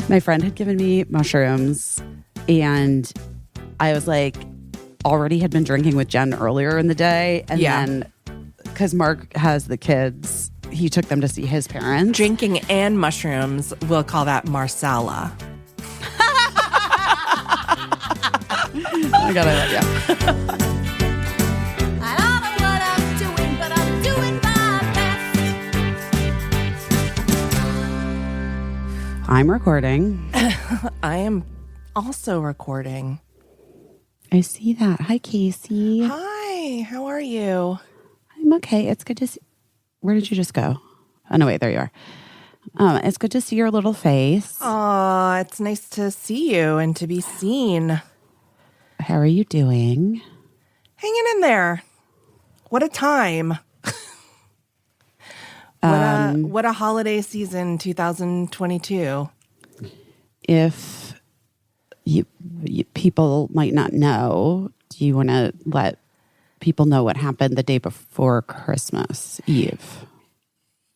My friend had given me mushrooms, and I was like, already had been drinking with Jen earlier in the day. And then, because Mark has the kids, he took them to see his parents. Drinking and mushrooms, we'll call that Marsala. Oh my God, I love you. I don't know what I'm doing, but I'm doing my best. I'm recording. I am also recording. I see that. Hi, Caissie. Hi, how are you? I'm okay. It's good to see. Where did you just go? Oh, no, wait, there you are. It's good to see your little face. Aw, it's nice to see you and to be seen. How are you doing? Hanging in there. What a time. What a holiday season 2022. If you people might not know, do you want to let people know what happened the day before Christmas Eve?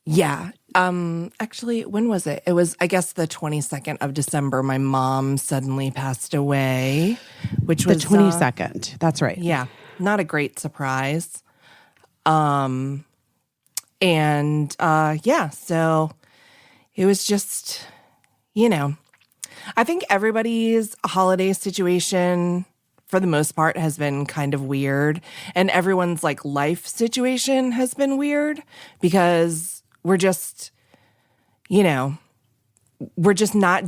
Yeah. Actually, when was it? It was, I guess, the 22nd of December. My mom suddenly passed away, which was the 22nd. That's right. Yeah. Not a great surprise. So it was just, I think everybody's holiday situation for the most part has been kind of weird, and everyone's like life situation has been weird because we're just not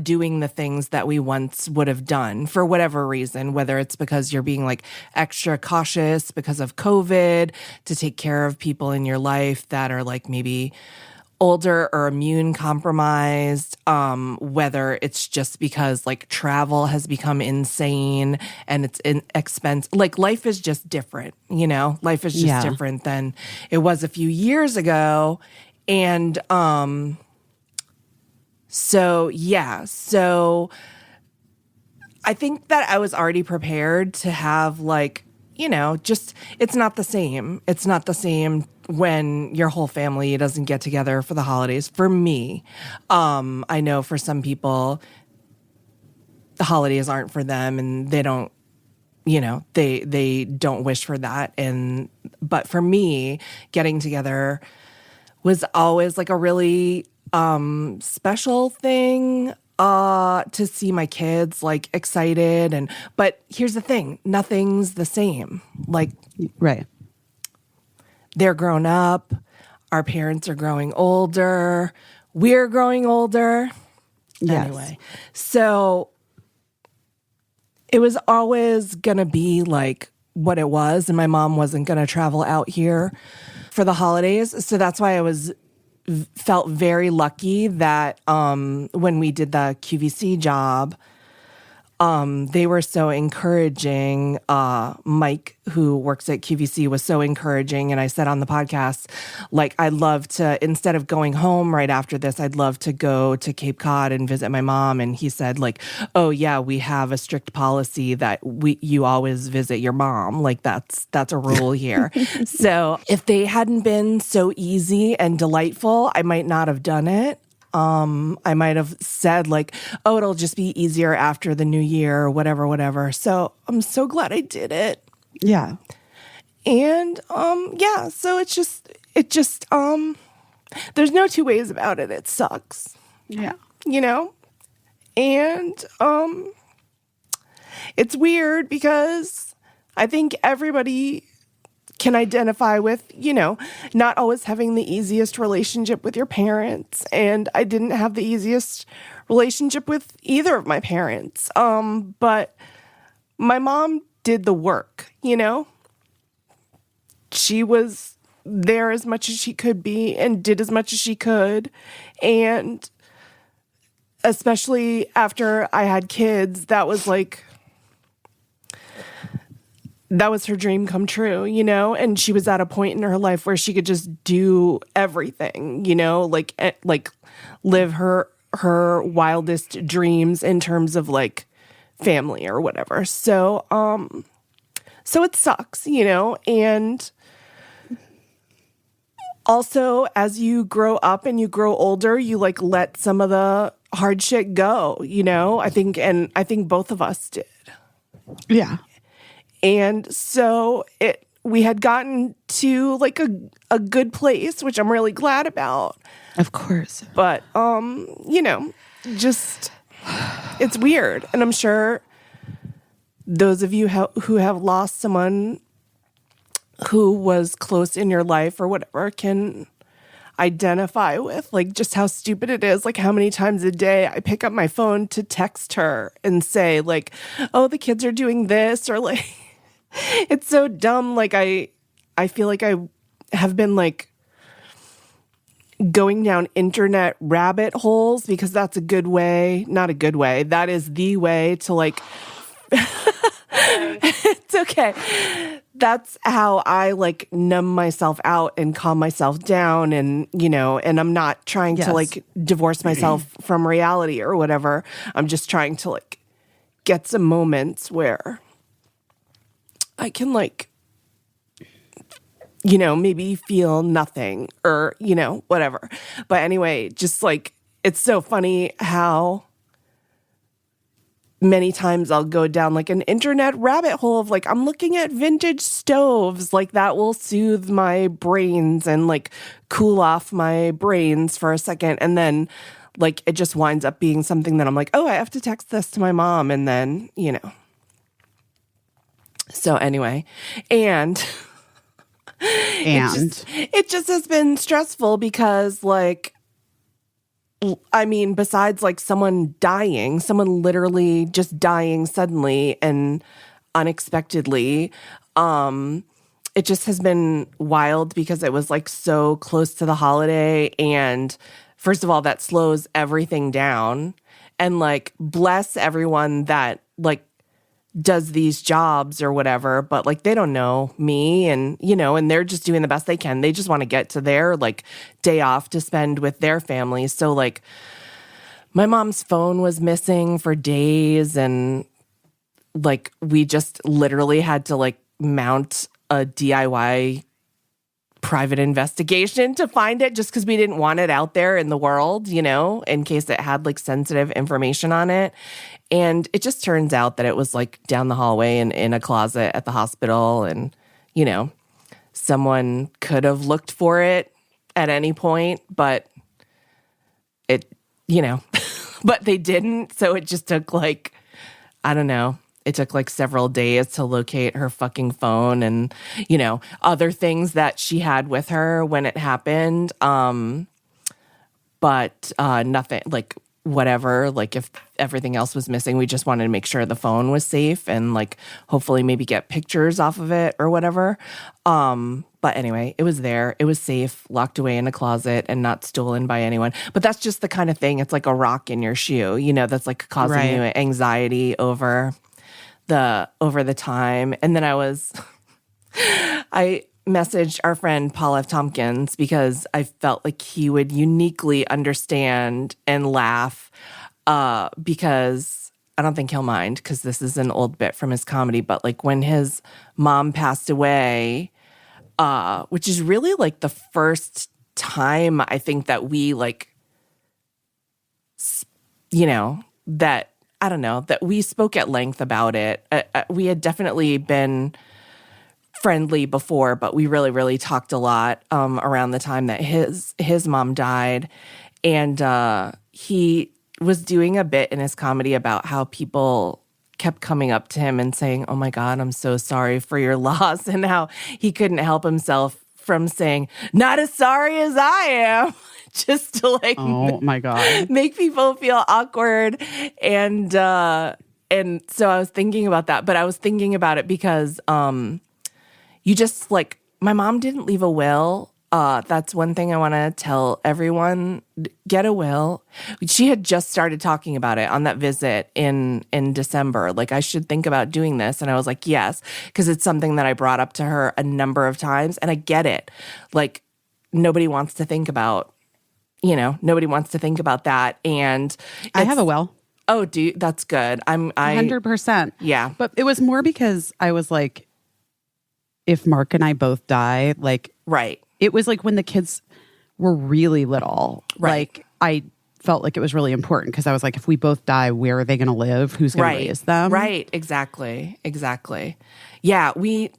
doing the things that we once would have done for whatever reason, whether it's because you're being like extra cautious because of COVID to take care of people in your life that are like maybe older or immune compromised, whether it's just because like travel has become insane and it's expensive. Like life is just different, life is just different than it was a few years ago. And so I think that I was already prepared to have like, just it's not the same. It's not the same when your whole family doesn't get together for the holidays. For me, I know for some people, the holidays aren't for them and they don't, they don't wish for that. But for me, getting together was always like a really special thing to see my kids like excited. But here's the thing, nothing's the same. Like, Right. They're grown up. Our parents are growing older. We're growing older. Yes. Anyway, so it was always going to be like what it was. And my mom wasn't going to travel out here for the holidays. So that's why I felt very lucky that when we did the QVC job, they were so encouraging. Mike, who works at QVC, was so encouraging. And I said on the podcast, like, I'd love to, instead of going home right after this, I'd love to go to Cape Cod and visit my mom. And he said, like, oh yeah, we have a strict policy that you always visit your mom. Like that's a rule here. So if they hadn't been so easy and delightful, I might not have done it. I might have said like, oh, it'll just be easier after the new year or whatever. So I'm so glad I did it. Yeah. And, so it just, there's no two ways about it. It sucks. Yeah. And, it's weird because I think everybody can identify with, not always having the easiest relationship with your parents. And I didn't have the easiest relationship with either of my parents. But my mom did the work, She was there as much as she could be and did as much as she could. And especially after I had kids, that was her dream come true, and she was at a point in her life where she could just do everything, like live her wildest dreams in terms of like family or whatever. So it sucks, and also as you grow up and you grow older, you like let some of the hard shit go, I think both of us did. Yeah. And so we had gotten to like a good place, which I'm really glad about. Of course. But, just, it's weird. And I'm sure those of you who have lost someone who was close in your life or whatever can identify with like just how stupid it is. Like how many times a day I pick up my phone to text her and say like, oh, the kids are doing this, or like, it's so dumb. Like I feel like I have been like going down internet rabbit holes, because that's a good way, not a good way. That is the way to like, it's okay. That's how I like numb myself out and calm myself down, and and I'm not trying to like divorce myself from reality or whatever. I'm just trying to like get some moments where I can like maybe feel nothing or whatever. But anyway, just like it's so funny how many times I'll go down like an internet rabbit hole of like, I'm looking at vintage stoves, like that will soothe my brains and like cool off my brains for a second. And then like it just winds up being something that I'm like, oh, I have to text this to my mom. And then, So anyway, and it just has been stressful because like, I mean, besides like someone literally just dying suddenly and unexpectedly, it just has been wild because it was like so close to the holiday. And first of all, that slows everything down. And like, bless everyone that like does these jobs or whatever, but like they don't know me, and and they're just doing the best they can. They just want to get to their like day off to spend with their families. So like my mom's phone was missing for days, and like we just literally had to like mount a DIY private investigation to find it, just because we didn't want it out there in the world, in case it had like sensitive information on it. And it just turns out that it was like down the hallway and in a closet at the hospital. And, someone could have looked for it at any point, but it, but they didn't. So it just took like, I don't know. It took like several days to locate her fucking phone and, other things that she had with her when it happened. But nothing, like whatever, like if everything else was missing, we just wanted to make sure the phone was safe and like hopefully maybe get pictures off of it or whatever. But anyway, it was there. It was safe, locked away in a closet and not stolen by anyone. But that's just the kind of thing. It's like a rock in your shoe, that's like causing you anxiety over the time. And then I messaged our friend Paul F. Tompkins because I felt like he would uniquely understand and laugh, because I don't think he'll mind, because this is an old bit from his comedy, but like when his mom passed away, which is really like the first time I think that we like, that, I don't know, that we spoke at length about it. We had definitely been friendly before, but we really, really talked a lot around the time that his mom died. And he was doing a bit in his comedy about how people kept coming up to him and saying, oh my God, I'm so sorry for your loss, and how he couldn't help himself from saying, not as sorry as I am, just to like, oh my God, make people feel awkward. And so I was thinking about that, but I was thinking about it because you just like, my mom didn't leave a will. That's one thing I want to tell everyone. Get a will. She had just started talking about it on that visit in December. Like, I should think about doing this. And I was like, yes, because it's something that I brought up to her a number of times. And I get it. Like, nobody wants to think about, nobody wants to think about that. And I have a will. Oh, dude, that's good. I 100%. Yeah. But it was more because I was like, if Mark and I both die, like, right. It was like when the kids were really little. Right. Like, I felt like it was really important because I was like, if we both die, where are they going to live? Who's going to raise them? Right. Exactly. Yeah. We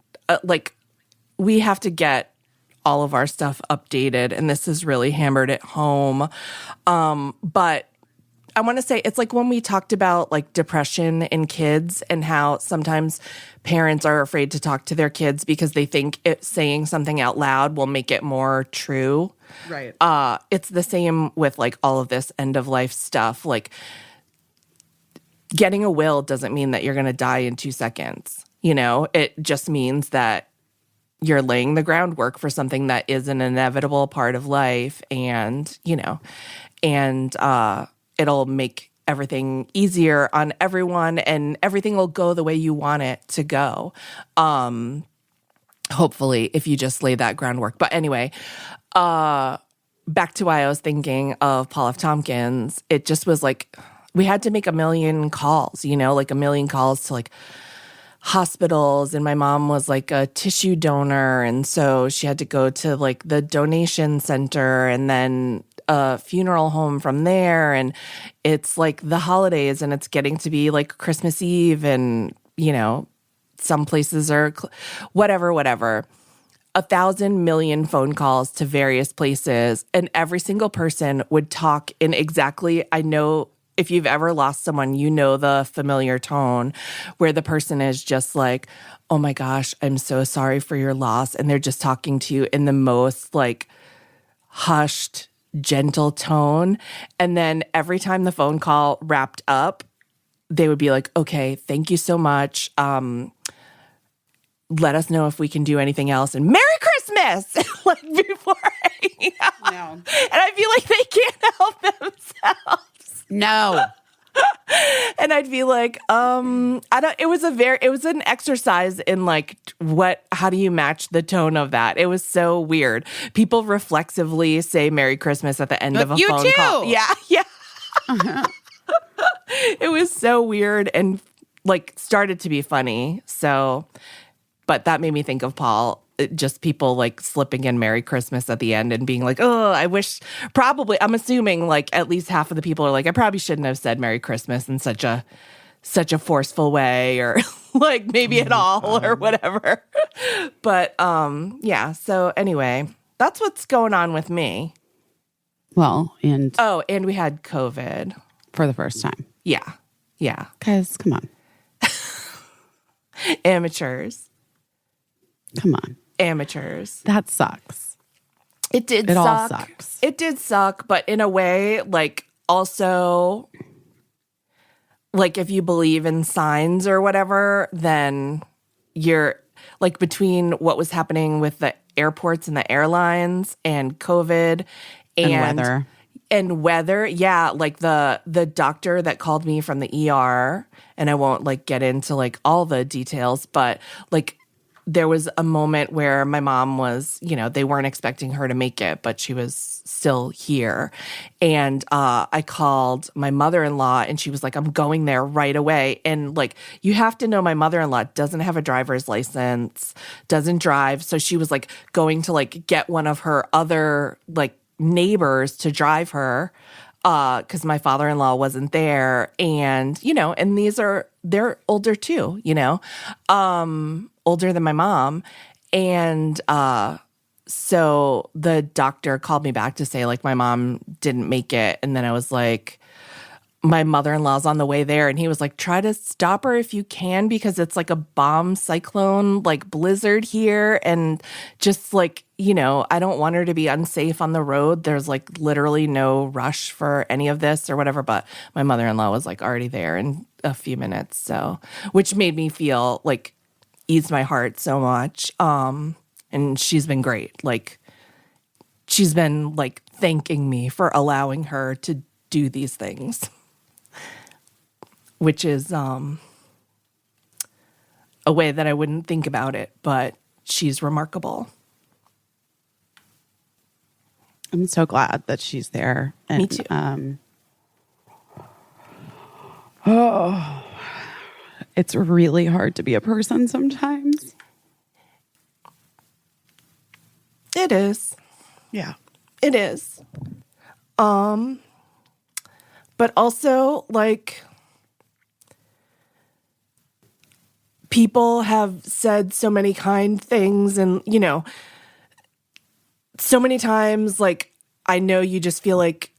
have to get all of our stuff updated, and this is really hammered at home. But I want to say it's like when we talked about like depression in kids and how sometimes parents are afraid to talk to their kids because they think saying something out loud will make it more true. Right. It's the same with like all of this end of life stuff. Like getting a will doesn't mean that you're going to die in 2 seconds. You know, it just means that you're laying the groundwork for something that is an inevitable part of life, and, you know, and it'll make everything easier on everyone, and everything will go the way you want it to go. Hopefully, if you just lay that groundwork. But anyway, back to why I was thinking of Paul F. Tompkins. It just was like, we had to make a million calls, you know, like a million calls to like hospitals, and my mom was like a tissue donor, and so she had to go to like the donation center and then a funeral home from there, and it's like the holidays, and it's getting to be like Christmas Eve, and you know, some places are whatever 1,000 million phone calls to various places, and every single person would talk in exactly, I know if you've ever lost someone, you know the familiar tone where the person is just like, oh my gosh, I'm so sorry for your loss. And they're just talking to you in the most like hushed, gentle tone. And then every time the phone call wrapped up, they would be like, okay, thank you so much. Let us know if we can do anything else. And Merry Christmas! Like before hanging out. No. And I feel like they can't help themselves. No. And I'd be like, it was an exercise in like how do you match the tone of that? It was so weird. People reflexively say Merry Christmas at the end of a you phone too. call. Yeah. Uh-huh. It was so weird and like started to be funny. So, but that made me think of Paul. Just people like slipping in Merry Christmas at the end and being like, oh, I wish, probably, I'm assuming like at least half of the people are like, I probably shouldn't have said Merry Christmas in such a forceful way, or like maybe at all or whatever. But yeah, so anyway, that's what's going on with me. Well, and and we had COVID. for the first time. Yeah. Guys, come on. Amateurs. Come on. Amateurs. That sucks. It did It suck. all sucks. It did suck, but in a way, like, also, like, if you believe in signs or whatever, then you're, like, between what was happening with the airports and the airlines and COVID and weather. Yeah, like the doctor that called me from the ER, and I won't, like, get into, like, all the details, but, like, there was a moment where my mom was, you know, they weren't expecting her to make it, but she was still here. And I called my mother-in-law, and she was like, I'm going there right away. And like, you have to know my mother-in-law doesn't have a driver's license, doesn't drive. So she was like going to like get one of her other like neighbors to drive her because my father-in-law wasn't there. And, you know, and they're older too, you know, older than my mom. And so the doctor called me back to say, like, my mom didn't make it. And then I was like, my mother-in-law's on the way there. And he was like, try to stop her if you can, because it's like a bomb cyclone, like blizzard here. And just like, you know, I don't want her to be unsafe on the road. There's like literally no rush for any of this or whatever. But my mother-in-law was like already there in a few minutes. So, which made me feel like, eased my heart so much. And she's been great. Like, she's been like thanking me for allowing her to do these things, which is a way that I wouldn't think about it, but she's remarkable. I'm so glad that she's there. And, me too. It's really hard to be a person sometimes. It is. Yeah. It is. But also, like, people have said so many kind things, and, you know, so many times, like, I know you just feel like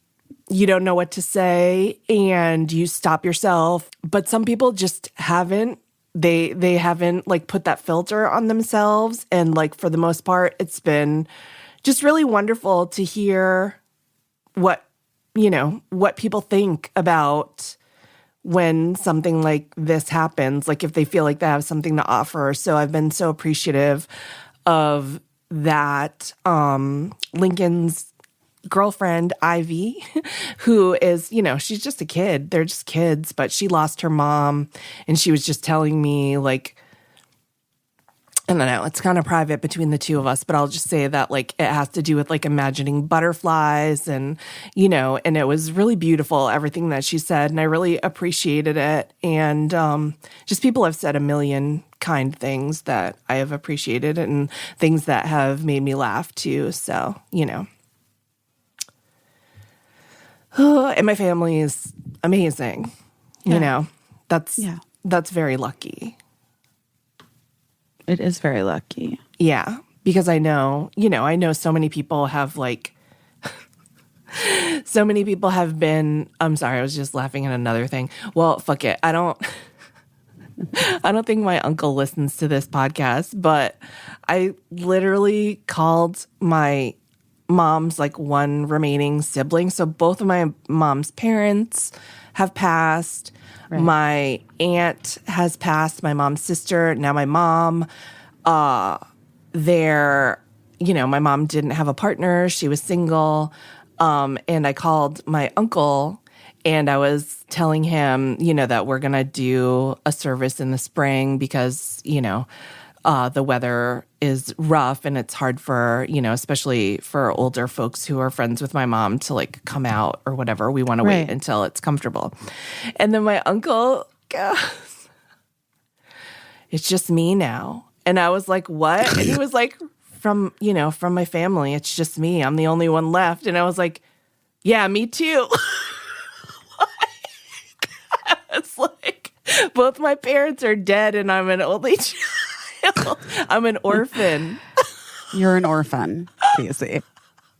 you don't know what to say and you stop yourself. But some people just haven't. They haven't, like, put that filter on themselves. And, like, for the most part, it's been just really wonderful to hear what people think about when something like this happens, like if they feel like they have something to offer. So I've been so appreciative of that. Lincoln's girlfriend, Ivy, who is, you know, she's just a kid. They're just kids, but she lost her mom. And she was just telling me, like, I don't know, it's kind of private between the two of us, but I'll just say that, like, it has to do with, like, imagining butterflies and, you know, and it was really beautiful, everything that she said, and I really appreciated it. And just people have said a million kind things that I have appreciated and things that have made me laugh too. So, you know. And my family is amazing. You know, that's very lucky. It is very lucky. Yeah, because I know so many people have, like, so many people have been, I'm sorry, I was just laughing at another thing. Well, fuck it. I don't think my uncle listens to this podcast, but I literally called my mom's, like, one remaining sibling. So both of my mom's parents have passed. Right. My aunt has passed, my mom's sister, now my mom. My mom didn't have a partner. She was single. And I called my uncle and I was telling him, you know, that we're going to do a service in the spring because, you know, the weather is rough and it's hard for, you know, especially for older folks who are friends with my mom to, like, come out or whatever. We want to wait until it's comfortable. And then my uncle goes, "It's just me now." And I was like, "What?" And he was like, from my family, it's just me. I'm the only one left. And I was like, "Yeah, me too." It's like, both my parents are dead and I'm an only child. I'm an orphan. You're an orphan, Caissie.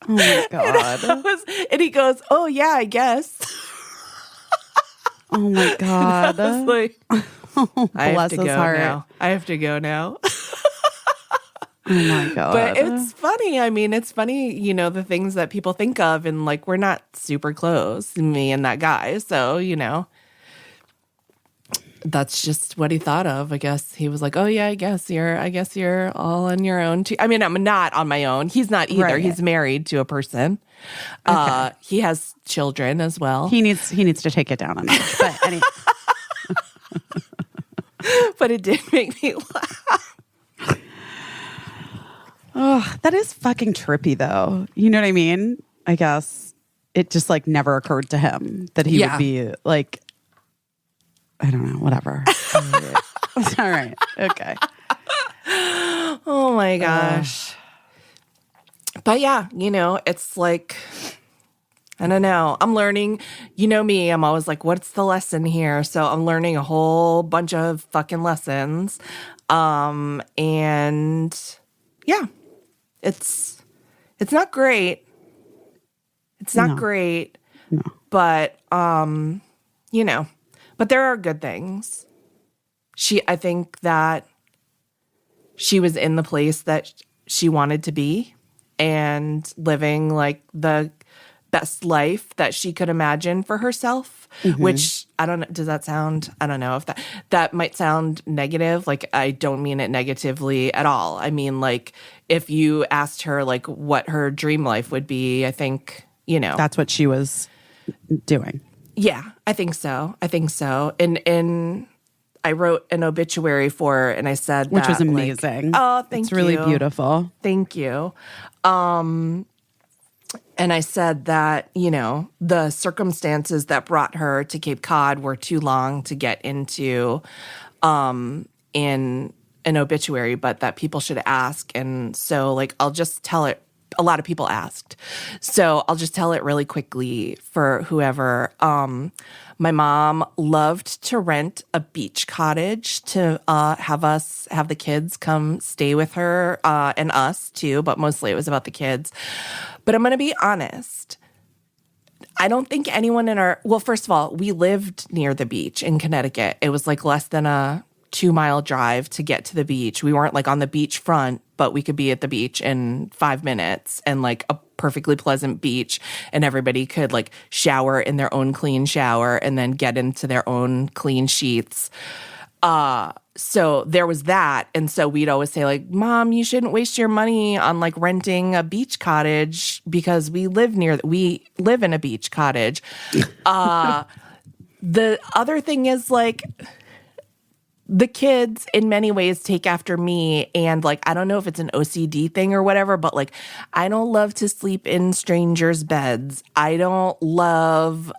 Oh my God. And he goes, "Oh yeah, I guess." Oh my God. I was like, I have bless to his go heart. now. I have to go now. Oh my God. But it's funny. I mean, it's funny, you know, the things that people think of, and, like, we're not super close, me and that guy. So, you know, that's just what he thought of. I guess he was like, "Oh yeah, I guess you're all on your own too." I mean, I'm not on my own. He's not either. Right. He's married to a person. Okay. He has children as well. He needs to take it down a notch. But anyway. But it did make me laugh. Oh, that is fucking trippy though. You know what I mean? I guess it just, like, never occurred to him that he would be, like, I don't know, whatever. All right. Okay. Oh my gosh. But yeah, you know, it's like, I don't know. I'm learning, you know me, I'm always like, what's the lesson here? So I'm learning a whole bunch of fucking lessons. And yeah, it's not great. It's not great. No. But, you know, but there are good things. I think that she was in the place that she wanted to be and living, like, the best life that she could imagine for herself, which I don't know. Does that sound, I don't know if that might sound negative. Like, I don't mean it negatively at all. I mean, like, if you asked her, like, what her dream life would be, I think, you know. That's what she was doing. Yeah, I think so. And I wrote an obituary for her, and I said which that, was amazing. Like, oh, thank you. It's really beautiful. Thank you. And I said that, you know, the circumstances that brought her to Cape Cod were too long to get into in an obituary, but that people should ask. And so, like, I'll just tell it a lot of people asked. So I'll just tell it really quickly for whoever. My mom loved to rent a beach cottage to have the kids come stay with her and us too, but mostly it was about the kids. But I'm going to be honest. I don't think anyone well, first of all, we lived near the beach in Connecticut. It was like less than a 2-mile drive to get to the beach. We weren't like on the beach front, but we could be at the beach in 5 minutes and like a perfectly pleasant beach, and everybody could like shower in their own clean shower and then get into their own clean sheets. So there was that. And so we'd always say like, Mom, you shouldn't waste your money on like renting a beach cottage because we live in a beach cottage. The other thing is like, the kids in many ways take after me, and like I don't know if it's an OCD thing or whatever, but like I don't love to sleep in strangers' beds. I don't love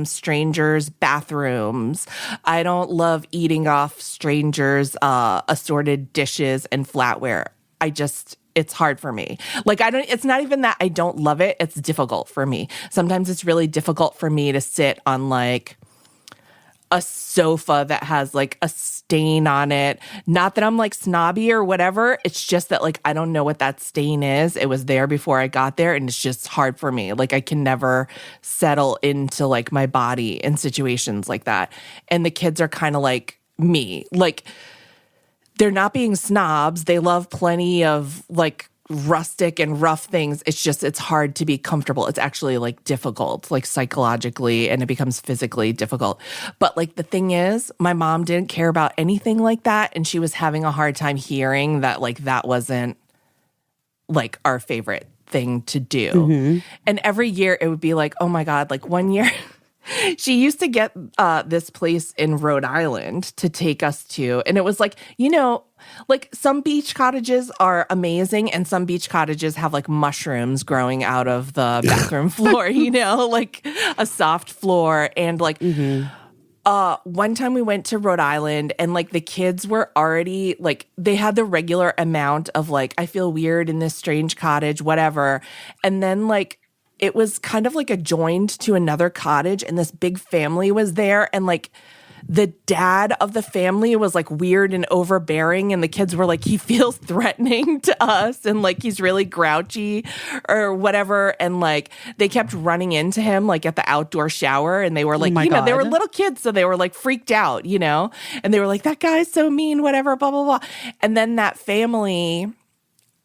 strangers' bathrooms. I don't love eating off strangers' assorted dishes and flatware. It's hard for me. Like it's not even that I don't love it, it's difficult for me. Sometimes it's really difficult for me to sit on like a sofa that has like a stain on it. Not that I'm like snobby or whatever. It's just that like I don't know what that stain is. It was there before I got there, and it's just hard for me. Like I can never settle into like my body in situations like that. And the kids are kind of like me. Like they're not being snobs. They love plenty of like rustic and rough things. It's hard to be comfortable. It's actually like difficult, like psychologically, and it becomes physically difficult. But like the thing is, my mom didn't care about anything like that, and she was having a hard time hearing that like that wasn't like our favorite thing to do. Mm-hmm. And every year it would be like, oh my God, like one year she used to get this place in Rhode Island to take us to. And it was like, like some beach cottages are amazing, and some beach cottages have like mushrooms growing out of the bathroom floor, like a soft floor. And like one time we went to Rhode Island, and like the kids were already like, they had the regular amount of like, I feel weird in this strange cottage, whatever. And then like, it was kind of like adjoined to another cottage, and this big family was there. And like the dad of the family was like weird and overbearing, and the kids were like, he feels threatening to us, and like he's really grouchy or whatever. And like they kept running into him like at the outdoor shower, and they were like, God. They were little kids, so they were like freaked out, and they were like, that guy's so mean, whatever, blah, blah, blah. And then that family,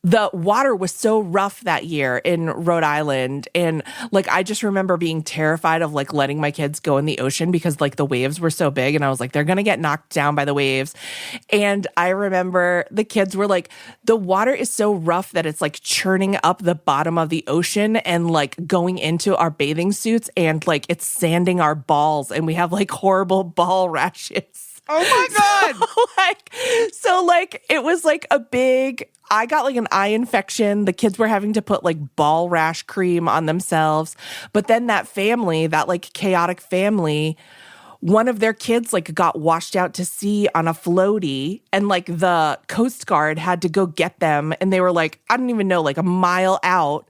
the water was so rough that year in Rhode Island. And like, I just remember being terrified of like letting my kids go in the ocean because like the waves were so big. And I was like, they're going to get knocked down by the waves. And I remember the kids were like, the water is so rough that it's like churning up the bottom of the ocean and like going into our bathing suits, and like it's sanding our balls, and we have like horrible ball rashes. Oh my God. So it was like a big, I got like an eye infection. The kids were having to put like ball rash cream on themselves. But then that family, that like chaotic family, one of their kids like got washed out to sea on a floaty, and like the Coast Guard had to go get them. And they were like, I don't even know, like a mile out.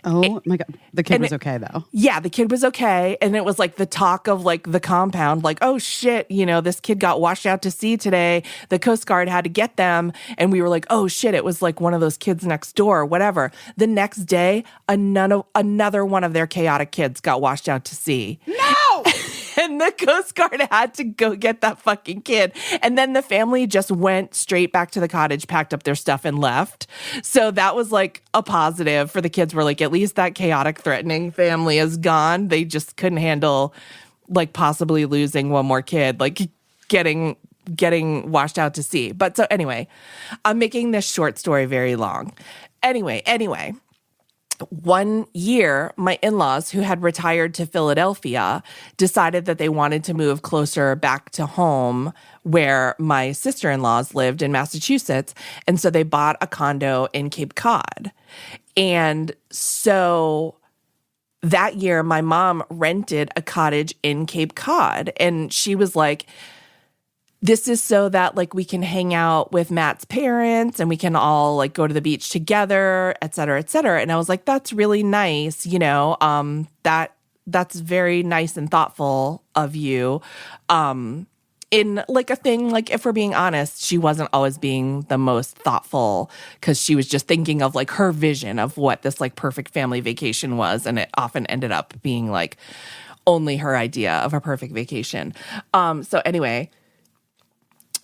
Oh my God. The kid was okay though. Yeah, the kid was okay. And it was like the talk of like the compound, like, oh shit, this kid got washed out to sea today. The Coast Guard had to get them. And we were like, oh shit, it was like one of those kids next door, whatever. The next day, another one of their chaotic kids got washed out to sea. No! And the Coast Guard had to go get that fucking kid. And then the family just went straight back to the cottage, packed up their stuff, and left. So that was like a positive for the kids. Were like, at least that chaotic, threatening family is gone. They just couldn't handle like possibly losing one more kid, like getting washed out to sea. But so anyway, I'm making this short story very long. Anyway. One year, my in-laws, who had retired to Philadelphia, decided that they wanted to move closer back to home where my sister-in-laws lived in Massachusetts. And so they bought a condo in Cape Cod. And so that year, my mom rented a cottage in Cape Cod. And she was like, this is so that like we can hang out with Matt's parents and we can all like go to the beach together, et cetera, et cetera. And I was like, that's really nice, you know, that's very nice and thoughtful of you. In like a thing, like if we're being honest, she wasn't always being the most thoughtful because she was just thinking of like her vision of what this like perfect family vacation was. And it often ended up being like only her idea of a perfect vacation. So anyway,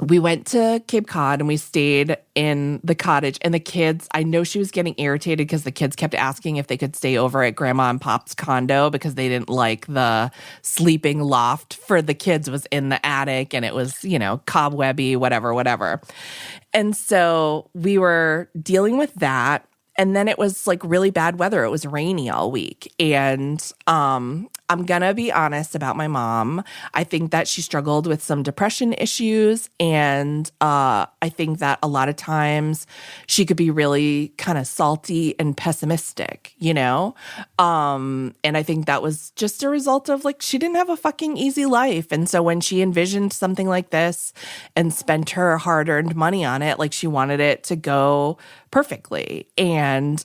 we went to Cape Cod and we stayed in the cottage, and the kids, I know she was getting irritated because the kids kept asking if they could stay over at Grandma and Pop's condo because they didn't like the sleeping loft for the kids was in the attic and it was, you know, cobwebby, whatever. And so we were dealing with that. And then it was like really bad weather. It was rainy all week. And I'm going to be honest about my mom. I think that she struggled with some depression issues. And I think that a lot of times she could be really kind of salty and pessimistic, you know? And I think that was just a result of like, she didn't have a fucking easy life. And so when she envisioned something like this and spent her hard-earned money on it, like she wanted it to go perfectly. And,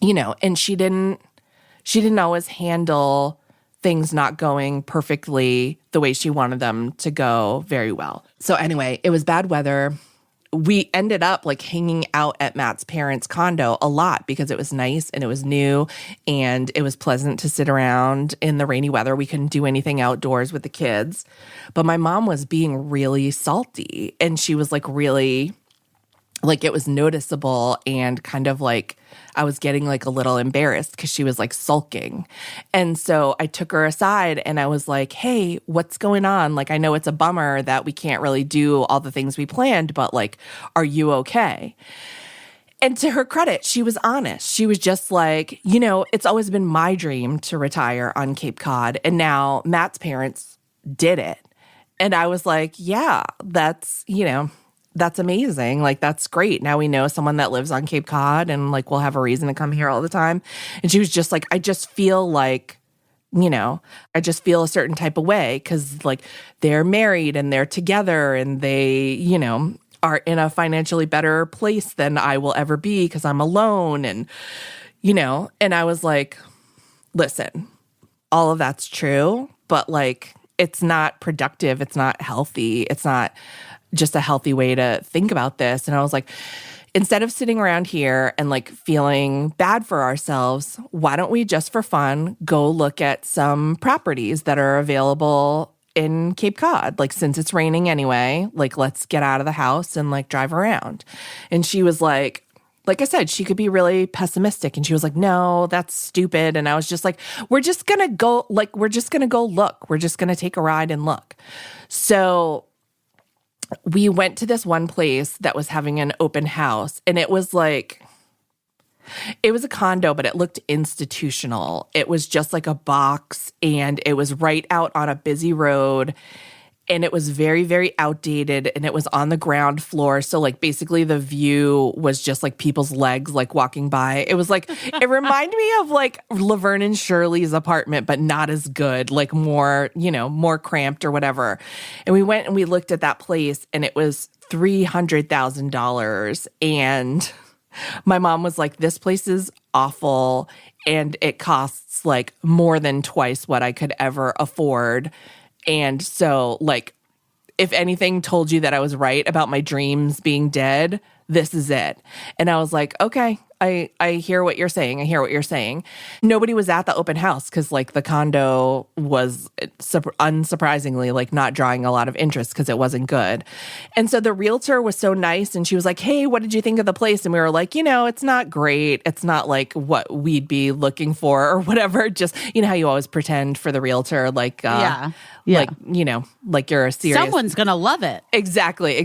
you know, and she didn't always handle things not going perfectly the way she wanted them to go very well. So anyway, it was bad weather. We ended up like hanging out at Matt's parents' condo a lot because it was nice and it was new and it was pleasant to sit around in the rainy weather. We couldn't do anything outdoors with the kids. But my mom was being really salty and she was like really... like it was noticeable and kind of like I was getting like a little embarrassed because she was like sulking. And so I took her aside and I was like, hey, what's going on? Like, I know it's a bummer that we can't really do all the things we planned, but like, are you okay? And to her credit, she was honest. She was just like, you know, it's always been my dream to retire on Cape Cod. And now Matt's parents did it. And I was like, yeah, that's, you know, that's amazing. Like, that's great. Now we know someone that lives on Cape Cod and like we'll have a reason to come here all the time. And she was just like, I just feel like, you know, I just feel a certain type of way because like they're married and they're together and they, you know, are in a financially better place than I will ever be because I'm alone. And, you know, and I was like, listen, all of that's true, but like, it's not productive. It's not healthy. It's not just a healthy way to think about this. And I was like, instead of sitting around here and like feeling bad for ourselves, why don't we just for fun go look at some properties that are available in Cape Cod? Like, since it's raining anyway, like let's get out of the house and like drive around. And she was like I said, she could be really pessimistic. And she was like, no, that's stupid. And I was just like, we're just going to go look. We're just going to take a ride and look. So we went to this one place that was having an open house, and it was like, it was a condo, but it looked institutional. It was just like a box, and it was right out on a busy road, and it was very, very outdated, and it was on the ground floor. So like basically the view was just like people's legs like walking by. It was like, it reminded me of like Laverne and Shirley's apartment, but not as good, like more, you know, more cramped or whatever. And we went and we looked at that place, and it was $300,000. And my mom was like, this place is awful, and it costs like more than twice what I could ever afford. And so, like, if anything told you that I was right about my dreams being dead, this is it. And I was like, okay, I hear what you're saying. Nobody was at the open house because, like, the condo was unsurprisingly, like, not drawing a lot of interest because it wasn't good. And so the realtor was so nice, and she was like, hey, what did you think of the place? And we were like, you know, it's not great. It's not, like, what we'd be looking for or whatever. Just, you know how you always pretend for the realtor, like, like, you know, like you're a serious... Someone's going to love it. Exactly.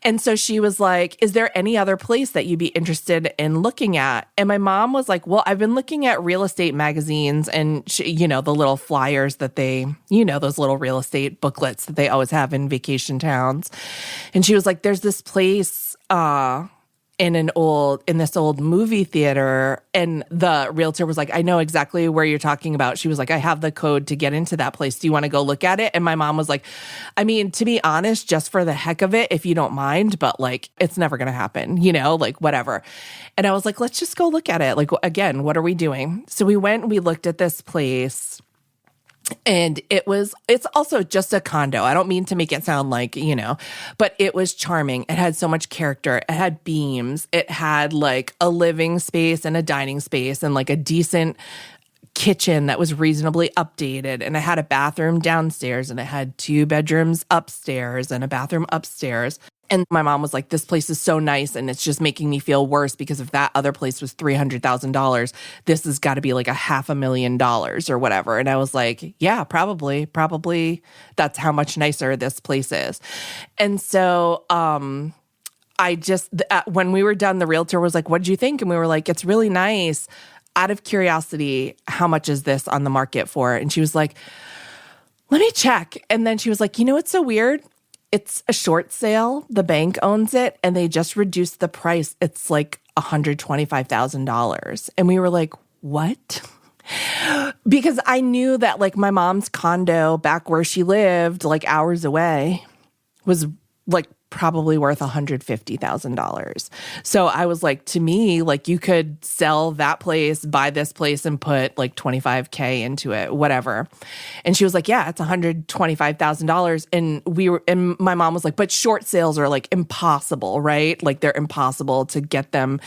And so she was like, is there any other place that you'd be interested in looking at? And my mom was like, well, I've been looking at real estate magazines and, you know, the little flyers that they, you know, those little real estate booklets that they always have in vacation towns. And she was like, there's this place in this old movie theater, and the realtor was like, I know exactly where you're talking about. She was like, I have the code to get into that place. Do you want to go look at it? And my mom was like, I mean, to be honest, just for the heck of it, if you don't mind, but like, it's never going to happen, like whatever. And I was like, let's just go look at it. Like, again, what are we doing? So we went and we looked at this place. And it's also just a condo. I don't mean to make it sound like, but it was charming. It had so much character. It had beams. It had like a living space and a dining space and like a decent kitchen that was reasonably updated. And it had a bathroom downstairs and it had 2 bedrooms upstairs and a bathroom upstairs. And my mom was like, this place is so nice and it's just making me feel worse because if that other place was $300,000, this has got to be like $500,000 or whatever. And I was like, yeah, probably that's how much nicer this place is. And so when we were done, the realtor was like, what did you think? And we were like, it's really nice. Out of curiosity, how much is this on the market for? And she was like, let me check. And then she was like, it's so weird. It's a short sale. The bank owns it, and they just reduced the price. It's like $125,000. And we were like, what? Because I knew that like my mom's condo back where she lived, like hours away, was like probably worth $150,000. So I was like, to me, like you could sell that place, buy this place and put like $25K into it, whatever. And she was like, yeah, it's $125,000. And my mom was like, but short sales are like impossible, right? Like they're impossible to get them.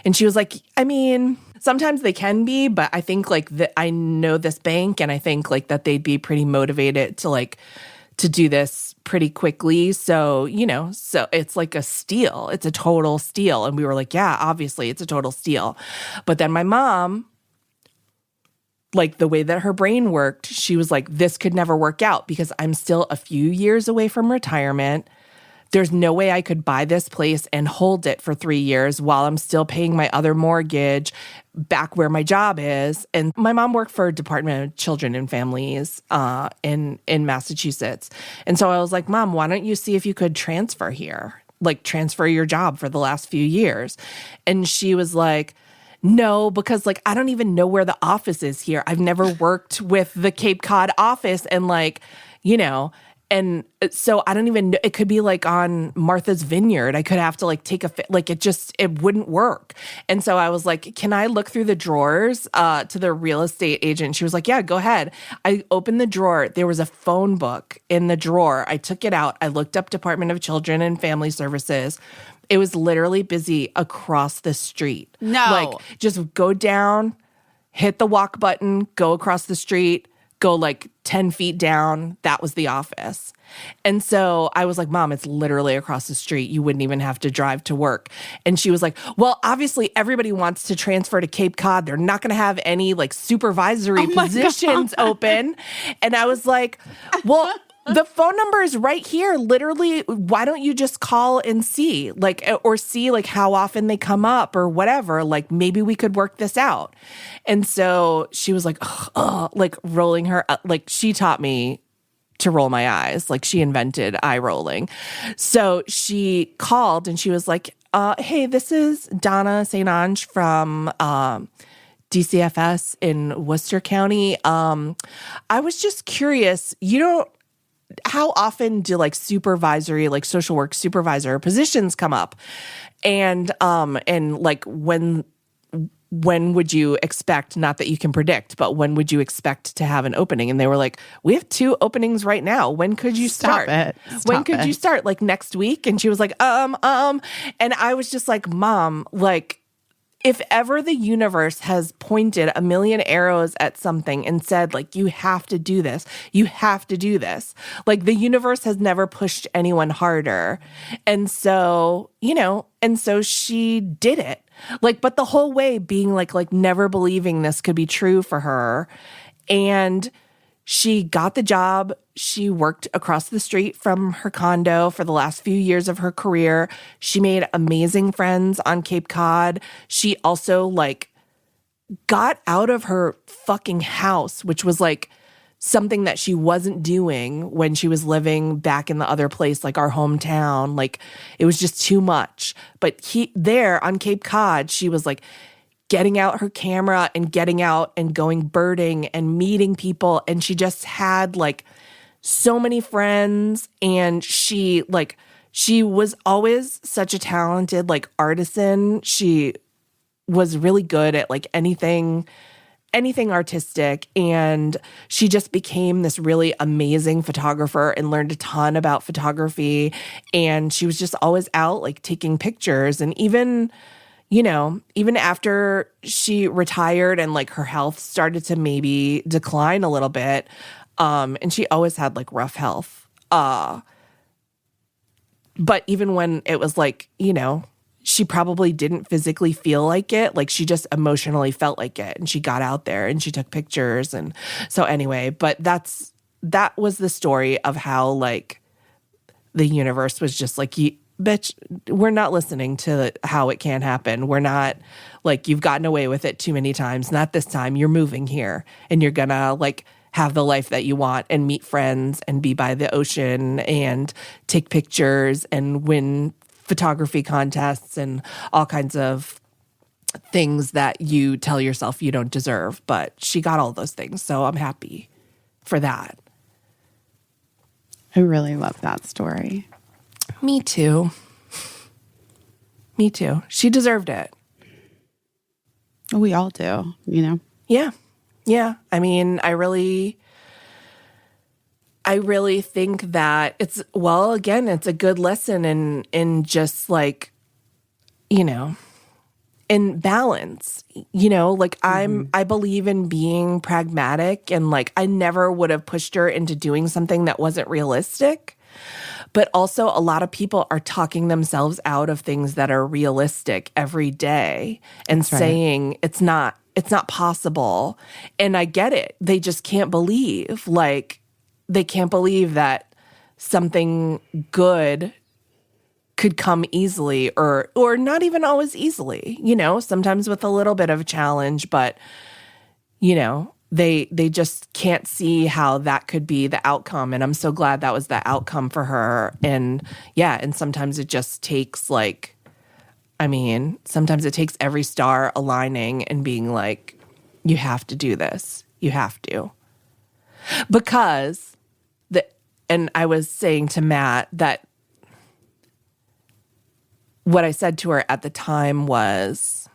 And she was like, I mean, sometimes they can be, but I think like that I know this bank and I think like that they'd be pretty motivated to do this pretty quickly. So, so it's like a steal. It's a total steal. And we were like, yeah, obviously it's a total steal. But then my mom, like the way that her brain worked, she was like, this could never work out because I'm still a few years away from retirement. There's no way I could buy this place and hold it for 3 years while I'm still paying my other mortgage back where my job is. And my mom worked for Department of Children and Families in Massachusetts. And so I was like, Mom, why don't you see if you could transfer here? Like transfer your job for the last few years. And she was like, no, because like I don't even know where the office is here. I've never worked with the Cape Cod office and like, and so I don't even know. It could be like on Martha's Vineyard. I could have to like take it wouldn't work. And so I was like, can I look through the drawers to the real estate agent? She was like, yeah, go ahead. I opened the drawer. There was a phone book in the drawer. I took it out. I looked up Department of Children and Family Services. It was literally busy across the street. No. Like just go down, hit the walk button, go across the street, go like 10 feet down. That was the office. And so I was like, Mom, it's literally across the street. You wouldn't even have to drive to work. And she was like, well, obviously everybody wants to transfer to Cape Cod. They're not going to have any like supervisory positions open. And I was like, well, the phone number is right here. Literally, why don't you just call and see, like, or see like how often they come up or whatever, like maybe we could work this out. And so she was like, like rolling her, like she taught me to roll my eyes. Like she invented eye rolling. So she called and she was like, hey, this is Donna St. Ange from, DCFS in Worcester County. I was just curious, how often do like supervisory, like social work supervisor positions come up? And like when would you expect, not that you can predict, but when would you expect to have an opening? And they were like, we have 2 openings right now. When could you start? When could you start? Like next week? And she was like, and I was just like, Mom, like, if ever the universe has pointed a million arrows at something and said, like, you have to do this, you have to do this. Like, the universe has never pushed anyone harder. And so, and so she did it. Like, but the whole way being like never believing this could be true for her. And she got the job. She worked across the street from her condo for the last few years of her career. She made amazing friends on Cape Cod. She also like got out of her fucking house, which was like something that she wasn't doing when she was living back in the other place, like our hometown. Like, it was just too much. But there on Cape Cod, she was like getting out her camera and getting out and going birding and meeting people. And she just had like so many friends. And she was always such a talented like artisan. She was really good at like anything artistic, and she just became this really amazing photographer and learned a ton about photography. And she was just always out like taking pictures. And even after she retired and like her health started to maybe decline a little bit, and she always had like rough health. But even when it was like, she probably didn't physically feel like it. Like, she just emotionally felt like it. And she got out there and she took pictures. And so anyway, but that was the story of how like the universe was just like, bitch, we're not listening to how it can happen. We're not like, you've gotten away with it too many times. Not this time. You're moving here and you're gonna like have the life that you want and meet friends and be by the ocean and take pictures and win photography contests and all kinds of things that you tell yourself you don't deserve. But she got all those things, so I'm happy for that. I really love that story. Me too. She deserved it. We all do, Yeah. I mean, I really think that it's a good lesson in just like, in balance, like I believe in being pragmatic, and like I never would have pushed her into doing something that wasn't realistic. But also a lot of people are talking themselves out of things that are realistic every day and saying it's not possible. And I get it. They just can't believe, they can't believe that something good could come easily or not even always easily, sometimes with a little bit of a challenge, but, they just can't see how that could be the outcome. And I'm so glad that was the outcome for her. And yeah, and sometimes it just takes sometimes it takes every star aligning and being like, you have to do this. You have to. Because and I was saying to Matt that what I said to her at the time was,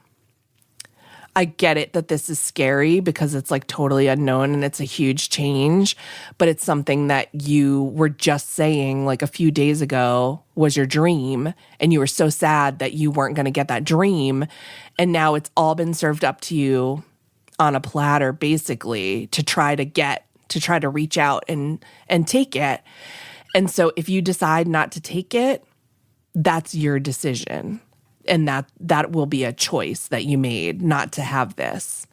I get it that this is scary because it's like totally unknown and it's a huge change, but it's something that you were just saying like a few days ago was your dream, and you were so sad that you weren't going to get that dream. And now it's all been served up to you on a platter, basically, to try to reach out and take it. And so if you decide not to take it, that's your decision. And that will be a choice that you made not to have this.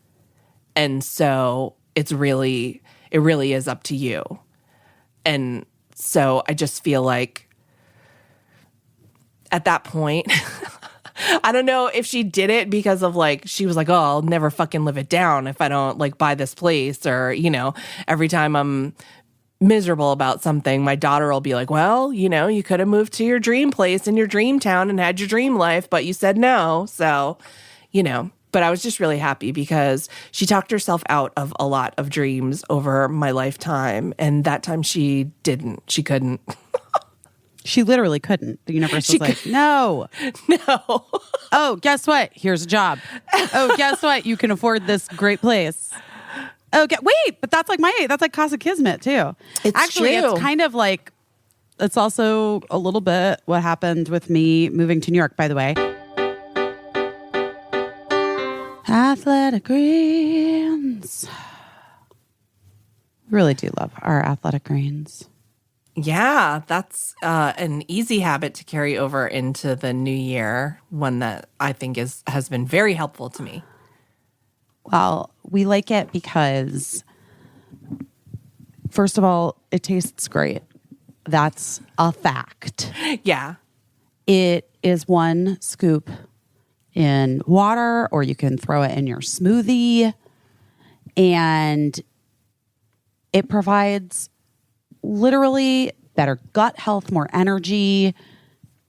And so it really is up to you. And so I just feel like at that point, I don't know if she did it because of like, she was like, oh, I'll never fucking live it down if I don't like buy this place, or, every time I'm miserable about something, my daughter will be like, well, you could have moved to your dream place in your dream town and had your dream life, but you said no. So, but I was just really happy because she talked herself out of a lot of dreams over my lifetime. And that time she couldn't. She literally couldn't. The universe was like, no. Oh, guess what? Here's a job. Oh, guess what? You can afford this great place. Okay, wait, but that's like Casa Kismet too. It's true. It's kind of like, it's also a little bit what happened with me moving to New York, by the way. Athletic greens. Really do love our athletic greens. Yeah, that's an easy habit to carry over into the new year. One that I think has been very helpful to me. Well, we like it because, first of all, it tastes great. That's a fact. Yeah. It is one scoop in water, or you can throw it in your smoothie. And It provides literally better gut health, more energy,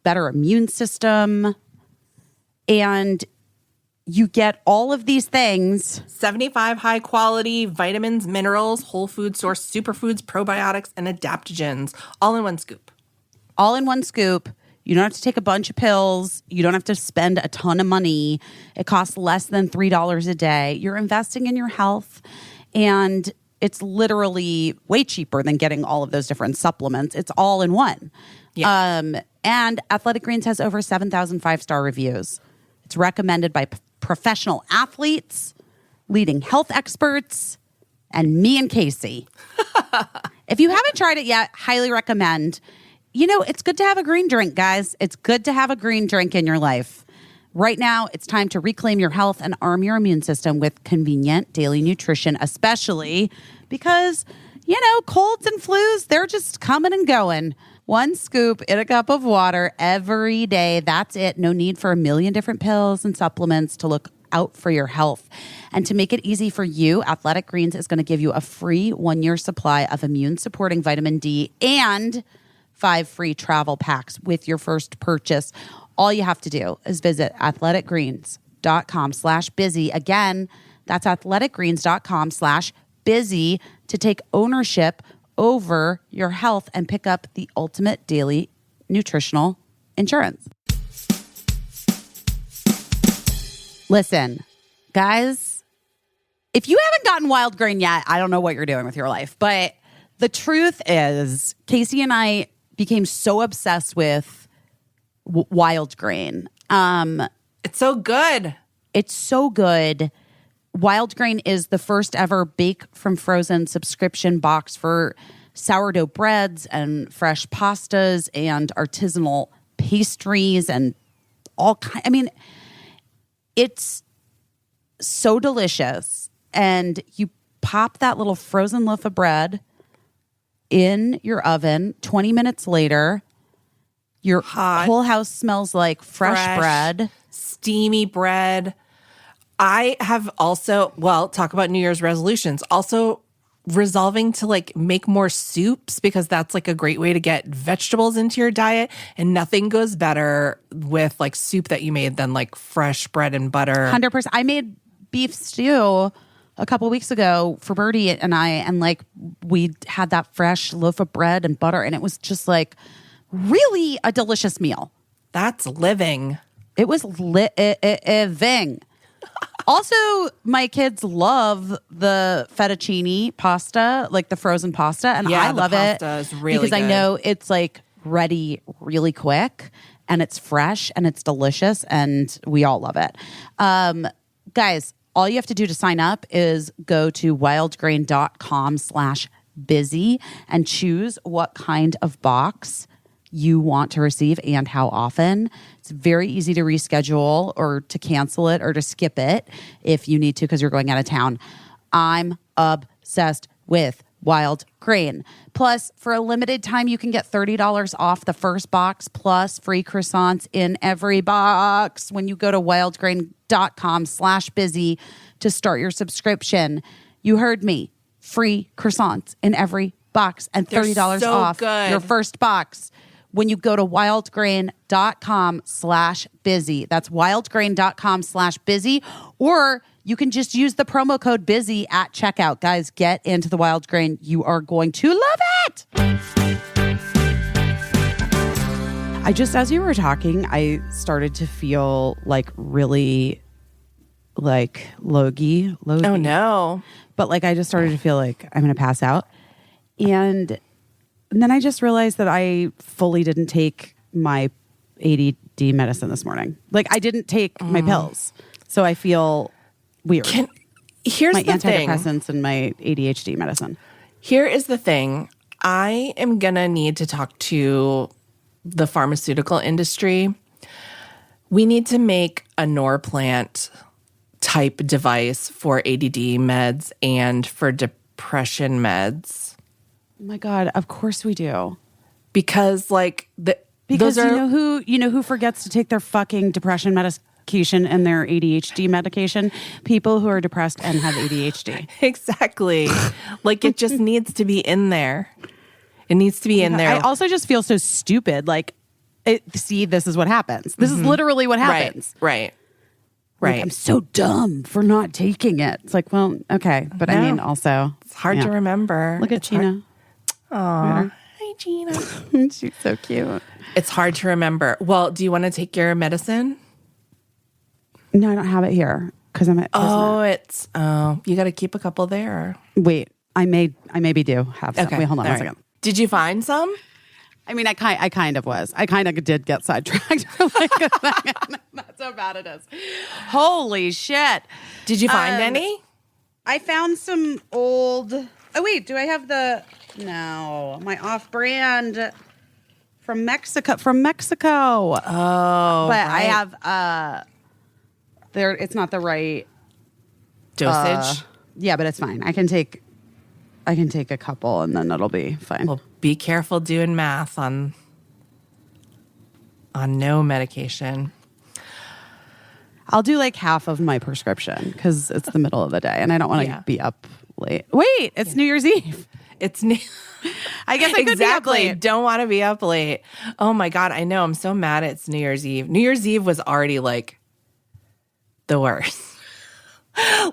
better immune system. And you get all of these things. 75 high quality vitamins, minerals, whole food source superfoods, probiotics, and adaptogens, all in one scoop. All in one scoop. You don't have to take a bunch of pills. You don't have to spend a ton of money. It costs less than $3 a day. You're investing in your health, and it's literally way cheaper than getting all of those different supplements. It's all in one. Yeah. And Athletic Greens has over 7,000 five-star reviews. It's recommended by professional athletes, leading health experts, and me and Caissie. If you haven't tried it yet, highly recommend. You know, it's good to have a green drink, guys. It's good to have a green drink in your life. Right now, it's time to reclaim your health and arm your immune system with convenient daily nutrition, especially because, you know, colds and flus, they're just coming and going. One scoop in a cup of water every day. That's it. No need for a million different pills and supplements to look out for your health. And to make it easy for you, Athletic Greens is going to give you a free 1-year supply of immune-supporting vitamin D and 5 free travel packs with your first purchase. All you have to do is visit athleticgreens.com/busy. Again, that's athleticgreens.com/busy to take ownership over your health and pick up the ultimate daily nutritional insurance. Listen, guys, if you haven't gotten Wild Grain yet, I don't know what you're doing with your life. But the truth is, Caissie and I became so obsessed with Wild Grain. It's so good. It's so good. Wild Grain is the first ever bake from frozen subscription box for sourdough breads and fresh pastas and artisanal pastries and all kinds. I mean, it's so delicious. And you pop that little frozen loaf of bread in your oven. 20 minutes later, your whole house smells like fresh bread. Steamy bread. I have also, talk about New Year's resolutions. Also resolving to like make more soups because that's like a great way to get vegetables into your diet. And nothing goes better with like soup that you made than like fresh bread and butter. 100%. I made beef stew a couple weeks ago for Birdie and I, and like we had that fresh loaf of bread and butter, and it was just like really a delicious meal. That's living. It was living. Also, my kids love the fettuccine pasta, like the frozen pasta, and I love it is really because good. I know it's like ready really quick, and it's fresh and it's delicious, and we all love it. Guys, all you have to do to sign up is go to wildgrain.com/busy and choose what kind of box you want to receive and how often. It's very easy to reschedule or to cancel it or to skip it if you need to because you're going out of town. I'm obsessed with Wild Grain. Plus, for a limited time, you can get $30 off the first box plus free croissants in every box when you go to wildgrain.com/busy to start your subscription. You heard me. Free croissants in every box and $30 so off good. your first box when you go to wildgrain.com/busy. That's wildgrain.com/busy, or you can just use the promo code busy at checkout. Guys, get into the Wild Grain. You are going to love it. I just, as you were talking, I started to feel like really like logy. Oh no. But like I just started to feel like I'm going to pass out. And then I just realized that I fully didn't take my ADD medicine this morning. Like I didn't take my pills. So I feel weird. Here's my the thing. antidepressants and my ADHD medicine. Here is the thing. I am going to need to talk to the pharmaceutical industry. We need to make a Norplant type device for ADD meds and for depression meds. Oh my God, of course we do. Because like Because you know who forgets to take their fucking depression medicine? medication and their ADHD medication. People who are depressed and have ADHD. Exactly. Like it just needs to be in there. It needs to be in there. I also just feel so stupid. Like, see, this is what happens. This is literally what happens. Right. Like, I'm so dumb for not taking it. It's like, well, okay. But I mean, also. It's hard to remember. Look at Gina. Aw. Hi, Gina. She's so cute. It's hard to remember. Well, do you want to take your medicine? No, I don't have it here because I'm at Kismet. You got to keep a couple there. Wait, I maybe do have some. Okay. Wait, hold on All one right. second. Did you find some? I mean, I kind of was. I kind of did get sidetracked for like a second. That's how bad it is. Holy shit. Did you find any? I found some old... Oh, wait. Do I have the... No. My off-brand from Mexico. Oh. But I have... It's not the right... Dosage? Yeah, but it's fine. I can take a couple and then it'll be fine. Well, be careful doing math on no medication. I'll do like half of my prescription because it's the middle of the day and I don't want to be up late. Wait, it's New Year's Eve. It's new. I guess I could be up late. Don't want to be up late. Oh my God, I know. I'm so mad it's New Year's Eve. New Year's Eve was already like the worst.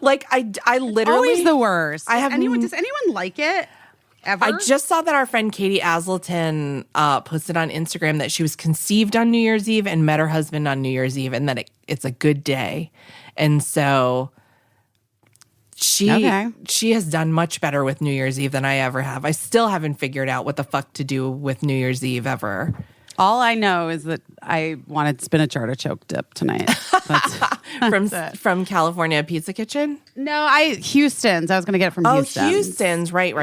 Like I literally always the worst. Does anyone like it? Ever? I just saw that our friend Katie Asleton posted on Instagram that she was conceived on New Year's Eve and met her husband on New Year's Eve and that it's a good day. And so she has done much better with New Year's Eve than I ever have. I still haven't figured out what the fuck to do with New Year's Eve ever. All I know is that I wanted spinach artichoke dip tonight. From California Pizza Kitchen? No, Houston's. I was going to get it from Houston's. Oh, Houston's. Right.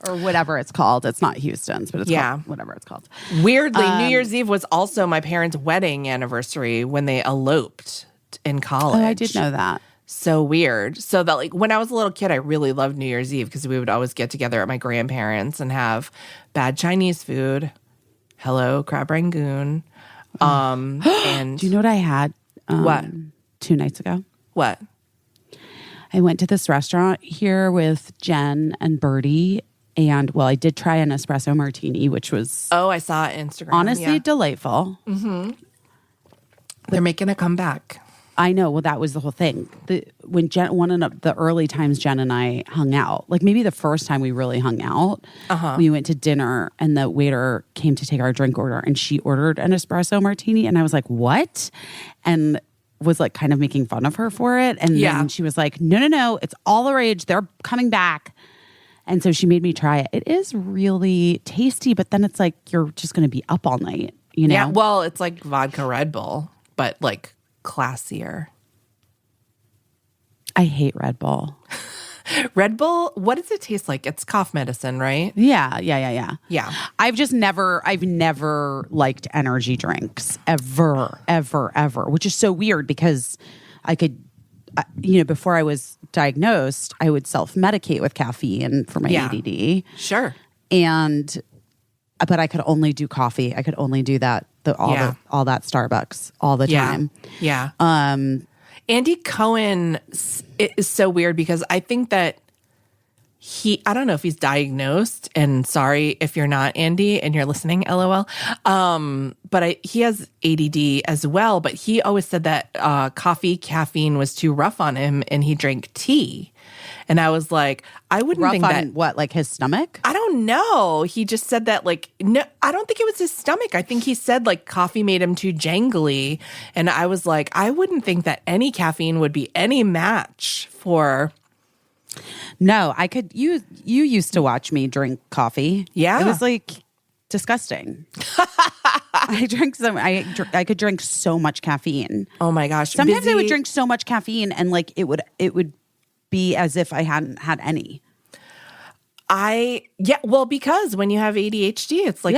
Or whatever it's called. It's not Houston's, but it's called whatever it's called. Weirdly, New Year's Eve was also my parents' wedding anniversary when they eloped in college. Oh, I did know that. So weird. So that like when I was a little kid, I really loved New Year's Eve because we would always get together at my grandparents and have bad Chinese food. Hello, crab rangoon. And do you know what I had? What? 2 nights ago. What? I went to this restaurant here with Jen and Birdie. And I did try an espresso martini, which was... Oh, I saw it on Instagram. Honestly, delightful. Mm-hmm. They're making a comeback. I know. Well, that was the whole thing. When one of the early times Jen and I hung out, like maybe the first time we really hung out, we went to dinner and the waiter came to take our drink order and she ordered an espresso martini. And I was like, what? And was like kind of making fun of her for it. And then she was like, no, it's all the rage. They're coming back. And so she made me try it. It is really tasty, but then it's like you're just going to be up all night, you know? Yeah, well, it's like vodka Red Bull, but like classier. I hate Red Bull. Red Bull, what does it taste like? It's cough medicine, right? Yeah. I've never liked energy drinks ever, which is so weird because I could, before I was diagnosed, I would self-medicate with caffeine for my ADD. Sure. But I could only do coffee. I could only do that, all that Starbucks all the time. Yeah. Andy Cohen is so weird because I think that I don't know if he's diagnosed, and sorry if you're not, Andy, and you're listening, LOL. But he has ADD as well, but he always said that caffeine was too rough on him and he drank tea. And I was like, I wouldn't think that. What, like his stomach? I don't know. He just said that, like, no, I don't think it was his stomach. I think he said, like, coffee made him too jangly. And I was like, I wouldn't think that any caffeine would be any match for. No, I could. You used to watch me drink coffee. Yeah. It was like disgusting. I could drink so much caffeine. Oh my gosh. Sometimes I would drink so much caffeine and like it would be as if I hadn't had any. Because when you have ADHD, it's like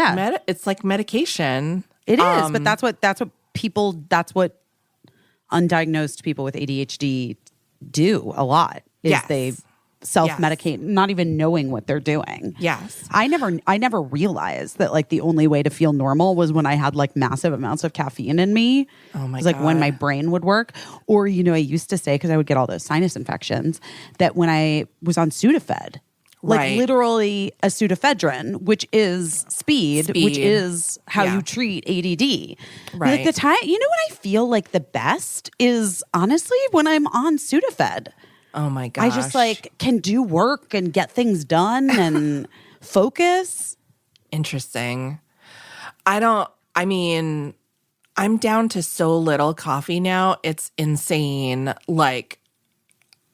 it's like medication. It is, but that's what undiagnosed people with ADHD do a lot. They self-medicate, not even knowing what they're doing. Yes. I never realized that like the only way to feel normal was when I had like massive amounts of caffeine in me. Oh my God. Like when my God. brain would work. Or, you know, I used to say, because I would get all those sinus infections, that when I was on Sudafed, like Right. literally a pseudoephedrine, which is speed, which is how Yeah. you treat ADD. Right. Like the time, you know what I feel like the best is honestly when I'm on Sudafed. Oh my gosh. I just like can do work and get things done and focus. Interesting. I mean, I'm down to so little coffee now. It's insane. Like,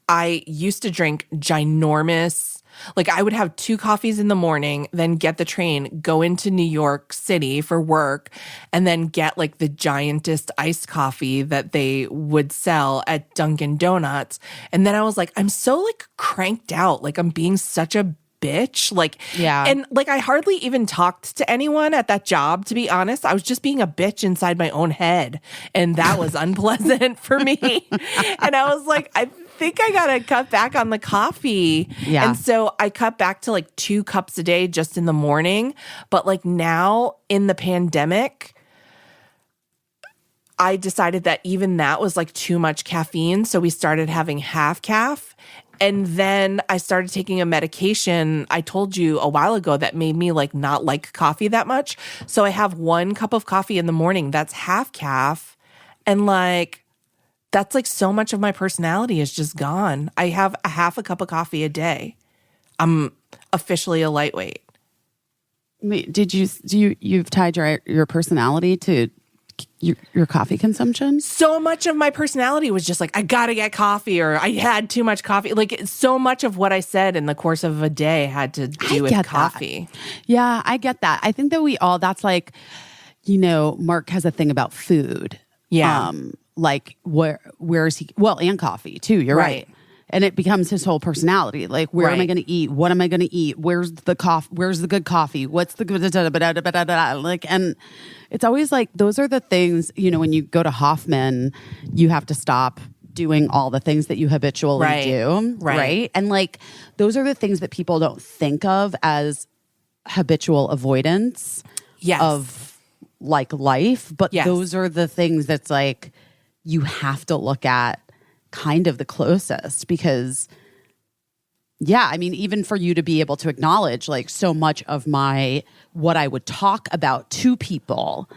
I used to drink ginormous. Like, I would have 2 coffees in the morning, then get the train, go into New York City for work, and then get like the giantest iced coffee that they would sell at Dunkin' Donuts. And then I was like, I'm so like cranked out. Like, I'm being such a bitch. Like, Yeah. And like, I hardly even talked to anyone at that job, to be honest. I was just being a bitch inside my own head. And that was unpleasant for me. And I was like, I think I gotta cut back on the coffee. Yeah. And so I cut back to like 2 cups a day just in the morning. But like now in the pandemic, I decided that even that was like too much caffeine. So we started having half calf. And then I started taking a medication I told you a while ago that made me like not like coffee that much. So I have 1 cup of coffee in the morning that's half calf. And like, that's like so much of my personality is just gone. I have a half a cup of coffee a day. I'm officially a lightweight. Did you've tied your personality to your coffee consumption? So much of my personality was just like, I gotta get coffee, or I had too much coffee. Like, so much of what I said in the course of a day had to do with coffee. Yeah, I get that. I think that that's like, you know, Mark has a thing about food. Yeah. Like where is he? Well, and coffee too. You're right. And it becomes his whole personality. Like, where am I going to eat? What am I going to eat? Where's the coffee? Where's the good coffee? What's the good? Like, and it's always like, those are the things, you know, when you go to Hoffman, you have to stop doing all the things that you habitually do. Right. And like, those are the things that people don't think of as habitual avoidance of like life. But those are the things that's like, you have to look at kind of the closest, because I mean, even for you to be able to acknowledge like so much of what I would talk about to people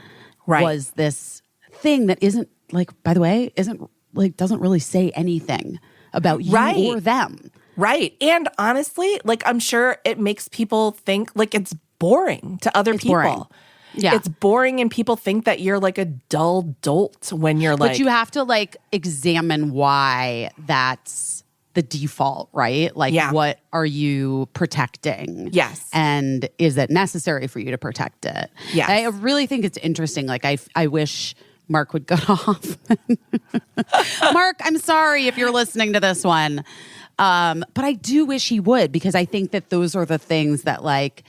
was this thing that isn't like, by the way, doesn't really say anything about you or them. Right. And honestly, like, I'm sure it makes people think like it's boring to other people. Boring. Yeah. It's boring, and people think that you're like a dull dolt when you're like... But you have to like examine why that's the default, right? Like, what are you protecting? Yes. And is it necessary for you to protect it? Yes. I really think it's interesting. Like, I wish Mark would go off. Mark, I'm sorry if you're listening to this one. But I do wish he would, because I think that those are the things that like...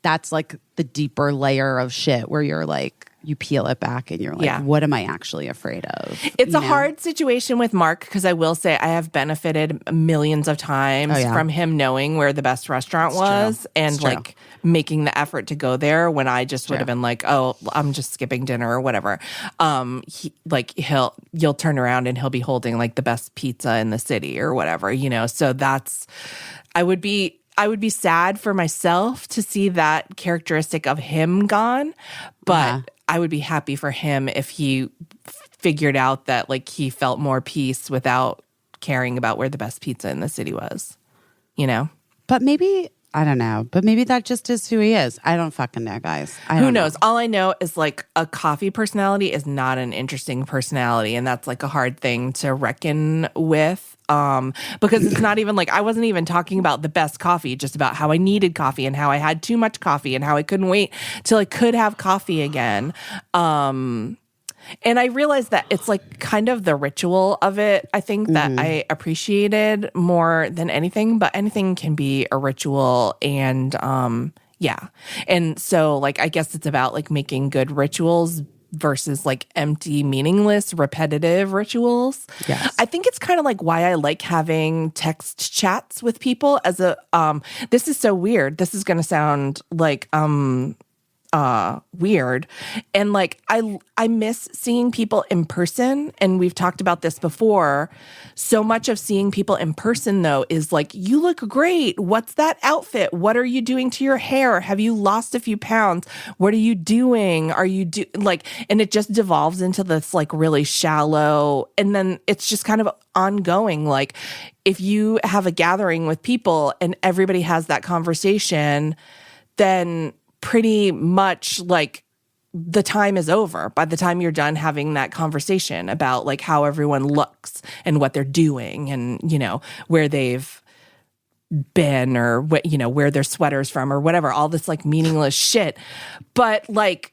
That's like the deeper layer of shit where you're like, you peel it back and you're like, what am I actually afraid of? It's a hard situation with Mark, because I will say I have benefited millions of times from him knowing where the best restaurant was and like making the effort to go there when I just would have been like, oh, I'm just skipping dinner or whatever. You'll turn around and he'll be holding like the best pizza in the city or whatever, you know? So I would be sad for myself to see that characteristic of him gone, but I would be happy for him if he figured out that like he felt more peace without caring about where the best pizza in the city was, you know? But maybe, I don't know, but maybe that just is who he is. I don't fucking know, guys. Who knows? All I know is like a coffee personality is not an interesting personality, and that's like a hard thing to reckon with. Because it's not even like, I wasn't even talking about the best coffee, just about how I needed coffee and how I had too much coffee and how I couldn't wait till I could have coffee again. And I realized that it's like kind of the ritual of it, I think, that I appreciated more than anything, but anything can be a ritual. And And so like, I guess it's about like making good rituals versus like empty, meaningless, repetitive rituals. Yes. I think it's kind of like why I like having text chats with people as a this is so weird. This is going to sound like weird. And like I miss seeing people in person, and we've talked about this before. So much of seeing people in person though is like, you look great. What's that outfit? What are you doing to your hair? Have you lost a few pounds? What are you doing? Are you and it just devolves into this like really shallow, and then it's just kind of ongoing. Like if you have a gathering with people and everybody has that conversation, then pretty much like the time is over by the time you're done having that conversation about like how everyone looks and what they're doing and, you know, where they've been or what, you know, where their sweater's from or whatever, all this like meaningless shit. But like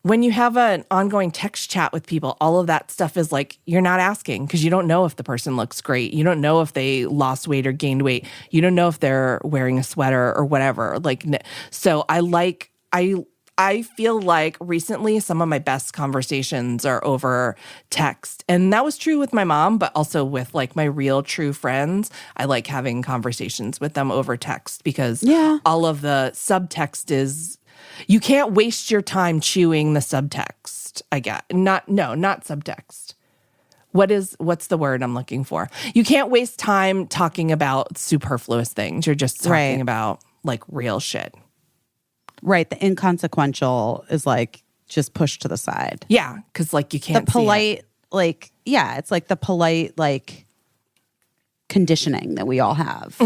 when you have an ongoing text chat with people, all of that stuff is like, you're not asking because you don't know if the person looks great. You don't know if they lost weight or gained weight. You don't know if they're wearing a sweater or whatever. Like, so I feel like recently some of my best conversations are over text. And that was true with my mom, but also with like my real true friends. I like having conversations with them over text because all of the subtext is, you can't waste your time chewing the subtext. Not subtext. What's the word I'm looking for? You can't waste time talking about superfluous things. You're just talking about like real shit. Right. The inconsequential is like just pushed to the side. Yeah. Cause like you can't the polite, like, yeah, it's like the polite, like conditioning that we all have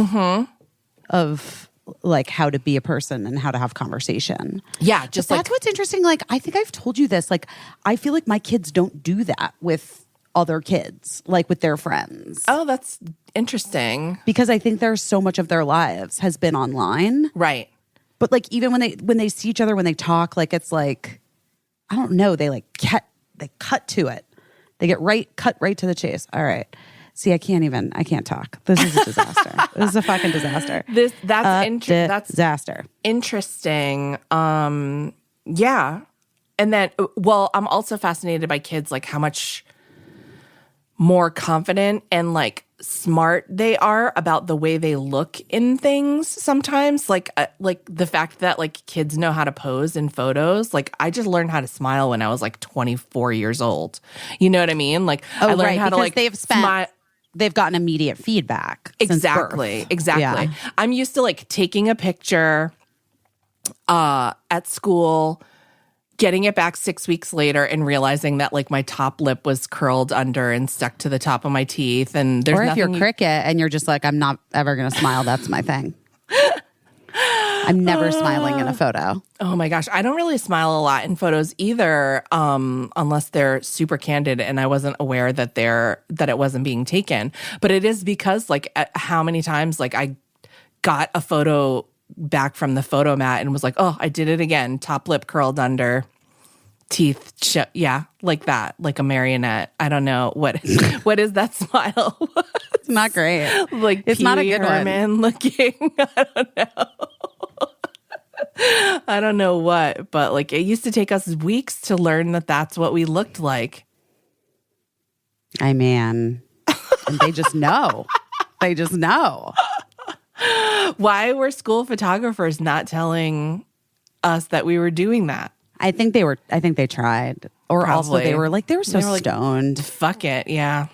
of like how to be a person and how to have conversation. Yeah. Just that's what's interesting. Like, I think I've told you this, like, I feel like my kids don't do that with other kids, like with their friends. Oh, that's interesting. Because I think there's so much of their lives has been online. Right. But like even when they see each other, when they talk, like it's like, I don't know, they cut to it. They cut right to the chase. All right. See, I can't talk. This is a disaster. This is a fucking disaster. That's disaster. Interesting. Yeah. And then, well, I'm also fascinated by kids, like how much more confident and like smart they are about the way they look in things sometimes. Like the fact that like kids know how to pose in photos. Like I just learned how to smile when I was like 24 years old. You know what I mean? Like I learned how to like they've gotten immediate feedback. Exactly. Yeah. I'm used to like taking a picture at school, getting it back 6 weeks later and realizing that like my top lip was curled under and stuck to the top of my teeth. And there's if you're Cricket and you're just like, I'm not ever going to smile. That's my thing. I'm never smiling in a photo. Oh my gosh. I don't really smile a lot in photos either, unless they're super candid and I wasn't aware that it wasn't being taken. But it is because like how many times like I got a photo back from the photo mat and was like, oh, I did it again. Top lip curled under, teeth yeah, like that, like a marionette. I don't know what is that smile. It's not great. Like it's not a good one looking. I don't know. I don't know what, but like it used to take us weeks to learn that that's what we looked like. And they just know. They just know. Why were school photographers not telling us that we were doing that? I think they tried. Or Probably. Also they were so stoned. Fuck it, yeah.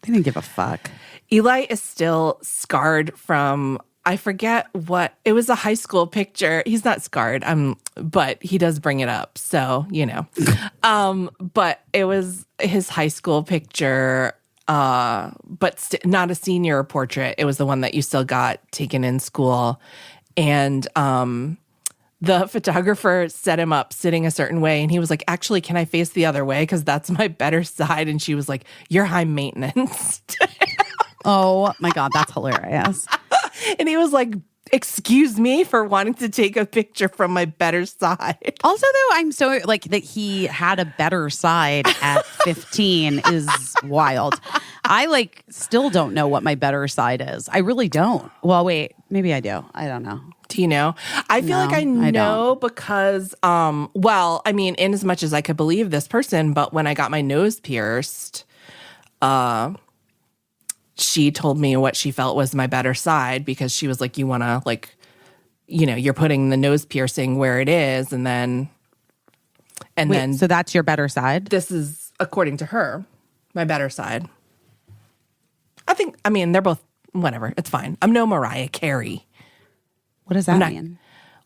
They didn't give a fuck. Eli is still scarred from, I forget what, it was a high school picture. He's not scarred, but he does bring it up. So, you know. But it was his high school picture, but not a senior portrait. It was the one that you still got taken in school. And the photographer set him up sitting a certain way. And he was like, actually, can I face the other way? Because that's my better side. And she was like, you're high maintenance. Oh my God, that's hilarious. And he was like, excuse me for wanting to take a picture from my better side. Also, though, I'm so like that he had a better side at 15 is wild. I like still don't know what my better side is. I really don't. Well, wait, maybe I do. I don't know. Do you know? I feel like I know because, well, I mean, in as much as I could believe this person, but when I got my nose pierced, she told me what she felt was my better side because she was like, you want to like, you know, you're putting the nose piercing where it is. And then, so that's your better side? This is, according to her, my better side. I mean, they're both, whatever. It's fine. I'm no Mariah Carey. What does that mean?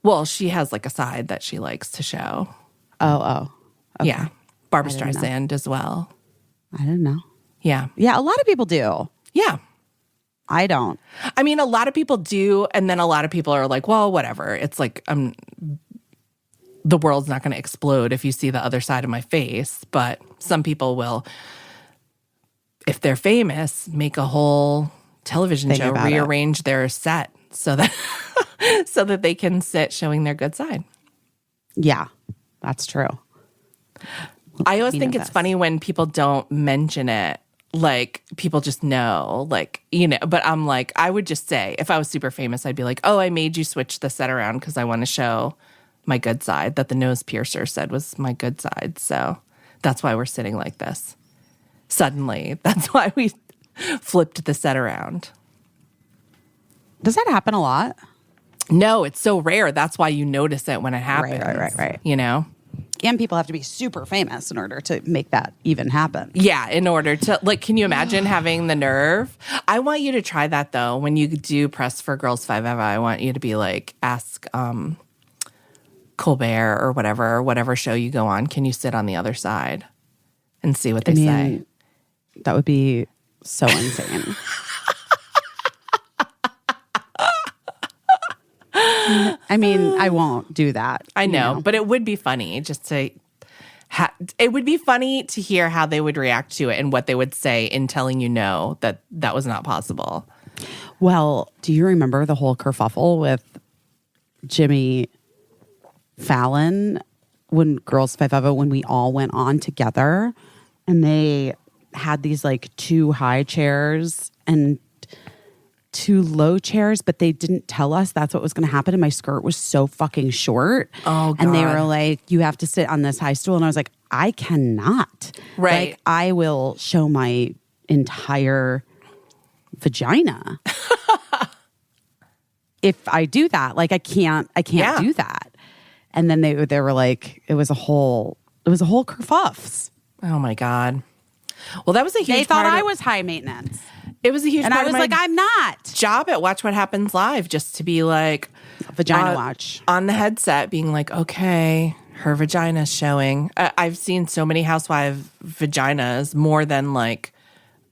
Well, she has like a side that she likes to show. Oh. Okay. Yeah. Barbra Streisand as well. I didn't know. Yeah. Yeah, a lot of people do. Yeah. I don't. I mean, a lot of people do, and then a lot of people are like, well, whatever. It's like, the world's not going to explode if you see the other side of my face. But some people will, if they're famous, make a whole television show, rearrange their set so that so that they can sit showing their good side. Yeah, that's true. I always think it's funny when people don't mention it. Like, people just know, like, you know, but I'm like, I would just say, if I was super famous, I'd be like, oh, I made you switch the set around because I want to show my good side that the nose piercer said was my good side. So that's why we're sitting like this. Suddenly, that's why we flipped the set around. Does that happen a lot? No, it's so rare. That's why you notice it when it happens. Right. You know? And people have to be super famous in order to make that even happen. Yeah, in order to, like, can you imagine having the nerve? I want you to try that, though. When you do press for Girls 5 Eva, I want you to be like, ask Colbert or whatever show you go on, can you sit on the other side and see what they say? That would be so insane. I mean, I won't do that. I know, but it would be funny just to it would be funny to hear how they would react to it and what they would say in telling you no, that was not possible. Well, do you remember the whole kerfuffle with Jimmy Fallon when Girls 5 Eva, when we all went on together and they had these like 2 high chairs and 2 low chairs, but they didn't tell us that's what was going to happen. And my skirt was so fucking short. Oh, God. And they were like, you have to sit on this high stool. And I was like, I cannot. Right. Like, I will show my entire vagina. If I do that, like, I can't do that. And then they were like, it was a whole kerfuffs. Oh my God. Well, that was a huge They thought I was high maintenance. It was a huge and part I was of my like, I'm not. job at Watch What Happens Live, just to be like Vagina watch. On the headset, being like, okay, her vagina's showing. I've seen so many housewife vaginas, more than like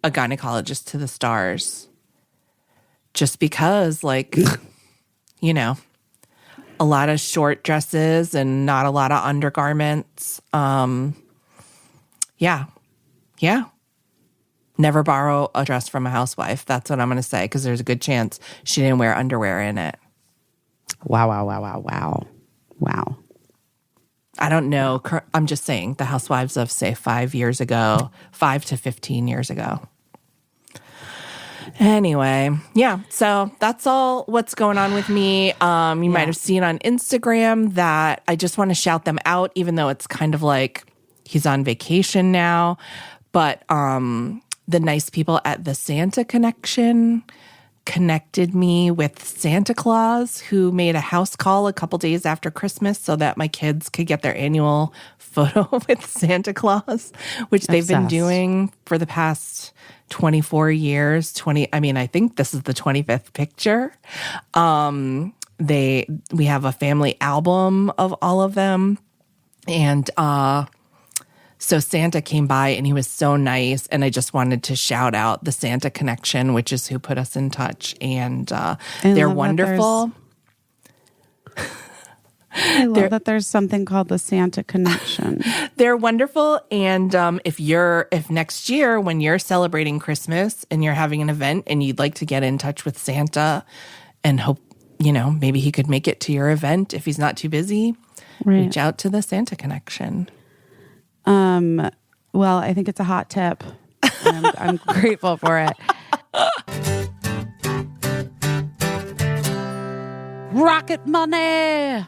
a gynecologist to the stars. Just because, like, you know, a lot of short dresses and not a lot of undergarments. Yeah. Never borrow a dress from a housewife. That's what I'm going to say, because there's a good chance she didn't wear underwear in it. Wow. I don't know. I'm just saying the housewives of, say, 5 to 15 years ago. Anyway, yeah. So that's all what's going on with me. You might have seen on Instagram that I just want to shout them out, even though it's kind of like he's on vacation now. But the nice people at the Santa Connection connected me with Santa Claus, who made a house call a couple days after Christmas so that my kids could get their annual photo with Santa Claus, which they've been doing for the past 24 years. I think this is the 25th picture. We have a family album of all of them. And so Santa came by and he was so nice. And I just wanted to shout out the Santa Connection, which is who put us in touch. And they're wonderful. I love that there's something called the Santa Connection. They're wonderful. And if next year when you're celebrating Christmas and you're having an event and you'd like to get in touch with Santa and hope, maybe he could make it to your event if he's not too busy, reach out to the Santa Connection. Well, I think it's a hot tip. I'm grateful for it. Rocket Money.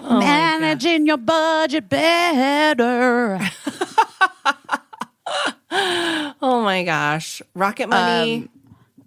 Managing your budget better. Oh my gosh. Rocket Money.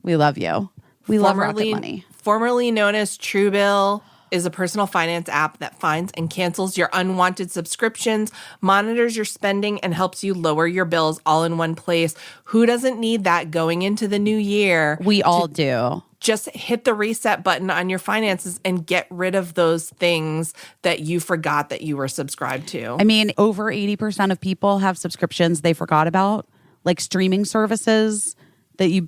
We love you. We love Rocket Money. Formerly known as Truebill, is a personal finance app that finds and cancels your unwanted subscriptions, monitors your spending, and helps you lower your bills all in one place. Who doesn't need that going into the new year? We all do. Just hit the reset button on your finances and get rid of those things that you forgot that you were subscribed to. I mean, over 80% of people have subscriptions they forgot about, like streaming services that you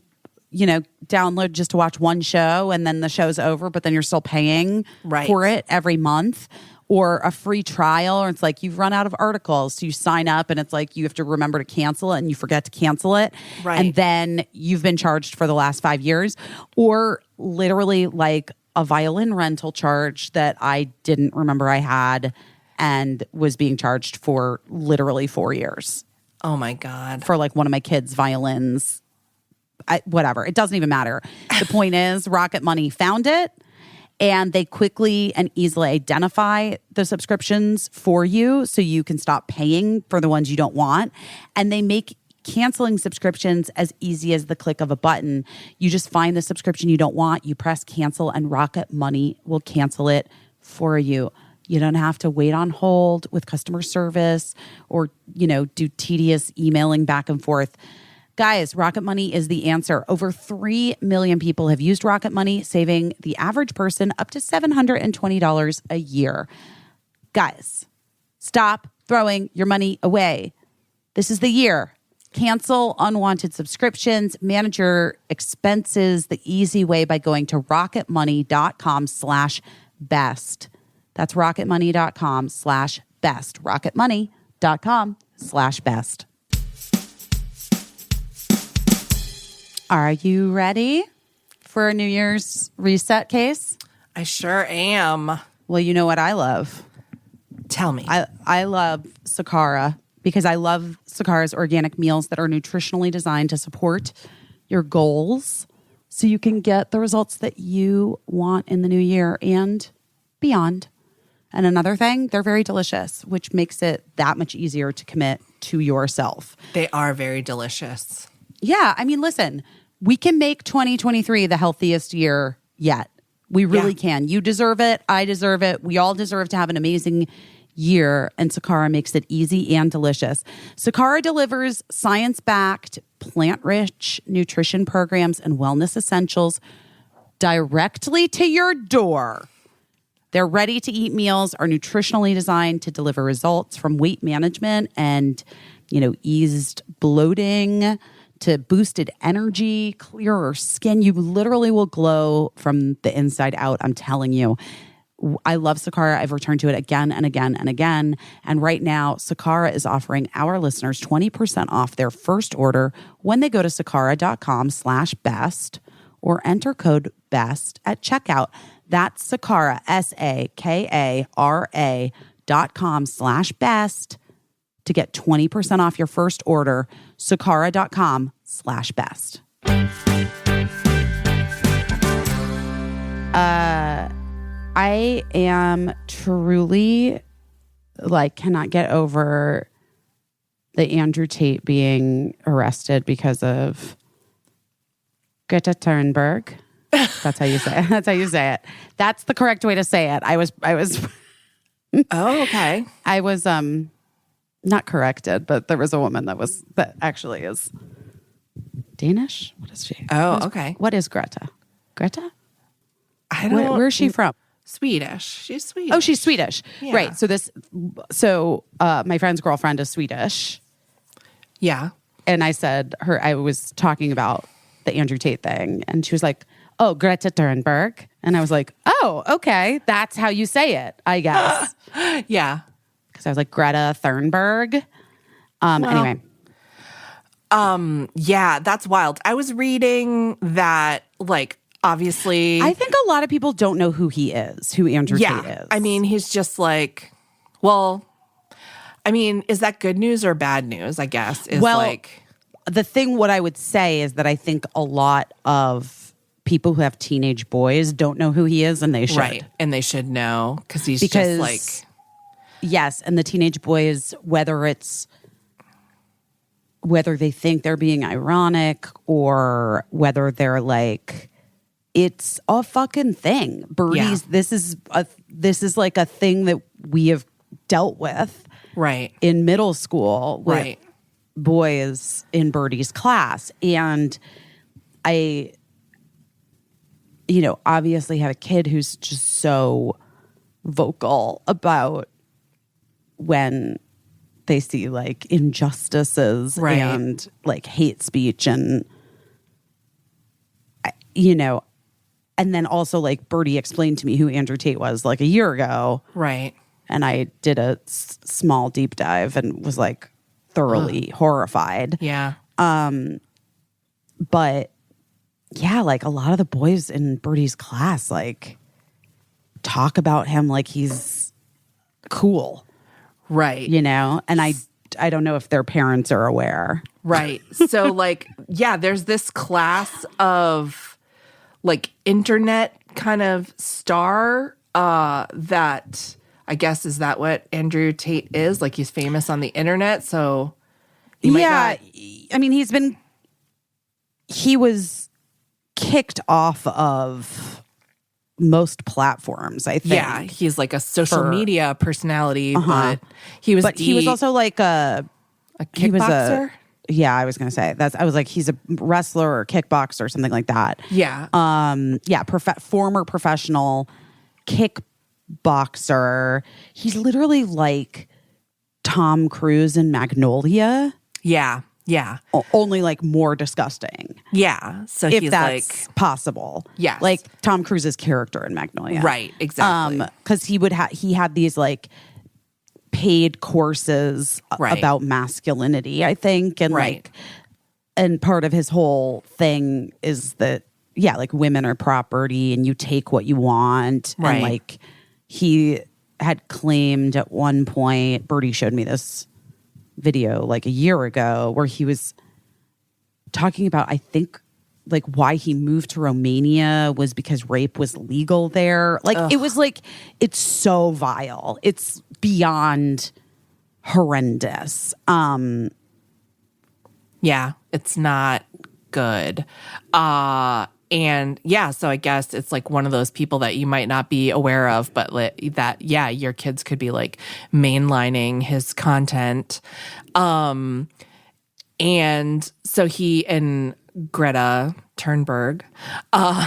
download just to watch one show and then the show's over, but then you're still paying for it every month, or a free trial, or it's like you've run out of articles. So you sign up and it's like you have to remember to cancel it and you forget to cancel it. Right. And then you've been charged for the last 5 years, or literally like a violin rental charge that I didn't remember I had and was being charged for literally 4 years. Oh my God. For like one of my kids' violins. Whatever. It doesn't even matter. The point is, Rocket Money found it, and they quickly and easily identify the subscriptions for you so you can stop paying for the ones you don't want. And they make canceling subscriptions as easy as the click of a button. You just find the subscription you don't want, you press cancel, and Rocket Money will cancel it for you. You don't have to wait on hold with customer service or, do tedious emailing back and forth. Guys, Rocket Money is the answer. Over 3 million people have used Rocket Money, saving the average person up to $720 a year. Guys, stop throwing your money away. This is the year. Cancel unwanted subscriptions, manage your expenses the easy way by going to rocketmoney.com/best. That's rocketmoney.com/best. rocketmoney.com/best. Are you ready for a New Year's reset case? I sure am. Well, you know what I love? Tell me. I love Sakara because I love Sakara's organic meals that are nutritionally designed to support your goals so you can get the results that you want in the new year and beyond. And another thing, they're very delicious, which makes it that much easier to commit to yourself. They are very delicious. Yeah. I mean, listen, we can make 2023 the healthiest year yet. We really can. You deserve it. I deserve it. We all deserve to have an amazing year. And Sakara makes it easy and delicious. Sakara delivers science-backed, plant-rich nutrition programs and wellness essentials directly to your door. Their ready-to-eat meals are nutritionally designed to deliver results from weight management and, eased bloating to boosted energy, clearer skin. You literally will glow from the inside out. I'm telling you. I love Sakara. I've returned to it again and again and again. And right now, Sakara is offering our listeners 20% off their first order when they go to sakara.com/best or enter code BEST at checkout. That's Sakara, SAKARA.com/best to get 20% off your first order. Sakara.com/best. I am truly cannot get over the Andrew Tate being arrested because of Greta Thunberg. That's how you say it. That's how you say it. That's the correct way to say it. I was Oh, okay. I was not corrected, but there was a woman that actually is Danish. What is she? Oh, okay. What is Greta? Greta? I don't. Where is she from? Swedish. She's Swedish. Oh, she's Swedish. Yeah. Right. So my friend's girlfriend is Swedish. Yeah. And I was talking about the Andrew Tate thing, and she was like, "Oh, Greta Thunberg," and I was like, "Oh, okay, that's how you say it, I guess." Yeah. Because I was like Greta Thunberg. Anyway. Yeah, that's wild. I was reading that, obviously, I think a lot of people don't know who he is, who Andrew Tate is. I mean, he's just is that good news or bad news? I guess the thing, what I would say is that I think a lot of people who have teenage boys don't know who he is, and they should. Right. And they should know because he's just like... Yes, and the teenage boys, whether they think they're being ironic or whether they're like, it's a fucking thing. Birdies, this is like a thing that we have dealt with in middle school with boys in Birdie's class. And I, obviously have a kid who's just so vocal about when they see like injustices and like hate speech and and then also like Birdie explained to me who Andrew Tate was like a year ago. Right. And I did a small deep dive and was like thoroughly horrified. Yeah. But yeah, like a lot of the boys in Birdie's class like talk about him like he's cool. Right. And I don't know if their parents are aware. Right. So like, yeah, there's this class of like internet kind of star that I guess, is that what Andrew Tate is? Like he's famous on the internet. So I mean, he was kicked off of most platforms, I think. Yeah, he's like a social media personality, but he was also like a kickboxer. I was gonna say I was like, he's a wrestler or kickboxer or something like that. Yeah. Former professional kickboxer. He's literally like Tom Cruise in Magnolia. Yeah. Yeah. Only like more disgusting. Yeah. So if he's that's like possible. Yes. Like Tom Cruise's character in Magnolia. Right. Exactly. Because he had these like paid courses about masculinity, I think. And and part of his whole thing is that, like women are property and you take what you want. Right. And like he had claimed at one point, Birdie showed me this video like a year ago where he was talking about, I think, like why he moved to Romania was because rape was legal there. Like it was like, it's so vile. It's beyond horrendous. Yeah, it's not good. And yeah, so I guess it's like one of those people that you might not be aware of, but your kids could be like mainlining his content. And so he and Greta Thunberg, or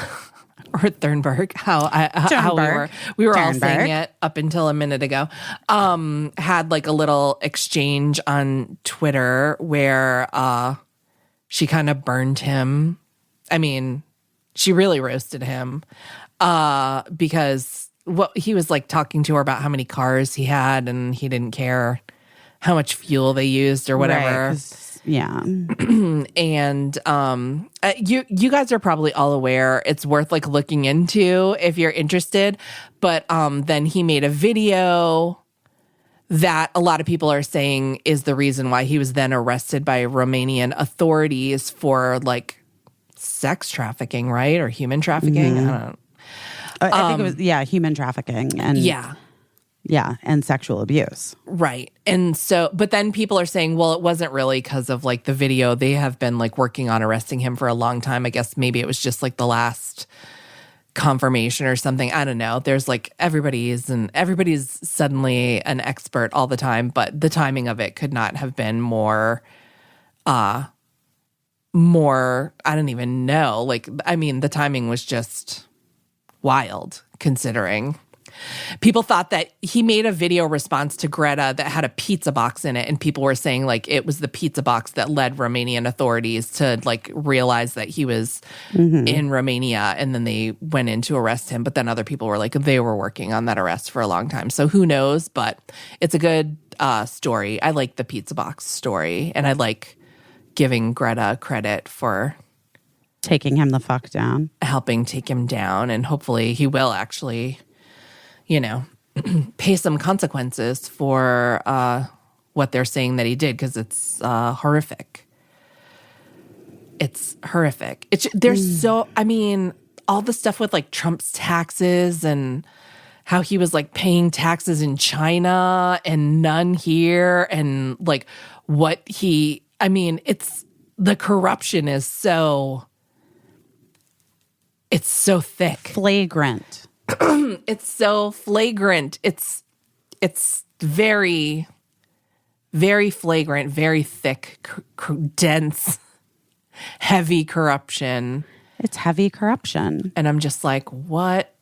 Thunberg, how we were all saying it up until a minute ago, had like a little exchange on Twitter where she kind of burned him. I mean, she really roasted him because he was like talking to her about how many cars he had and he didn't care how much fuel they used or whatever. Right, yeah. And you guys are probably all aware. It's worth like looking into if you're interested. But then he made a video that a lot of people are saying is the reason why he was then arrested by Romanian authorities for like sex trafficking, right? Or human trafficking. Mm-hmm. I don't know. I think it was, human trafficking and and sexual abuse. Right. And so, but then people are saying, well, it wasn't really because of like the video. They have been like working on arresting him for a long time. I guess maybe it was just like the last confirmation or something. I don't know. There's like everybody's suddenly an expert all the time, but the timing of it could not have been more, I don't even know. Like, I mean, the timing was just wild considering. People thought that he made a video response to Greta that had a pizza box in it, and people were saying like it was the pizza box that led Romanian authorities to like realize that he was in Romania, and then they went in to arrest him. But then other people were like they were working on that arrest for a long time. So who knows? But it's a good story. I like the pizza box story, and I like giving Greta credit for taking him the fuck down, helping take him down, and hopefully he will actually, pay some consequences for what they're saying that he did, because it's horrific. It's horrific. There's so, I mean, all the stuff with like Trump's taxes and how he was like paying taxes in China and none here, and like it's the corruption is it's so thick. Flagrant. It's so flagrant. It's very, very flagrant, very thick, dense, heavy corruption. It's heavy corruption. And I'm just like, what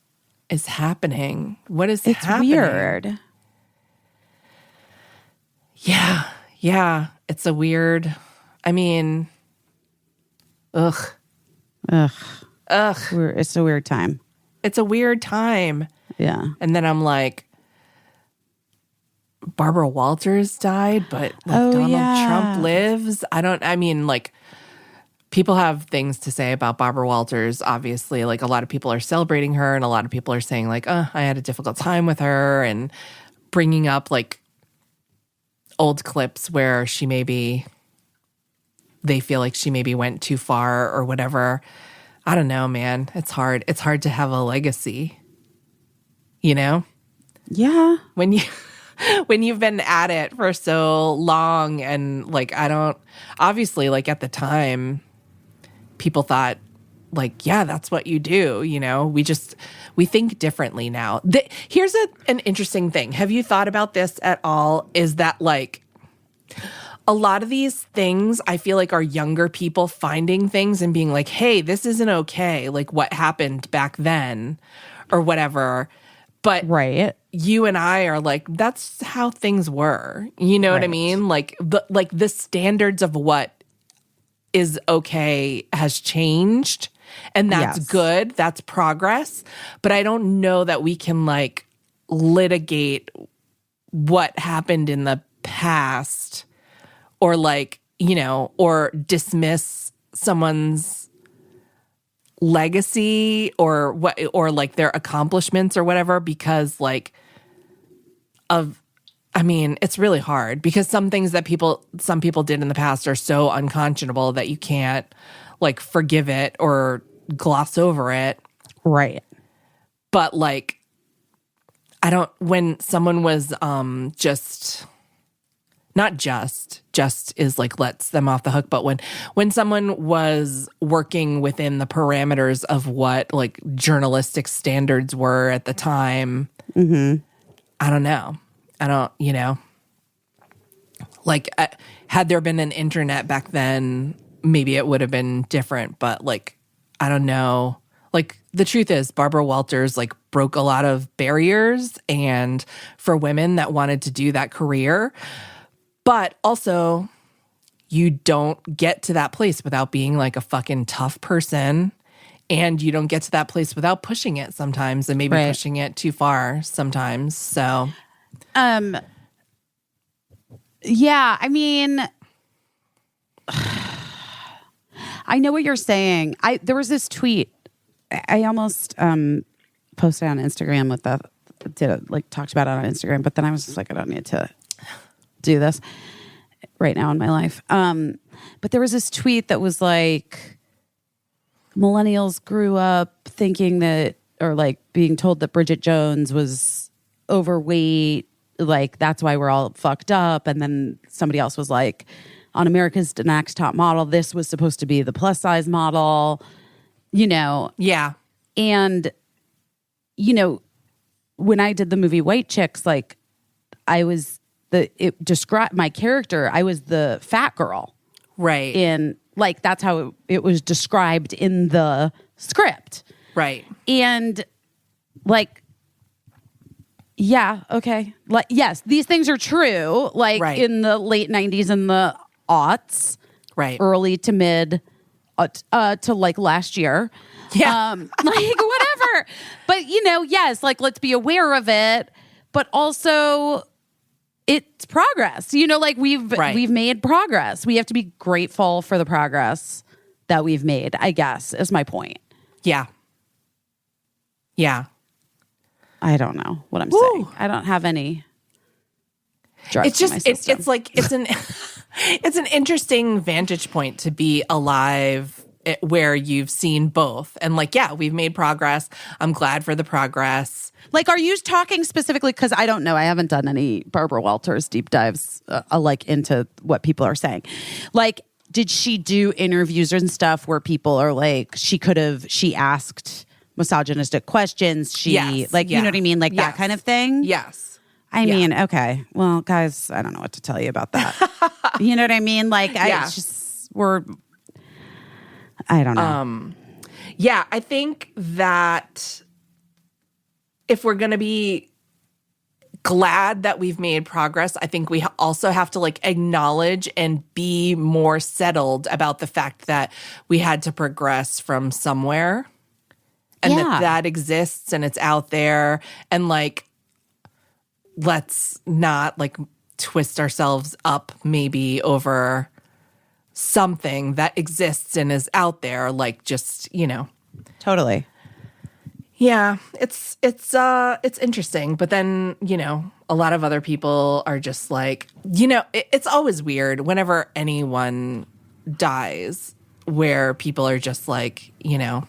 is happening? What is happening? It's weird. Yeah. Yeah. It's a weird, ugh. It's a weird time. It's a weird time. Yeah. And then I'm like, Barbara Walters died, but Donald Trump lives. People have things to say about Barbara Walters, obviously. Like, a lot of people are celebrating her, and a lot of people are saying, like, I had a difficult time with her, and bringing up, like, old clips where they feel like she maybe went too far or whatever. I don't know, man. It's hard. It's hard to have a legacy, you know? Yeah. When you've been at it for so long, and like, obviously, like, at the time, people thought, like, yeah, that's what you do, you know? We think differently now. Here's an interesting thing. Have you thought about this at all? Is that, like, a lot of these things, I feel like, are younger people finding things and being like, hey, this isn't okay, like what happened back then or whatever. But right. You and I are like, that's how things were. You know what I mean? Like the standards of what is okay has changed, and that's good. That's progress. But I don't know that we can like litigate what happened in the past, or like, you know, or dismiss someone's legacy or what, or like their accomplishments or whatever, because like it's really hard, because some things that some people did in the past are so unconscionable that you can't like forgive it or gloss over it. Right. But like, when someone was just is like lets them off the hook, but when someone was working within the parameters of what like journalistic standards were at the time, I don't know. You know, like, had there been an internet back then, maybe it would have been different, but like, I don't know. Like, the truth is, Barbara Walters like broke a lot of barriers, and for women that wanted to do that career. But also, you don't get to that place without being like a fucking tough person, and you don't get to that place without pushing it sometimes, and maybe pushing it too far sometimes. So, yeah, I mean, I know what you're saying. There was this tweet I almost posted on Instagram talked about it on Instagram, but then I was just like, I don't need to do this right now in my life. But there was this tweet that was like, millennials grew up thinking that, or like being told that Bridget Jones was overweight, like that's why we're all fucked up. And then somebody else was like, on America's Next Top Model, this was supposed to be the plus size model, you know? Yeah. And, you know, when I did the movie White Chicks, like it described my character. I was the fat girl. Right. In like, that's how it was described in the script. Right. And like, yeah, okay. Like, yes, these things are true. Like in the late 90s and the aughts. Right. Early to mid to like last year. Yeah. Like whatever. But you know, yes, like let's be aware of it, but also it's progress. You know, like we've made progress. We have to be grateful for the progress that we've made, I guess, is my point. Yeah. Yeah. I don't know what I'm saying. I don't have any drugs. It's just in my system. it's like it's an interesting vantage point to be alive where you've seen both. And like, yeah, we've made progress. I'm glad for the progress. Like, are you talking specifically? Because I don't know. I haven't done any Barbara Walters deep dives like into what people are saying. Like, did she do interviews and stuff where people are like, she asked misogynistic questions? Yes, you know what I mean? Like that kind of thing? Yes. I mean, okay. Well, guys, I don't know what to tell you about that. You know what I mean? Like, I don't know. Yeah, I think that if we're going to be glad that we've made progress, I think we also have to like acknowledge and be more settled about the fact that we had to progress from somewhere and that exists and it's out there. And like, let's not like twist ourselves up maybe over something that exists and is out there, like just, you know. Totally. Yeah, it's interesting, but then, you know, a lot of other people are just like, you know, it's always weird whenever anyone dies where people are just like, you know,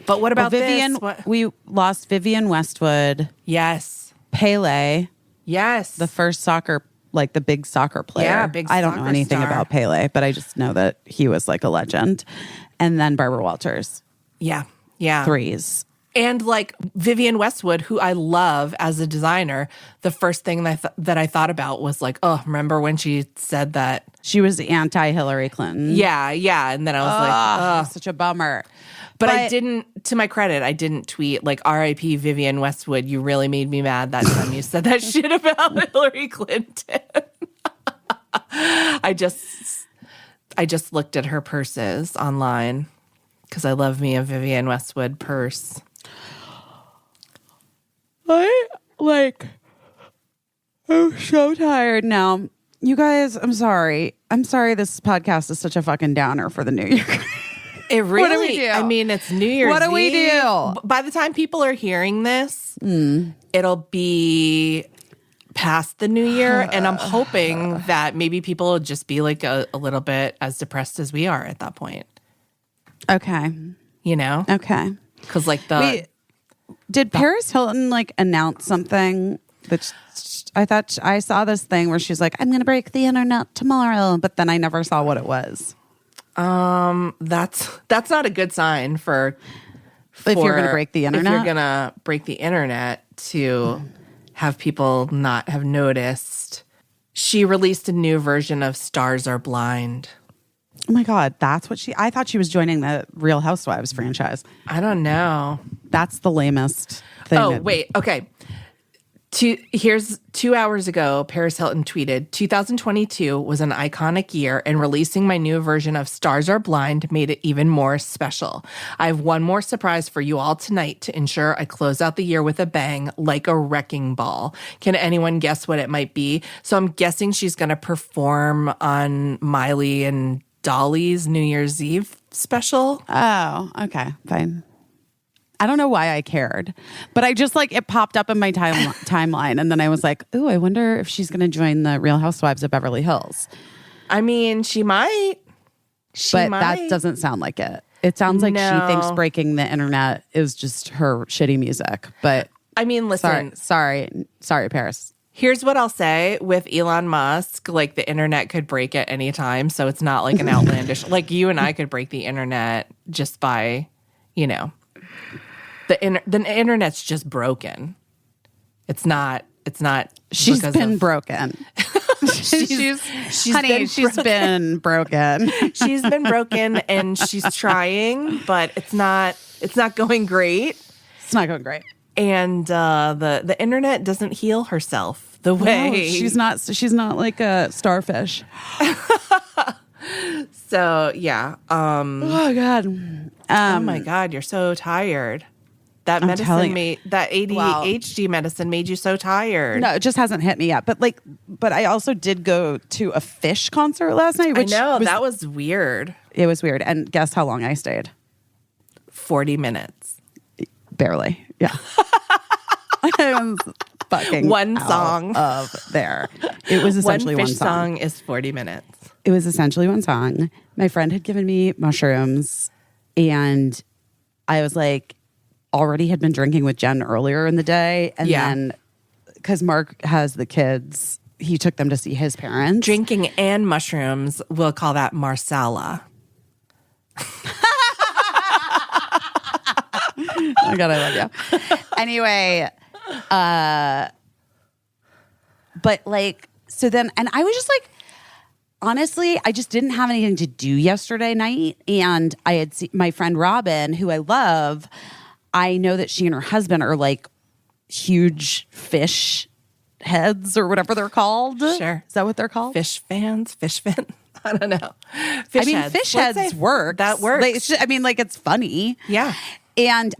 but what about Vivian? this? We lost Vivian Westwood. Yes. Pele. Yes. The first the big soccer player. Yeah, big I don't know soccer anything star. about Pele, but I just know that he was like a legend. And then Barbara Walters. Yeah. Yeah. Threes. And like Vivian Westwood, who I love as a designer, the first thing that I thought about was like, oh, remember when she said that? She was anti-Hillary Clinton. Yeah, yeah. And then I was like, oh, such a bummer. But I didn't, to my credit, I didn't tweet like R.I.P. Vivian Westwood. You really made me mad that time you said that shit about Hillary Clinton. I just looked at her purses online because I love me a Vivian Westwood purse. I'm so tired now. You guys, I'm sorry. This podcast is such a fucking downer for the new year. It really, what do we do? I mean, it's New Year's Eve. What do we do? By the time people are hearing this, it'll be past the new year. And I'm hoping that maybe people will just be like a little bit as depressed as we are at that point. Okay. You know? Okay. Because like did Paris Hilton like announce something that I thought I saw this thing where she's like, I'm going to break the internet tomorrow, but then I never saw what it was. That's not a good sign for if you're going to break the internet. If you're going to break the internet to have people not have noticed. She released a new version of Stars Are Blind. Oh my God, that's what I thought she was joining the Real Housewives franchise. I don't know. That's the lamest thing. Oh, wait. Okay. Here's 2 hours ago, Paris Hilton tweeted, 2022 was an iconic year, and releasing my new version of Stars Are Blind made it even more special. I have one more surprise for you all tonight to ensure I close out the year with a bang, like a wrecking ball. Can anyone guess what it might be? So I'm guessing she's going to perform on Miley and Dolly's New Year's Eve special. Oh, okay, fine. I don't know why I cared, but I just like it popped up in my timeline, and then I was like, "Ooh, I wonder if she's going to join the Real Housewives of Beverly Hills." I mean, she might. That doesn't sound like it. It sounds like she thinks breaking the internet is just her shitty music. But I mean, listen, sorry, Paris. Here's what I'll say with Elon Musk, like the internet could break at any time. So it's not like an outlandish, like you and I could break the internet just by, you know, the internet's just broken. It's not. She's been broken. she's been broken. She's been broken and she's trying, but it's not going great. It's not going great. And the internet doesn't heal herself the way. No, she's not like a starfish. So yeah. Oh God. Oh my God, you're so tired. That medicine that ADHD medicine made you so tired. No, it just hasn't hit me yet. But I also did go to a Fish concert last night. Which that was weird. It was weird. And guess how long I stayed? 40 minutes. Barely. Yeah. I was fucking one song of there. It was essentially one Fish Fish song is 40 minutes. It was essentially one song. My friend had given me mushrooms And I was like, already had been drinking with Jen earlier in the day. And then, because Mark has the kids, he took them to see his parents. Drinking and mushrooms, we'll call that Marsala. Oh my God, I love you. Anyway, but like, so then, and I was just like, honestly, I just didn't have anything to do yesterday night. And I had seen my friend Robin, who I love. I know that she and her husband are like huge fish heads or whatever they're called. Sure. Is that what they're called? Fish fans? Fish fin? I don't know. Fish heads works. That works. Like, it's funny. Yeah. And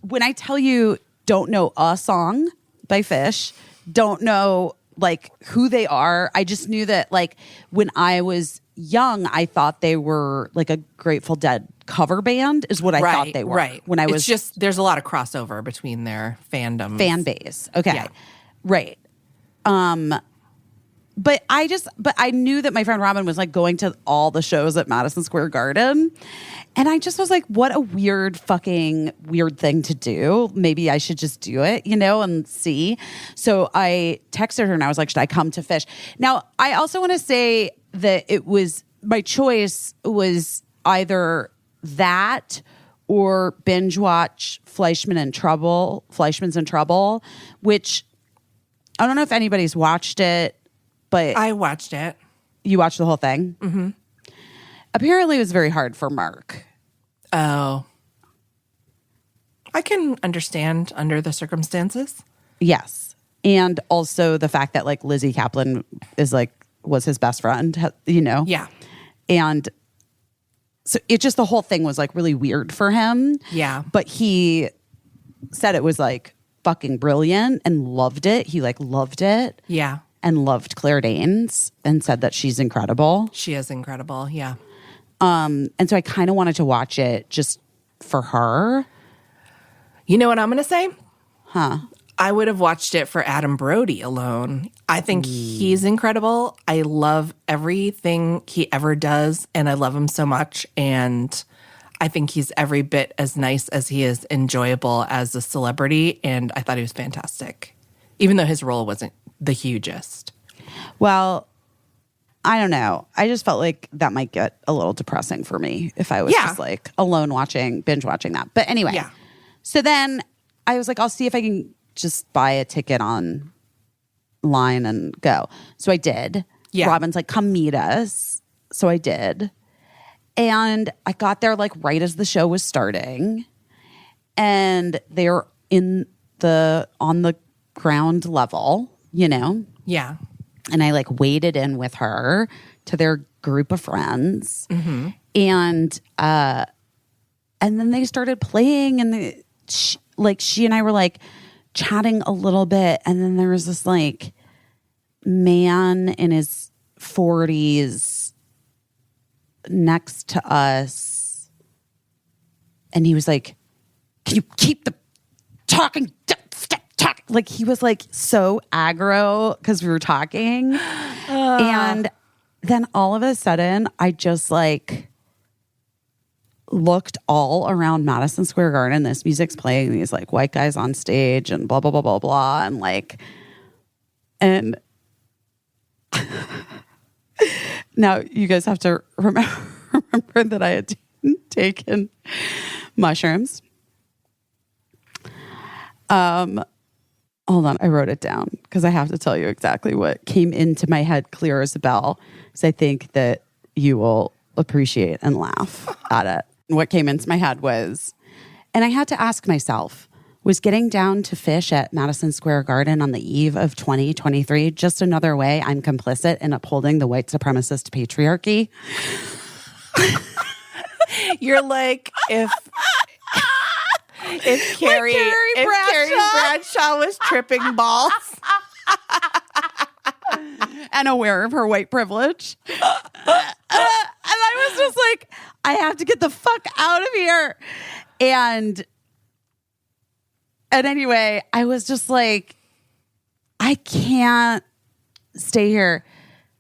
when I tell you, don't know a song by Fish, don't know like who they are. I just knew that like when I was young, I thought they were like a Grateful Dead cover band is what I thought they were. Right. When I was it's just, there's a lot of crossover between their fandoms. fan base. Okay. Yeah. Right. But I knew that my friend Robin was like going to all the shows at Madison Square Garden. And I just was like, what a weird thing to do. Maybe I should just do it, and see. So I texted her and I was like, should I come to Fish? Now, I also want to say that my choice was either that or binge watch Fleischman's in Trouble, which I don't know if anybody's watched it, but I watched it. You watched the whole thing? Mm-hmm. Apparently it was very hard for Mark. Oh. I can understand under the circumstances. Yes. And also the fact that like Lizzie Kaplan was his best friend, Yeah. And so it just, the whole thing was like really weird for him. Yeah. But he said it was like fucking brilliant and loved it. He like loved it. Yeah. And loved Claire Danes and said that she's incredible. She is incredible. Yeah. And so I kind of wanted to watch it just for her. You know what I'm going to say? Huh. I would have watched it for Adam Brody alone. I think he's incredible. I love everything he ever does, and I love him so much. And I think he's every bit as nice as he is enjoyable as a celebrity. And I thought he was fantastic, even though his role wasn't the hugest. Well, I don't know. I just felt like that might get a little depressing for me if I was just like alone binge watching that. But anyway, so then I was like, I'll see if I can just buy a ticket online and go. So I did. Yeah. Robin's like, come meet us. So I did. And I got there like right as the show was starting. And they're on the ground level, Yeah. And I like waded in with her to their group of friends. Mm-hmm. And then they started playing and she and I were like chatting a little bit. And then there was this like man in his 40s next to us. And he was like, can you keep the talking? Stop talking. Like he was like so aggro because we were talking. And then all of a sudden I just like looked all around Madison Square Garden. This music's playing, these like white guys on stage and blah, blah, blah, blah, blah. And like, and now you guys have to remember that I had taken mushrooms. Hold on, I wrote it down because I have to tell you exactly what came into my head clear as a bell, because I think that you will appreciate and laugh at it. And what came into my head was, and I had to ask myself, was getting down to Fish at Madison Square Garden on the eve of 2023 just another way I'm complicit in upholding the white supremacist patriarchy? You're like, if Carrie Bradshaw was tripping balls and aware of her white privilege. And I was just like, I have to get the fuck out of here. And anyway, I was just like, I can't stay here.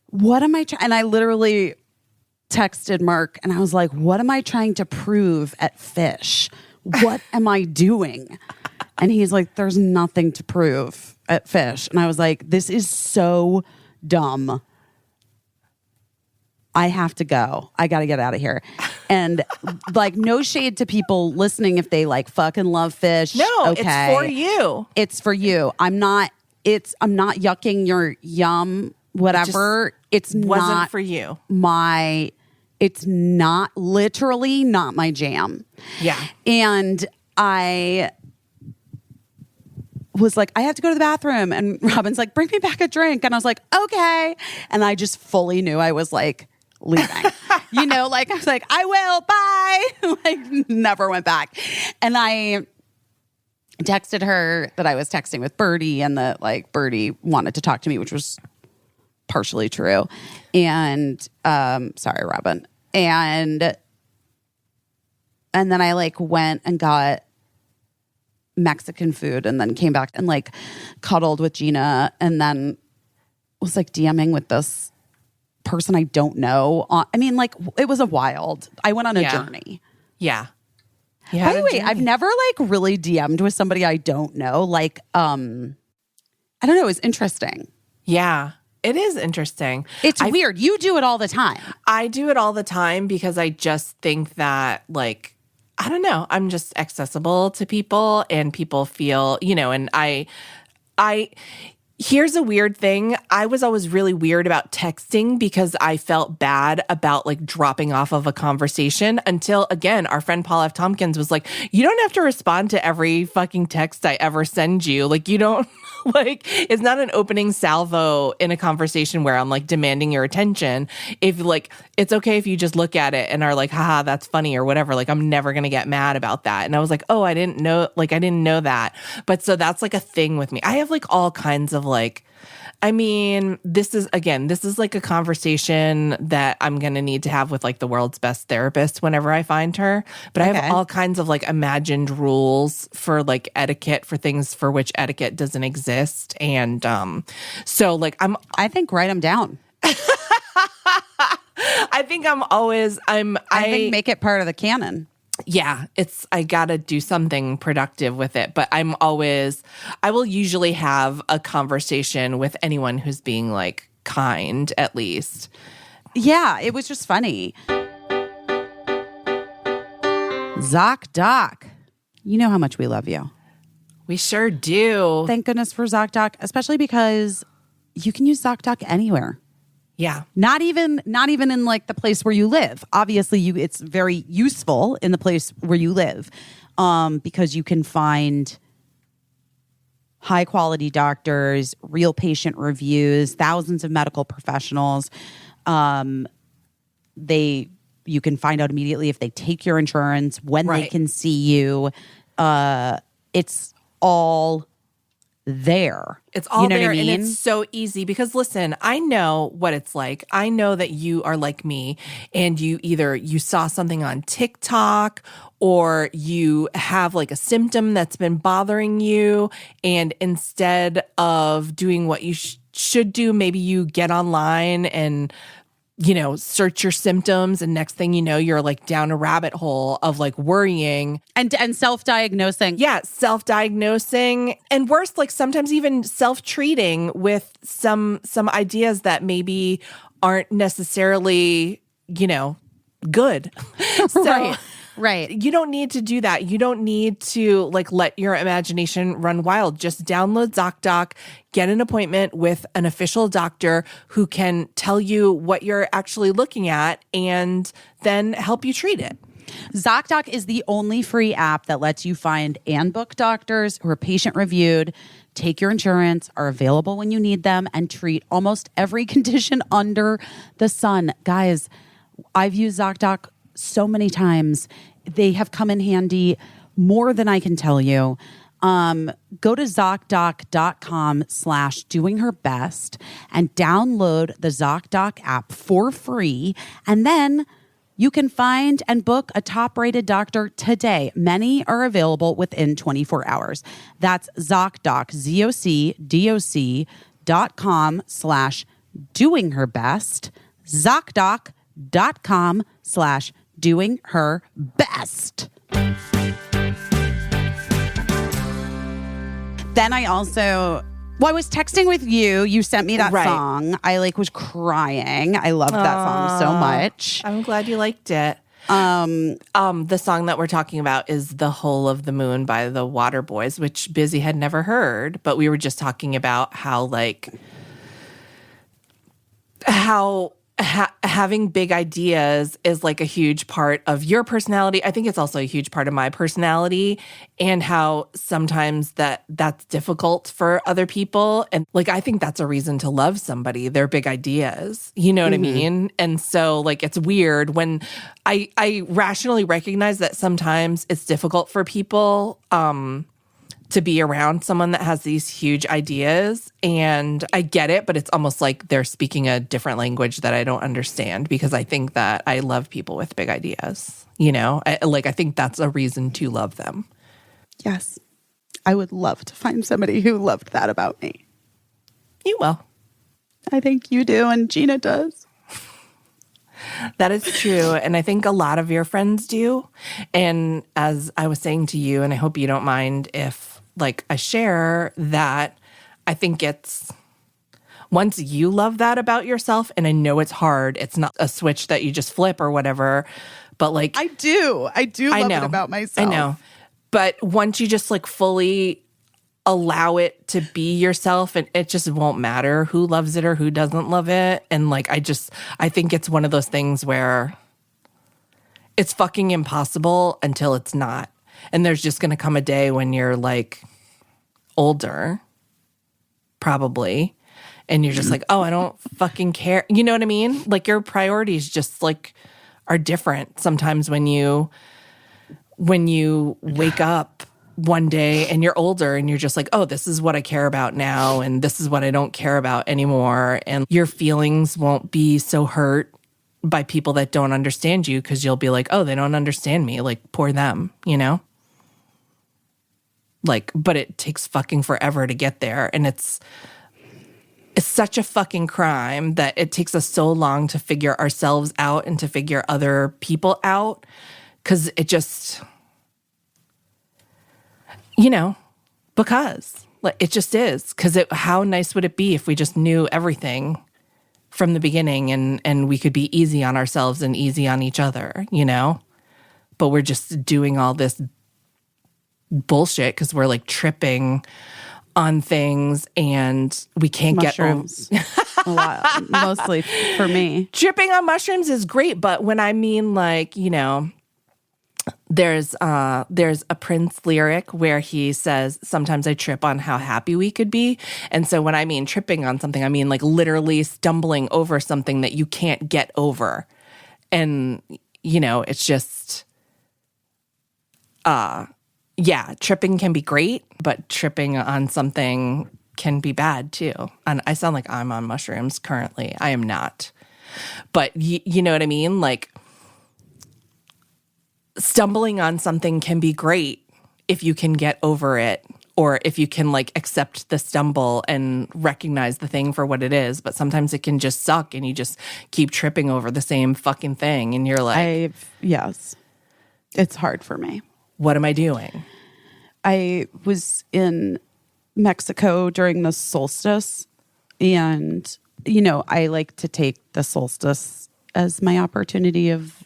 What am I trying? And I literally texted Mark and I was like, what am I trying to prove at Fish? What am I doing? And he's like, there's nothing to prove at Fish. And I was like, this is so dumb. I have to go. I got to get out of here. And like, no shade to people listening if they like fucking love Fish. No, okay. It's for you. It's for you. I'm not yucking your yum, whatever. It's wasn't not for you. It's not literally not my jam. Yeah. And I was like, I have to go to the bathroom. And Robin's like, bring me back a drink. And I was like, okay. And I just fully knew I was like leaving. Like I was like, I will, bye. Like never went back. And I texted her that I was texting with Birdie and that like Birdie wanted to talk to me, which was partially true. And sorry, Robin. And then I like went and got Mexican food and then came back and like cuddled with Gina and then was like DMing with this person I don't know. I mean, like it was I went on a journey. Yeah. By the way, I've never like really DM'd with somebody I don't know. Like, I don't know. It's interesting. Yeah. It is interesting. It's weird. You do it all the time. I do it all the time because I just think that, like, I don't know, I'm just accessible to people and people feel, and I here's a weird thing. I was always really weird about texting because I felt bad about like dropping off of a conversation until, again, our friend Paul F. Tompkins was like, you don't have to respond to every fucking text I ever send you. Like, you don't like, it's not an opening salvo in a conversation where I'm like demanding your attention. If like, it's okay if you just look at it and are like, haha, that's funny or whatever. Like, I'm never going to get mad about that. And I was like, oh, I didn't know that. But so that's like a thing with me. I have like all kinds of like, I mean, this is like a conversation that I'm going to need to have with like the world's best therapist whenever I find her. But I have all kinds of like imagined rules for like etiquette for things for which etiquette doesn't exist. And so like I think write them down. I think I think make it part of the canon. Yeah, I gotta do something productive with it. But I will usually have a conversation with anyone who's being like kind, at least. Yeah, it was just funny. ZocDoc. You know how much we love you. We sure do. Thank goodness for ZocDoc, especially because you can use ZocDoc anywhere. Yeah. Not even in like the place where you live. Obviously, it's very useful in the place where you live because you can find high quality doctors, real patient reviews, thousands of medical professionals. You can find out immediately if they take your insurance, when they can see you. It's all there. It's all there, I mean? and it's so easy because listen, I know what it's like. I know that you are like me and you saw something on TikTok or you have like a symptom that's been bothering you, and instead of doing what you should do, maybe you get online and search your symptoms, and next thing you know, you're like down a rabbit hole of like worrying and self-diagnosing. Yeah, self-diagnosing, and worse, like sometimes even self-treating with some ideas that maybe aren't necessarily, good. So, Right. You don't need to do that. You don't need to like let your imagination run wild. Just download ZocDoc, get an appointment with an official doctor who can tell you what you're actually looking at and then help you treat it. ZocDoc is the only free app that lets you find and book doctors who are patient reviewed, take your insurance, are available when you need them, and treat almost every condition under the sun. Guys, I've used ZocDoc so many times. They have come in handy more than I can tell you. Go to ZocDoc.com/doingherbest and download the ZocDoc app for free. And then you can find and book a top-rated doctor today. Many are available within 24 hours. That's ZocDoc, ZocDoc.com/doingherbest. ZocDoc.com/doingherbest. caissie.com/doingherbest. Then I also, I was texting with you. You sent me that song. I was crying. I loved that song so much. I'm glad you liked it. The song that we're talking about is The Whole of the Moon by the Waterboys, which Busy had never heard, but we were just talking about how having big ideas is a huge part of your personality. I think it's also a huge part of my personality, and how sometimes that's difficult for other people. And I think that's a reason to love somebody, their big ideas. You know what I mean? And so it's weird when I rationally recognize that sometimes it's difficult for people to be around someone that has these huge ideas. And I get it, but it's almost like they're speaking a different language that I don't understand, because I think that I love people with big ideas. I think that's a reason to love them. Yes. I would love to find somebody who loved that about me. You will. I think you do, and Gina does. That is true. And I think a lot of your friends do. And as I was saying to you, and I hope you don't mind if I share that, I think it's once you love that about yourself, and I know it's hard, it's not a switch that you just flip or whatever, but I do love it about myself. I know. But once you just fully allow it to be yourself, and it just won't matter who loves it or who doesn't love it. And I think it's one of those things where it's fucking impossible until it's not. And there's just going to come a day when you're older, probably, and you're just oh, I don't fucking care. You know what I mean? Your priorities just are different sometimes when you wake up one day and you're older and you're just oh, this is what I care about now, and this is what I don't care about anymore. And your feelings won't be so hurt by people that don't understand you, because you'll be oh, they don't understand me. Poor them, but it takes fucking forever to get there. And it's such a fucking crime that it takes us so long to figure ourselves out and to figure other people out. Because it just, because it just is. Because how nice would it be if we just knew everything from the beginning, and we could be easy on ourselves and easy on each other, But we're just doing all this bullshit because we're tripping on things, and we can't mushrooms. A lot, mostly for me. Tripping on mushrooms is great, but when I mean there's a Prince lyric where he says, sometimes I trip on how happy we could be. And so when I mean tripping on something, I mean literally stumbling over something that you can't get over. And it's just yeah, tripping can be great, but tripping on something can be bad too. And I sound like I'm on mushrooms currently. I am not. But you know what I mean? Stumbling on something can be great if you can get over it, or if you can accept the stumble and recognize the thing for what it is. But sometimes it can just suck, and you just keep tripping over the same fucking thing. And you're yes, it's hard for me. What am I doing? I was in Mexico during the solstice, and, I like to take the solstice as my opportunity of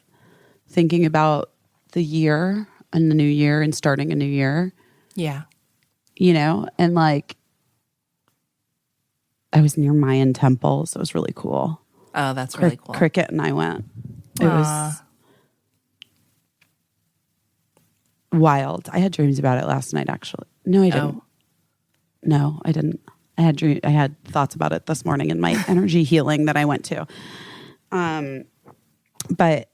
thinking about the year and the new year and starting a new year. Yeah. And I was near Mayan temples. It was really cool. Oh, that's really cool. Cricket and I went. It was wild. I had dreams about it last night, actually. No, I didn't. Oh. No, I didn't. I had thoughts about it this morning in my energy healing that I went to. But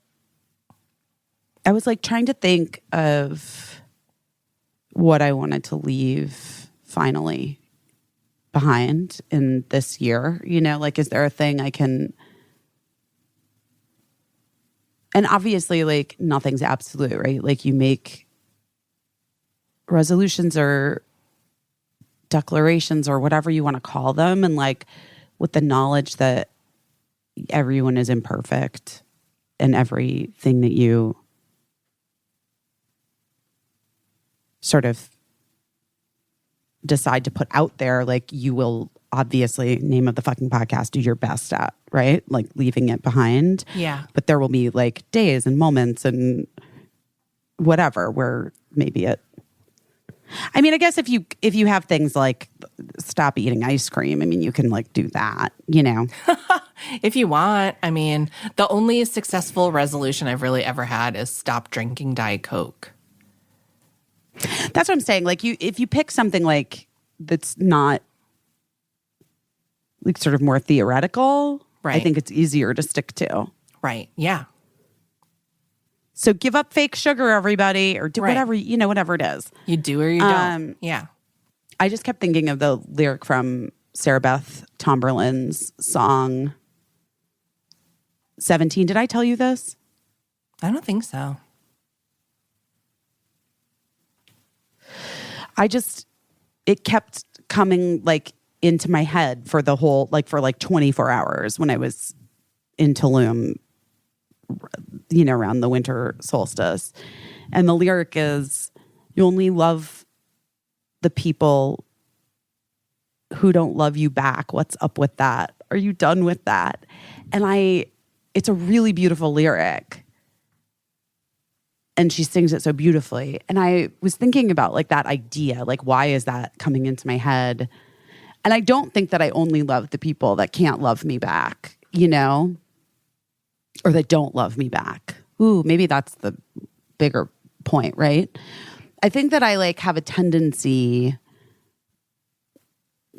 I was trying to think of what I wanted to leave finally behind in this year. Is there a thing I can... And obviously, nothing's absolute, right? You make resolutions or declarations or whatever you want to call them, and with the knowledge that everyone is imperfect and everything that you sort of decide to put out there, like you will obviously, name of the fucking podcast, do your best at, right? Like leaving it behind. Yeah. But there will be like days and moments and whatever where maybe it, I mean, I guess if you have things like stop eating ice cream, I mean, you can like do that, you know? If you want. I mean, the only successful resolution I've really ever had is stop drinking Diet Coke. That's what I'm saying. Like if you pick something like that's not like sort of more theoretical, right. I think it's easier to stick to. Right. Yeah. So give up fake sugar, everybody, or do right. whatever, you know, whatever it is. You do or you don't. Yeah. I just kept thinking of the lyric from Sarah Beth Tomberlin's song 17. Did I tell you this? I don't think so. It kept coming like into my head for the whole, like for like 24 hours when I was in Tulum, you know, around the winter solstice. And the lyric is, you only love the people who don't love you back. What's up with that? Are you done with that? And it's a really beautiful lyric. And she sings it so beautifully. And I was thinking about like that idea, like why is that coming into my head? And I don't think that I only love the people that can't love me back, you know? Or that don't love me back. Ooh, maybe that's the bigger point, right? I think that I like have a tendency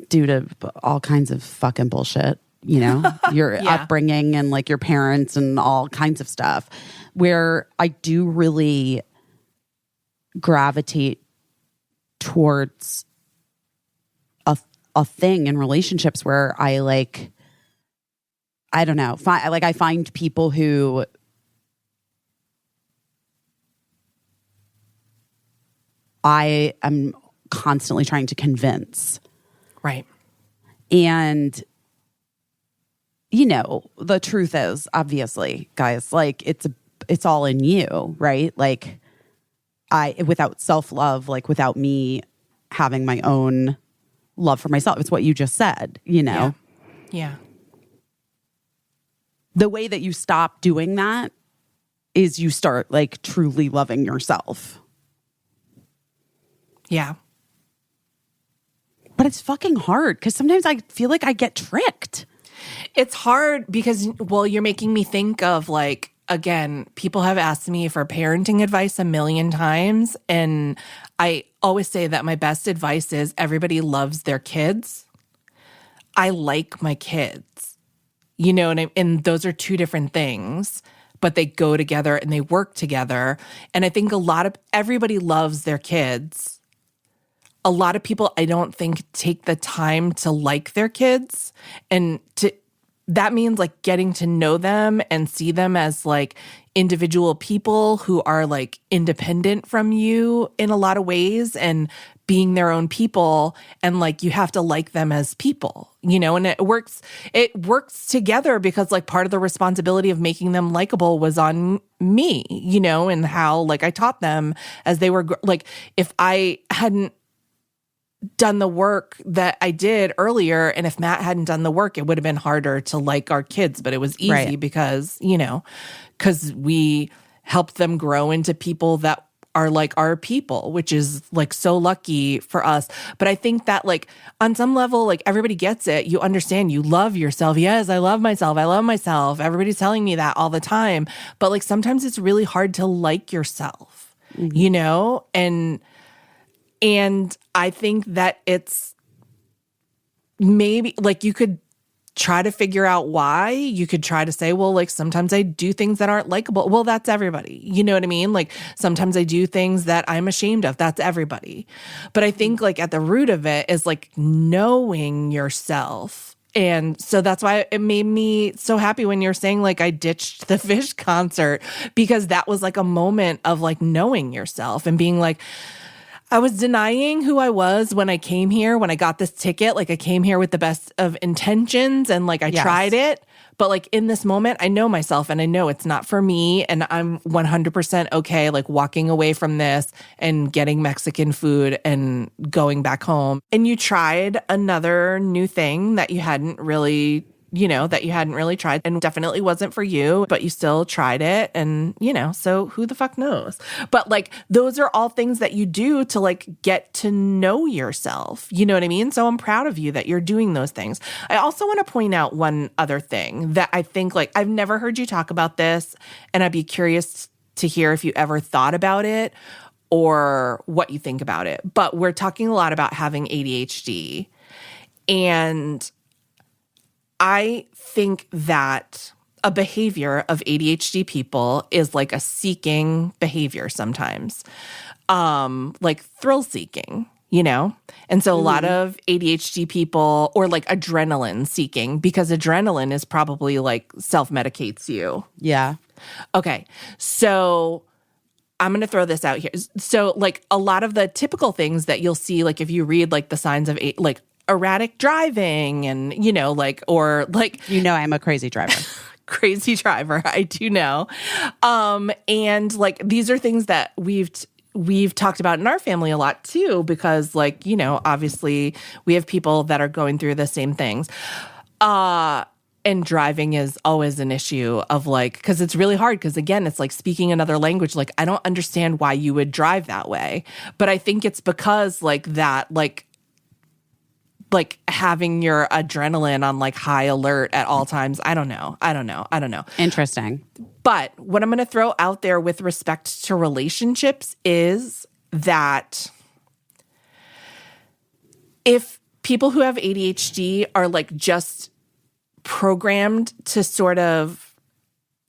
due to all kinds of fucking bullshit, you know, your upbringing and like your parents and all kinds of stuff, where I do really gravitate towards a thing in relationships where I like, I don't know, I find people who I am constantly trying to convince. Right. And, you know, the truth is, obviously, guys, like it's all in you, right? Like without self-love, like without me having my own love for myself, it's what you just said, you know? Yeah. The way that you stop doing that is you start like truly loving yourself. Yeah. But it's fucking hard because sometimes I feel like I get tricked. It's hard because, well, you're making me think of like, again, people have asked me for parenting advice a million times. And I always say that my best advice is everybody loves their kids. I like my kids, you know, and those are two different things, but they go together and they work together. And I think everybody loves their kids. A lot of people, I don't think, take the time to like their kids, and that means like getting to know them and see them as like individual people who are like independent from you in a lot of ways and being their own people, and like you have to like them as people, you know, and it works together because like part of the responsibility of making them likable was on me, you know, and how like I taught them as they were like, if I hadn't done the work that I did earlier, and if Matt hadn't done the work, it would have been harder to like our kids, but it was easy because, you know, because we helped them grow into people that are like our people, which is like so lucky for us. But I think that like on some level, like everybody gets it. You understand, you love yourself. Yes, I love myself. I love myself. Everybody's telling me that all the time. But like sometimes it's really hard to like yourself, you know? And I think that it's maybe like you could try to figure out why. You could try to say, well, like sometimes I do things that aren't likable. Well, that's everybody. You know what I mean? Like sometimes I do things that I'm ashamed of. That's everybody. But I think like at the root of it is like knowing yourself. And so that's why it made me so happy when you're saying like I ditched the Fish concert, because that was like a moment of like knowing yourself and being like, I was denying who I was when I came here, when I got this ticket. Like I came here with the best of intentions and like I tried it, But like in this moment, I know myself and I know it's not for me. And I'm 100% okay, like walking away from this and getting Mexican food and going back home. And you tried another new thing that you hadn't really tried and definitely wasn't for you, but you still tried it. And, so who the fuck knows? But like, those are all things that you do to like get to know yourself. You know what I mean? So I'm proud of you that you're doing those things. I also want to point out one other thing that I think like I've never heard you talk about this, and I'd be curious to hear if you ever thought about it or what you think about it. But we're talking a lot about having ADHD, and I think that a behavior of ADHD people is like a seeking behavior sometimes, like thrill seeking, And so a lot of ADHD people, or like adrenaline seeking, because adrenaline is probably like self-medicates you. Yeah. Okay. So I'm going to throw this out here. So like a lot of the typical things that you'll see, like if you read like the signs of like erratic driving and, I'm a crazy driver. Crazy driver. I do know. And like, these are things that we've talked about in our family a lot too, because like, obviously we have people that are going through the same things. And driving is always an issue of like, because it's really hard. Because again, it's like speaking another language. Like, I don't understand why you would drive that way. But I think it's because like that, like having your adrenaline on like high alert at all times. I don't know. Interesting. But what I'm going to throw out there with respect to relationships is that if people who have ADHD are like just programmed to sort of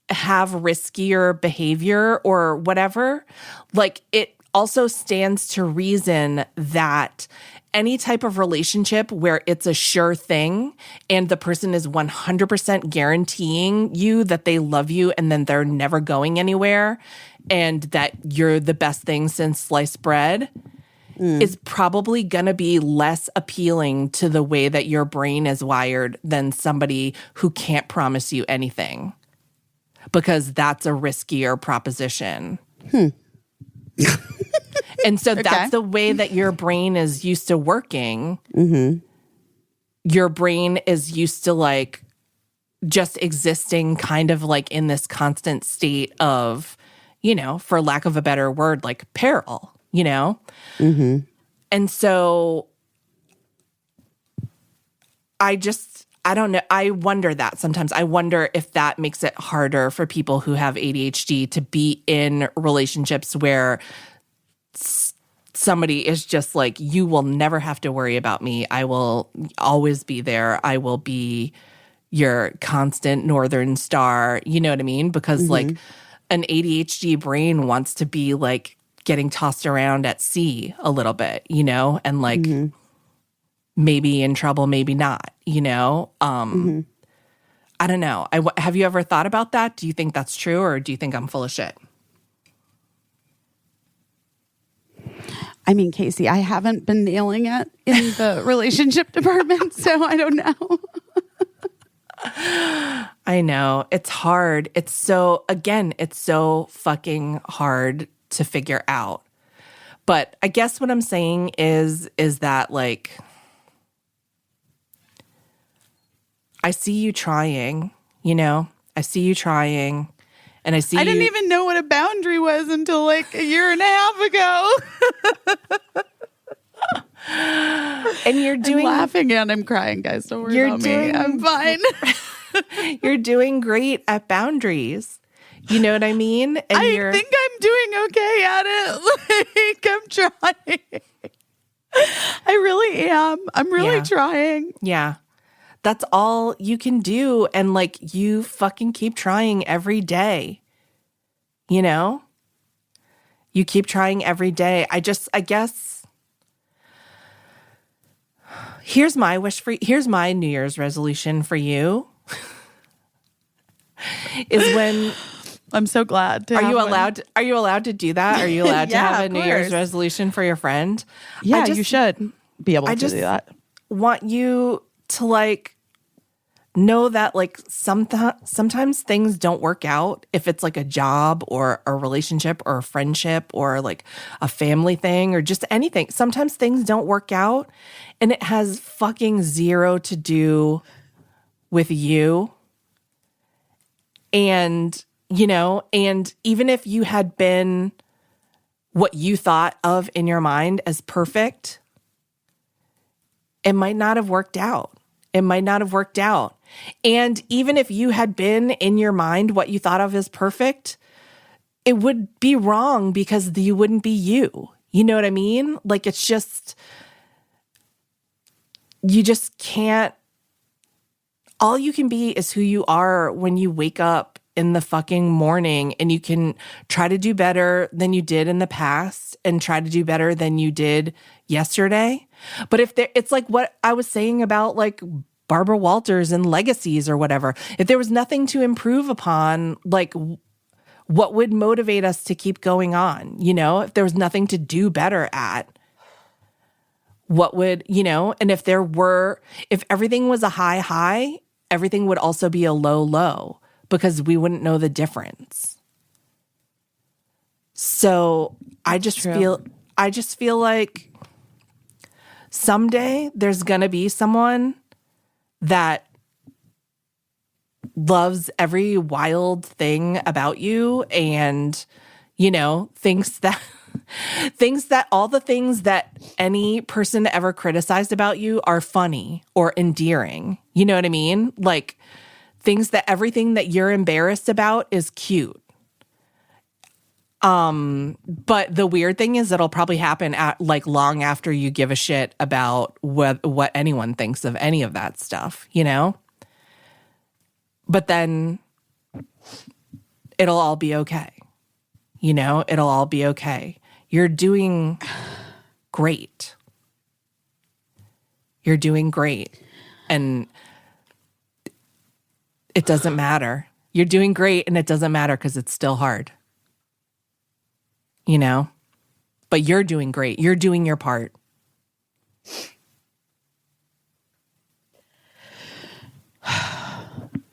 have riskier behavior or whatever, like it also stands to reason that any type of relationship where it's a sure thing and the person is 100% guaranteeing you that they love you and then they're never going anywhere and that you're the best thing since sliced bread is probably going to be less appealing to the way that your brain is wired than somebody who can't promise you anything, because that's a riskier proposition. And so that's the way that your brain is used to working. Mm-hmm. Your brain is used to like just existing kind of like in this constant state of, for lack of a better word, like peril, Mm-hmm. And so I don't know. I wonder that sometimes. I wonder if that makes it harder for people who have ADHD to be in relationships where somebody is just like, you will never have to worry about me. I will always be there. I will be your constant northern star. You know what I mean? Because like an ADHD brain wants to be like getting tossed around at sea a little bit, and like maybe in trouble, maybe not, I don't know. Have you ever thought about that? Do you think that's true, or do you think I'm full of shit? I mean, Caissie, I haven't been nailing it in the relationship department, so I don't know. I know. It's hard. It's so fucking hard to figure out. But I guess what I'm saying is that like, I see you trying, I see you trying. And I didn't even know what a boundary was until like a year and a half ago. And you're doing... I'm laughing and I'm crying, guys. Don't worry about me. I'm fine. You're doing great at boundaries. You know what I mean? And I think I'm doing okay at it. Like, I'm trying. I really am. I'm really trying. Yeah. That's all you can do. And like, you fucking keep trying every day. You keep trying every day. I guess, here's my New Year's resolution for you. Is when... I'm so glad. Are you allowed to do that? Are you allowed to have a New Year's resolution for your friend? Yeah, you should be able to do that. Want you to like know that like sometimes things don't work out if it's like a job or a relationship or a friendship or like a family thing or just anything. Sometimes things don't work out and it has fucking zero to do with you. And, you know, and even if you had been what you thought of in your mind as perfect, it might not have worked out. It might not have worked out. And even if you had been in your mind what you thought of as perfect, it would be wrong because you wouldn't be you. You know what I mean? Like, it's just, you just can't, all you can be is who you are when you wake up in the fucking morning, and you can try to do better than you did in the past and try to do better than you did yesterday. But if there, it's like what I was saying about like Barbara Walters and Legacies or whatever. If there was nothing to improve upon, like what would motivate us to keep going on? You know, if there was nothing to do better at, what would, you know, and if everything was a high, everything would also be a low because we wouldn't know the difference. So I just feel like someday there's going to be someone that loves every wild thing about you and, you know, thinks that all the things that any person ever criticized about you are funny or endearing. You know what I mean? Like things that everything that you're embarrassed about is cute. But the weird thing is it'll probably happen at like long after you give a shit about what anyone thinks of any of that stuff, you know? But then it'll all be okay. You know, it'll all be okay. You're doing great. You're doing great. And it doesn't matter. You're doing great and it doesn't matter because it's still hard. You know? But you're doing great. You're doing your part.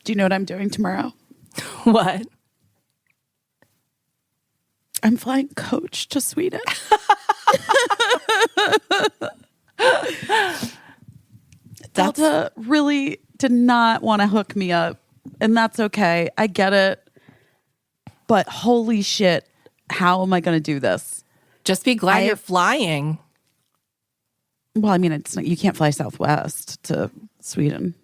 Do you know what I'm doing tomorrow? What? I'm flying coach to Sweden. Delta really did not want to hook me up, and that's okay. I get it. But holy shit, how am I going to do this? Just be glad you're flying. Well, I mean, it's not, you can't fly Southwest to Sweden.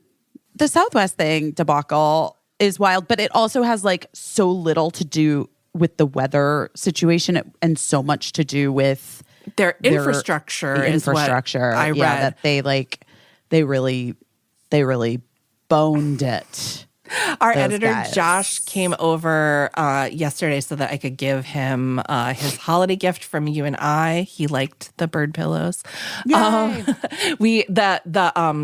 The Southwest thing debacle is wild, but it also has like so little to do with the weather situation and so much to do with their infrastructure. I read that they really boned it. Our editor, Josh, came over yesterday so that I could give him his holiday gift from you and I. He liked the bird pillows. The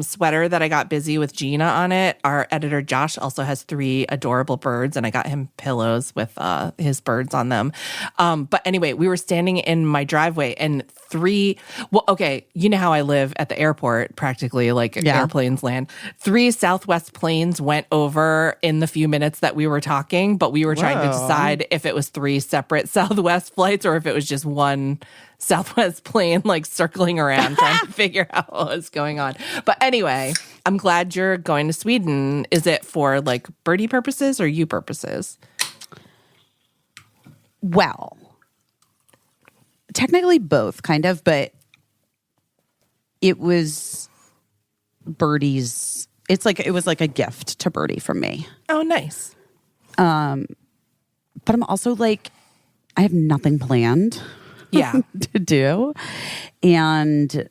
sweater that I got busy with Gina on it, our editor, Josh, also has 3 adorable birds, and I got him pillows with his birds on them. But anyway, we were standing in my driveway, and you know how I live at the airport, practically, airplanes land. 3 Southwest planes went over in the few minutes that we were talking, but we were trying to decide if it was 3 separate Southwest flights or if it was just one Southwest plane like circling around trying to figure out what was going on. But anyway, I'm glad you're going to Sweden. Is it for like birdie purposes or you purposes? Well, technically both, kind of, but it was Birdie's. It was like a gift to Birdie from me. Oh, nice. But I'm also like, I have nothing planned. Yeah. to do. And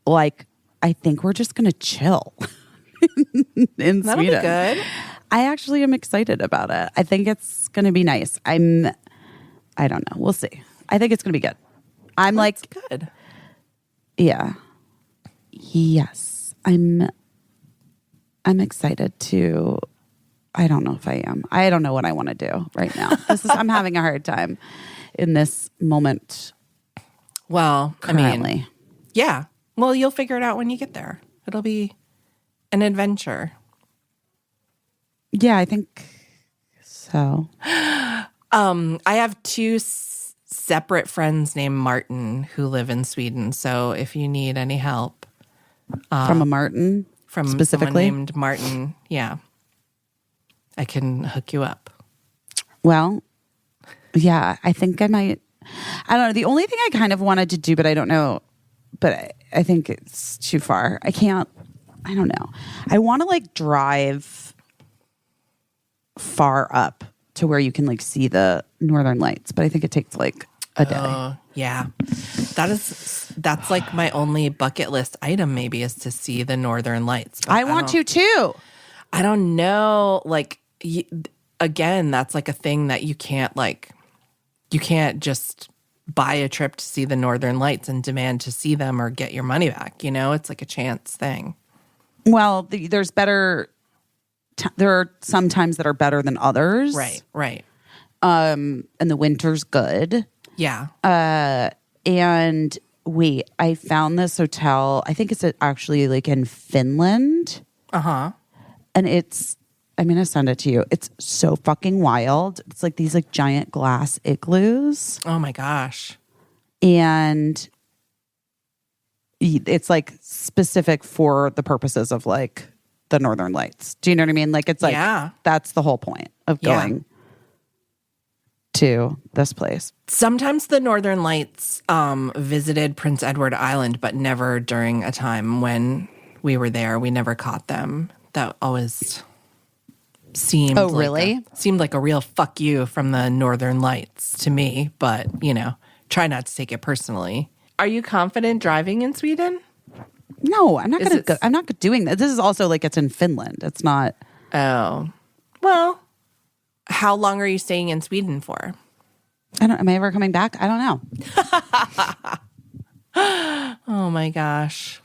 like, I think we're just going to chill in That'll Sweden. Be good. I actually am excited about it. I think it's going to be nice. I don't know. We'll see. I think it's going to be good. That's good. Yeah. Yes. I'm excited to, I don't know if I am. I don't know what I want to do right now. I'm having a hard time in this moment. Well, currently. I mean, yeah. Well, you'll figure it out when you get there. It'll be an adventure. Yeah, I think so. I have two separate friends named Martin who live in Sweden. So if you need any help From a Martin, from specifically? someone named Martin, yeah, I can hook you up. Well, yeah, I think I might. I don't know. The only thing I kind of wanted to do, but I don't know, but I think it's too far. I don't know. I want to like drive far up to where you can like see the Northern Lights, but I think it takes like a day. Oh, yeah. That's like my only bucket list item maybe is to see the Northern Lights. I want to too. I don't know. Like, again, that's like a thing that you can't just buy a trip to see the Northern Lights and demand to see them or get your money back. You know, it's like a chance thing. Well, there are some times that are better than others. Right. And the winter's good. Yeah. And wait, I found this hotel. I think it's actually like in Finland. Uh-huh. And I'm going to send it to you. It's so fucking wild. It's like these like giant glass igloos. Oh my gosh. And it's like specific for the purposes of like the Northern Lights. Do you know what I mean? Like it's like, that's the whole point of going to this place. Sometimes the Northern Lights visited Prince Edward Island, but never during a time when we were there. We never caught them. That always seemed seemed like a real fuck you from the Northern Lights to me, but you know, try not to take it personally. Are you confident driving in Sweden? No, I'm not going to go. I'm not doing that. This is also like it's in Finland. It's not. Oh, well, how long are you staying in Sweden for? Am I ever coming back? I don't know. Oh my gosh.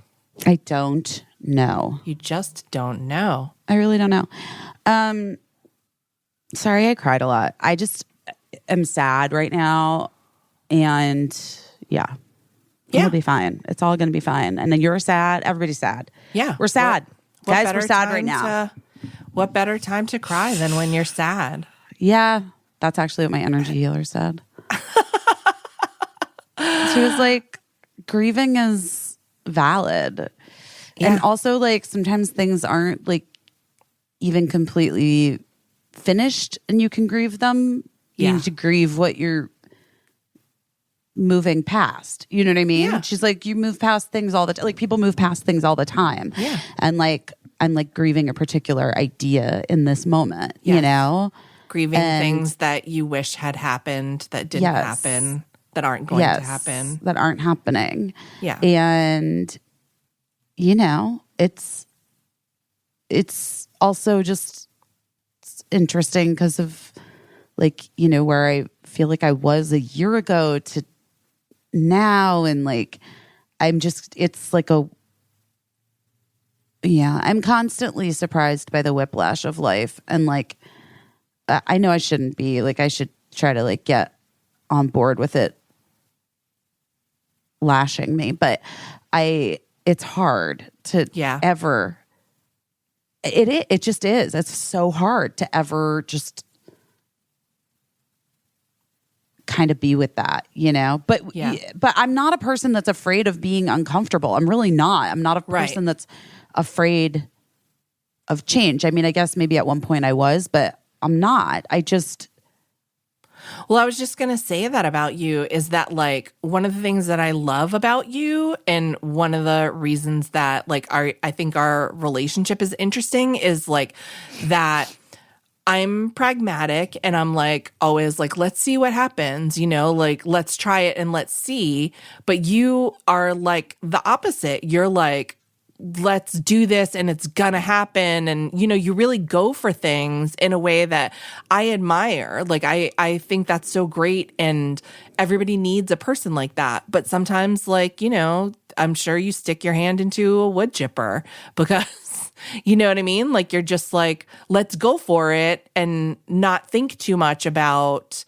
I don't know. You just don't know. I really don't know. Sorry, I cried a lot. I just am sad right now. And yeah. It'll be fine. It's all going to be fine. And then you're sad. Everybody's sad. Yeah. We're sad. Guys, we're sad right now. What better time to cry than when you're sad? Yeah. That's actually what my energy healer said. She was like, grieving is valid. Yeah. And also like sometimes things aren't like even completely finished and you can grieve them. You need to grieve what you're moving past. You know what I mean? Yeah. She's like, you move past things all the time. Like people move past things all the time. Yeah. And like, I'm like grieving a particular idea in this moment, you know? Grieving things that you wish had happened that didn't happen, that aren't going to happen. That aren't happening. Yeah. And, you know, it's also just interesting because of like, you know, where I feel like I was a year ago to now. And like, it's like I'm constantly surprised by the whiplash of life. And like, I know I shouldn't be like, I should try to like get on board with it lashing me, but it's hard to ever, it just is. It's so hard to ever just kind of be with that, you know? But I'm not a person that's afraid of being uncomfortable. I'm really not. I'm not a person that's afraid of change. I mean, I guess maybe at one point I was, but I'm not. Well, I was just going to say that about you is that like one of the things that I love about you and one of the reasons that like I think our relationship is interesting is like that I'm pragmatic and I'm like always like, let's see what happens, you know, like let's try it and let's see. But you are like the opposite. You're like, let's do this and it's gonna happen. And, you know, you really go for things in a way that I admire. Like, I think that's so great. And everybody needs a person like that. But sometimes, like, you know, I'm sure you stick your hand into a wood chipper because, you know what I mean? Like, you're just like, let's go for it and not think too much about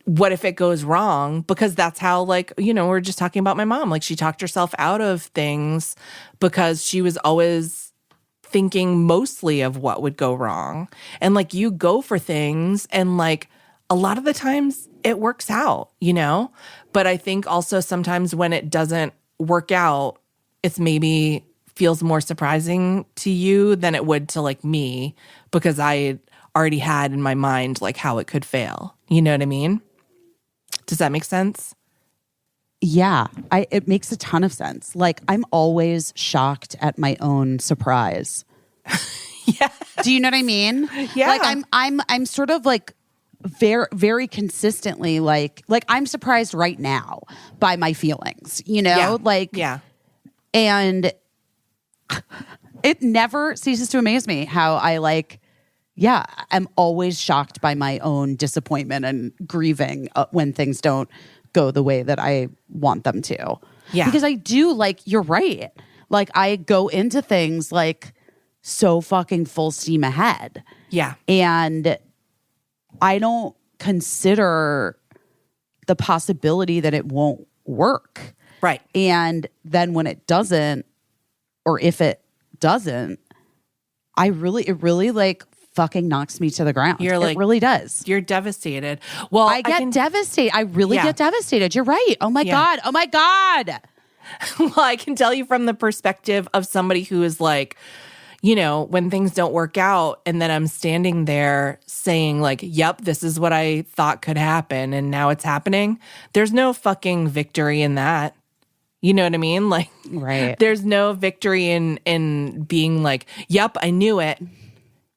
what if it goes wrong? Because that's how, like, you know, we're just talking about my mom. Like, she talked herself out of things because she was always thinking mostly of what would go wrong. And like you go for things and like a lot of the times it works out, you know? But I think also sometimes when it doesn't work out, it's maybe feels more surprising to you than it would to like me because I already had in my mind like how it could fail. You know what I mean? Does that make sense? Yeah, it makes a ton of sense. Like, I'm always shocked at my own surprise. Yeah. Do you know what I mean? Yeah. Like, I'm sort of like very, very consistently like I'm surprised right now by my feelings, you know? Yeah. Like, yeah. And it never ceases to amaze me how I like, yeah, I'm always shocked by my own disappointment and grieving when things don't go the way that I want them to. Yeah. Because I do, like, you're right. Like, I go into things like so fucking full steam ahead. Yeah. And I don't consider the possibility that it won't work. Right. And then when it doesn't, or if it doesn't, it really like fucking knocks me to the ground. You're like, it really does. You're devastated. Well, I get devastated. I really get devastated. You're right. Oh my God. Oh my God. Well, I can tell you from the perspective of somebody who is like, you know, when things don't work out and then I'm standing there saying like, yep, this is what I thought could happen and now it's happening. There's no fucking victory in that. You know what I mean? Like, right. There's no victory in being like, yep, I knew it.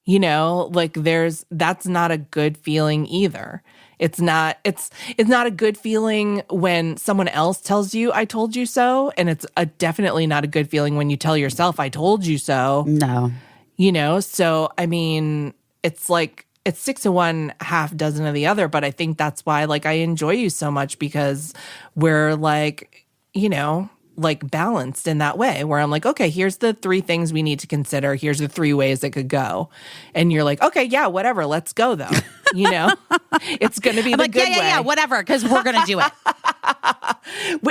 You know, like that's not a good feeling either. It's not a good feeling when someone else tells you I told you so, and it's definitely not a good feeling when you tell yourself I told you so. No. You know, so I mean, it's like it's 6 of one, half dozen of the other, but I think that's why like I enjoy you so much because we're like, you know, like balanced in that way where I'm like, okay, here's the 3 things we need to consider. Here's the 3 ways it could go. And you're like, okay, yeah, whatever. Let's go though. You know, it's going to be the good way. Yeah, whatever. Cause we're going to do it.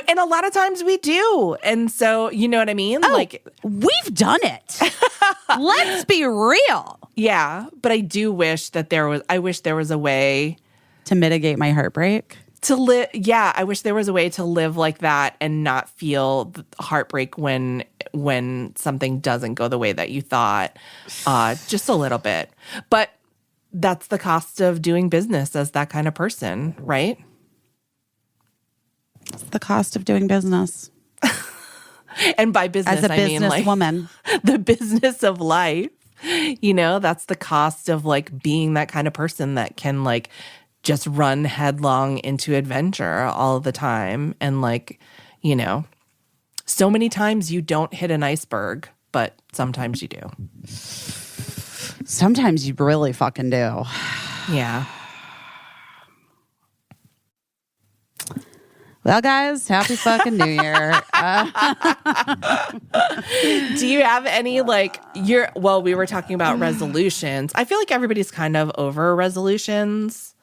And a lot of times we do. And so, you know what I mean? Oh, like we've done it. Let's be real. Yeah. But I do wish that I wish there was a way to mitigate my heartbreak. To live, yeah, I wish there was a way to live like that and not feel heartbreak when something doesn't go the way that you thought, just a little bit. But that's the cost of doing business as that kind of person, right? It's the cost of doing business. And by business, as a I mean like woman, the business of life. You know, that's the cost of like being that kind of person that can like just run headlong into adventure all the time. And like, you know, so many times you don't hit an iceberg, but sometimes you do. Sometimes you really fucking do. Yeah. Well, guys, happy fucking New Year. Do you have any like we were talking about resolutions. I feel like everybody's kind of over resolutions.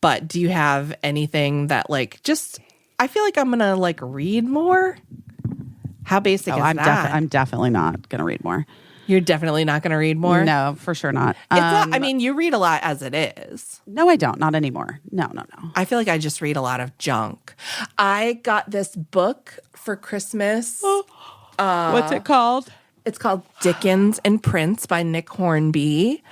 But do you have anything that like just I feel like I'm gonna like read more? How basic is that? I'm definitely not gonna read more. You're definitely not gonna read more? No, for sure not. It's not, I mean, you read a lot as it is. No, I don't. Not anymore. No. I feel like I just read a lot of junk. I got this book for Christmas. What's it called? It's called Dickens and Prince by Nick Hornby.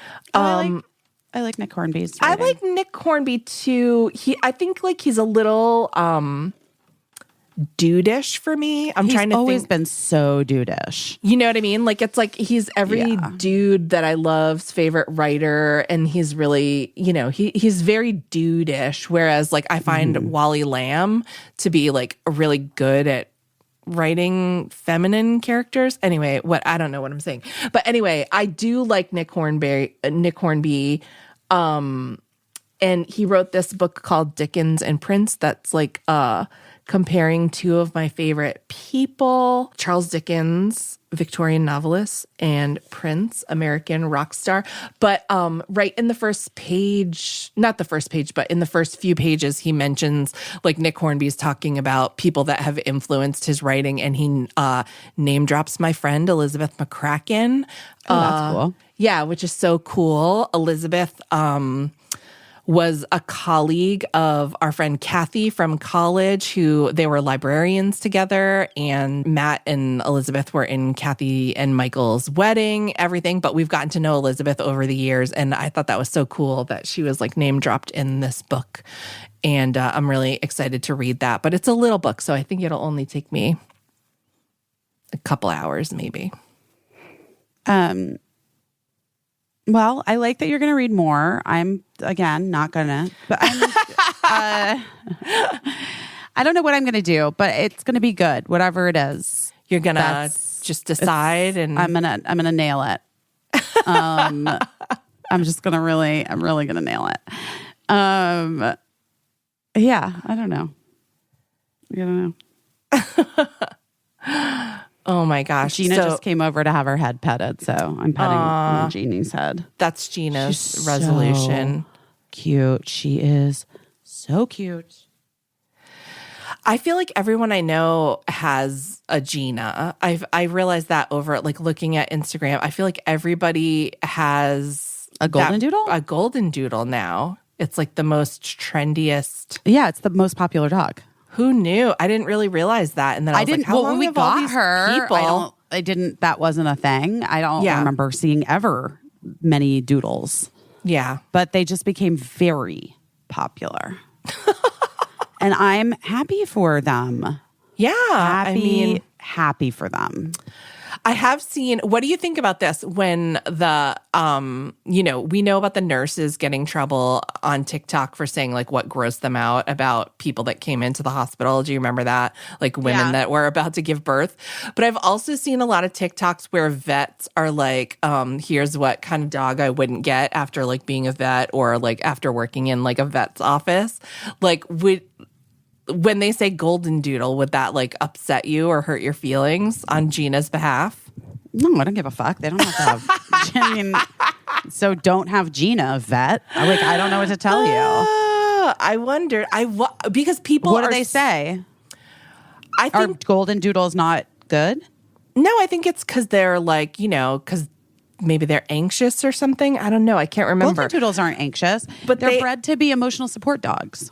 I like Nick Hornby's I writing. like Nick Hornby too. I think like he's a little dude-ish for me. He's always been so dude-ish. You know what I mean? Like it's like he's every dude that I love's favorite writer, and he's really, you know, he's very dude-ish. Whereas like I find Wally Lamb to be like really good at writing feminine characters. Anyway, I don't know what I'm saying. But anyway, I do like Nick Hornby. And he wrote this book called Dickens and Prince that's like comparing two of my favorite people, Charles Dickens, Victorian novelist, and Prince, American rock star. But right in the first page, not the first page, but in the first few pages, he mentions like Nick Hornby's talking about people that have influenced his writing, and he name drops my friend Elizabeth McCracken. Oh, that's cool. Yeah, which is so cool. Elizabeth was a colleague of our friend Kathy from college, who they were librarians together, and Matt and Elizabeth were in Kathy and Michael's wedding, everything. But we've gotten to know Elizabeth over the years, and I thought that was so cool that she was like name dropped in this book. And I'm really excited to read that. But it's a little book, so I think it'll only take me a couple hours maybe. Well, I like that you're going to read more. I'm, again, not going to. But I don't know what I'm going to do, but it's going to be good, whatever it is. You're going to just decide, and I'm gonna nail it. I'm really going to nail it. Yeah, I don't know. Oh my gosh. Gina just came over to have her head petted, so I'm petting Jeannie's head. That's Gina's She's resolution. So cute. She is so cute. I feel like everyone I know has a Gina. I realized that over like looking at Instagram. I feel like everybody has a golden doodle? A golden doodle now. It's like the most trendiest. Yeah, it's the most popular dog. Who knew? I didn't really realize that. And then I was didn't. like, how long when we have all got these her, people? I didn't. That wasn't a thing. I don't remember seeing ever many doodles. Yeah, but they just became very popular, and I'm happy for them. Yeah, happy for them. I have seen, what do you think about this when the, we know about the nurses getting trouble on TikTok for saying like what grossed them out about people that came into the hospital. Do you remember that? Like women that were about to give birth. But I've also seen a lot of TikToks where vets are like, here's what kind of dog I wouldn't get after like being a vet or like after working in like a vet's office. Like when they say golden doodle, would that like upset you or hurt your feelings on Gina's behalf? No, I don't give a fuck. They don't have to have. So don't have Gina a vet. I don't know what to tell you. I wondered. Because people. What do they say? I think are golden doodles not good? No, I think it's because they're like because maybe they're anxious or something. I don't know. I can't remember. Golden doodles aren't anxious, but they're bred to be emotional support dogs.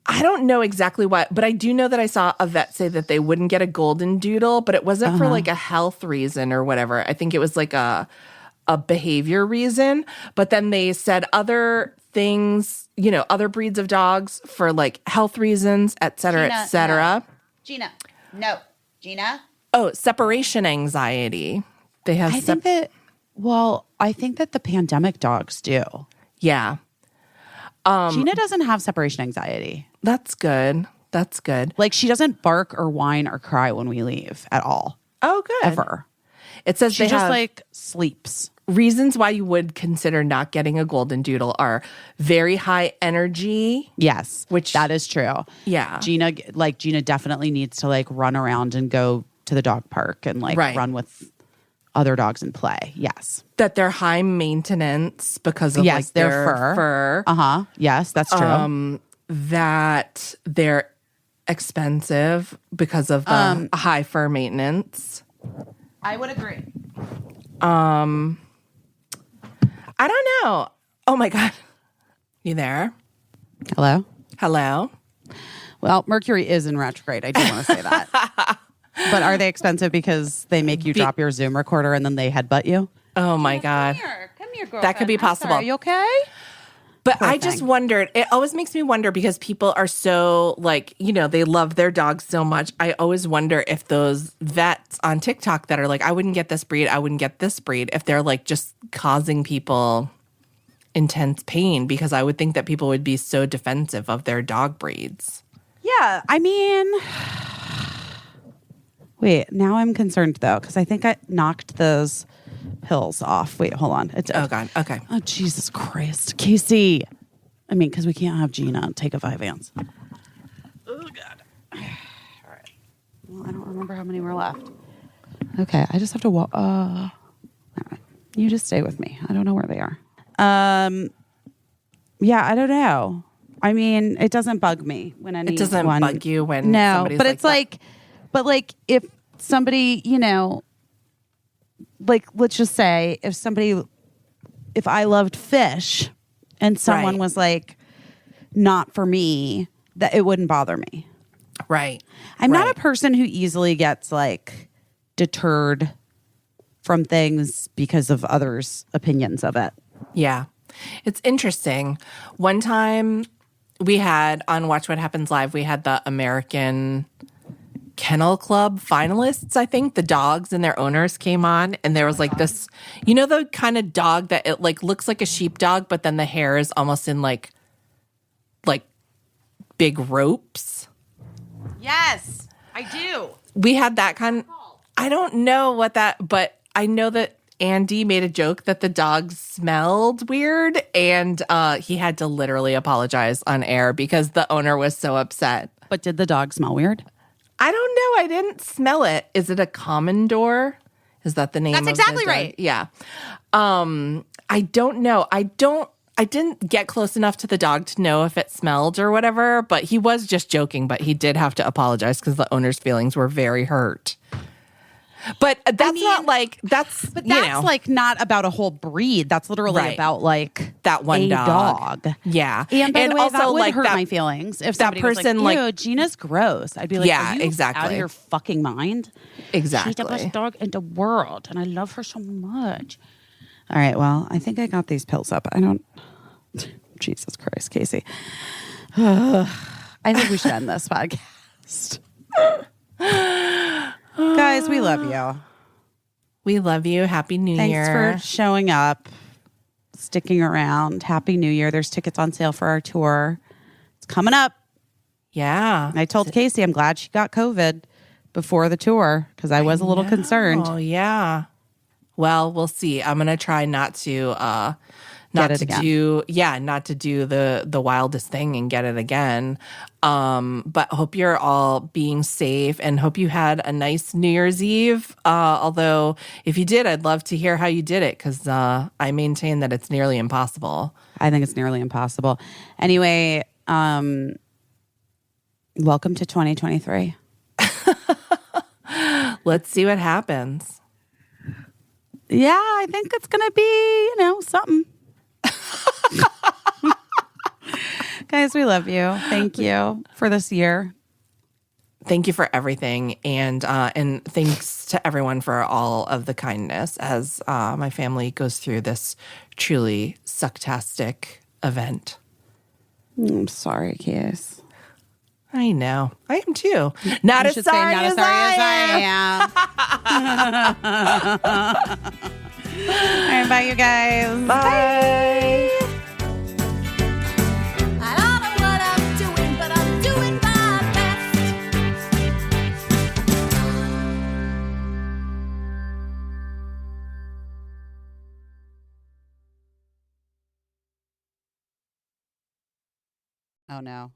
I don't know exactly what, but I do know that I saw a vet say that they wouldn't get a golden doodle, but it wasn't for like a health reason or whatever. I think it was like a behavior reason. But then they said other things, other breeds of dogs for like health reasons, et cetera, et cetera. No. Gina? Oh, separation anxiety. They have. I think that the pandemic dogs do. Yeah. Gina doesn't have separation anxiety. That's good. Like she doesn't bark or whine or cry when we leave at all. Oh, good. Ever. It says she just like sleeps. Reasons why you would consider not getting a golden doodle are very high energy. Yes, which that is true. Yeah. Gina definitely needs to like run around and go to the dog park and like run with other dogs and play. Yes. That they're high maintenance because of like their fur. Uh-huh. Yes, that's true. That they're expensive because of the high fur maintenance. I would agree. I don't know. Oh my God. You there? Hello? Well, Mercury is in retrograde. I do want to say that. But are they expensive because they make you drop your Zoom recorder and then they headbutt you? Oh my God. Come here, girl. That could be possible. Are you okay? But I just wondered, it always makes me wonder because people are so like, they love their dogs so much. I always wonder if those vets on TikTok that are like, I wouldn't get this breed, if they're like just causing people intense pain, because I would think that people would be so defensive of their dog breeds. Yeah. I mean, wait, now I'm concerned though, because I think I knocked those pills off. Wait, hold on. Oh God. Okay. Oh, Jesus Christ. Caissie. I mean, because we can't have Gina take a 5 ounce. Oh God. remember how many were left. Okay, I just have to walk. You just stay with me. I don't know where they are. Yeah, I don't know. I mean, it doesn't bug me when anyone... It doesn't bug you when no, somebody's but like it's that. like, but like if somebody, you know, like let's just say if I loved fish and someone Right. was like not for me, that it wouldn't bother me. Right. I'm not a Right. person who easily gets like deterred from things because of others' opinions of it. Yeah. It's interesting. One time we had on Watch What Happens Live, we had the American Kennel Club finalists, I think. The dogs and their owners came on, and there was like this, you know, the kind of dog that it like looks like a sheepdog, but then the hair is almost in like big ropes. Yes, I do. We had that kind. I don't know what that, but I know that Andy made a joke that the dog smelled weird, and he had to literally apologize on air because the owner was so upset. But did the dog smell weird? I don't know. I didn't smell it. Is it a commodore? Is that the name? That's of exactly the dog? right. Yeah. I don't know. I didn't get close enough to the dog to know if it smelled or whatever, but he was just joking, but he did have to apologize because the owner's feelings were very hurt. But that's not like, that's, But you that's know, like not about a whole breed. That's literally Right. about like that one a dog. Yeah. And by the way, also that would like hurt that, my feelings if that somebody was person, like, like- "Ew, Gina's gross." I'd be like, Yeah, "Are you exactly. out of your fucking mind?" Exactly. She's the best dog in the world, and I love her so much. All right, well, I think I got these pills up. I don't. Jesus Christ, Caissie. I think we should end this podcast. Guys, we love you. We love you. Happy New Thanks Year. for showing up, sticking around. Happy New Year. There's tickets on sale for our tour. It's coming up. Yeah. I told Caissie I'm glad she got COVID before the tour because I was a little concerned. Oh, yeah. Well, we'll see. I'm going to try not to Get it again. not to do the wildest thing and get it again. But hope you're all being safe and hope you had a nice New Year's Eve. Although if you did, I'd love to hear how you did it because I maintain that it's nearly impossible. I think it's nearly impossible. Anyway, welcome to 2023. Let's see what happens. Yeah, I think it's going to be, something. Guys, we love you. Thank you for this year. Thank you for everything, and thanks to everyone for all of the kindness as my family goes through this truly sucktastic event. I'm sorry, Case. I know. I am too. Not as sorry as I am. All right, bye, you guys. Bye. I don't know what I'm doing, but I'm doing my best. Oh, no.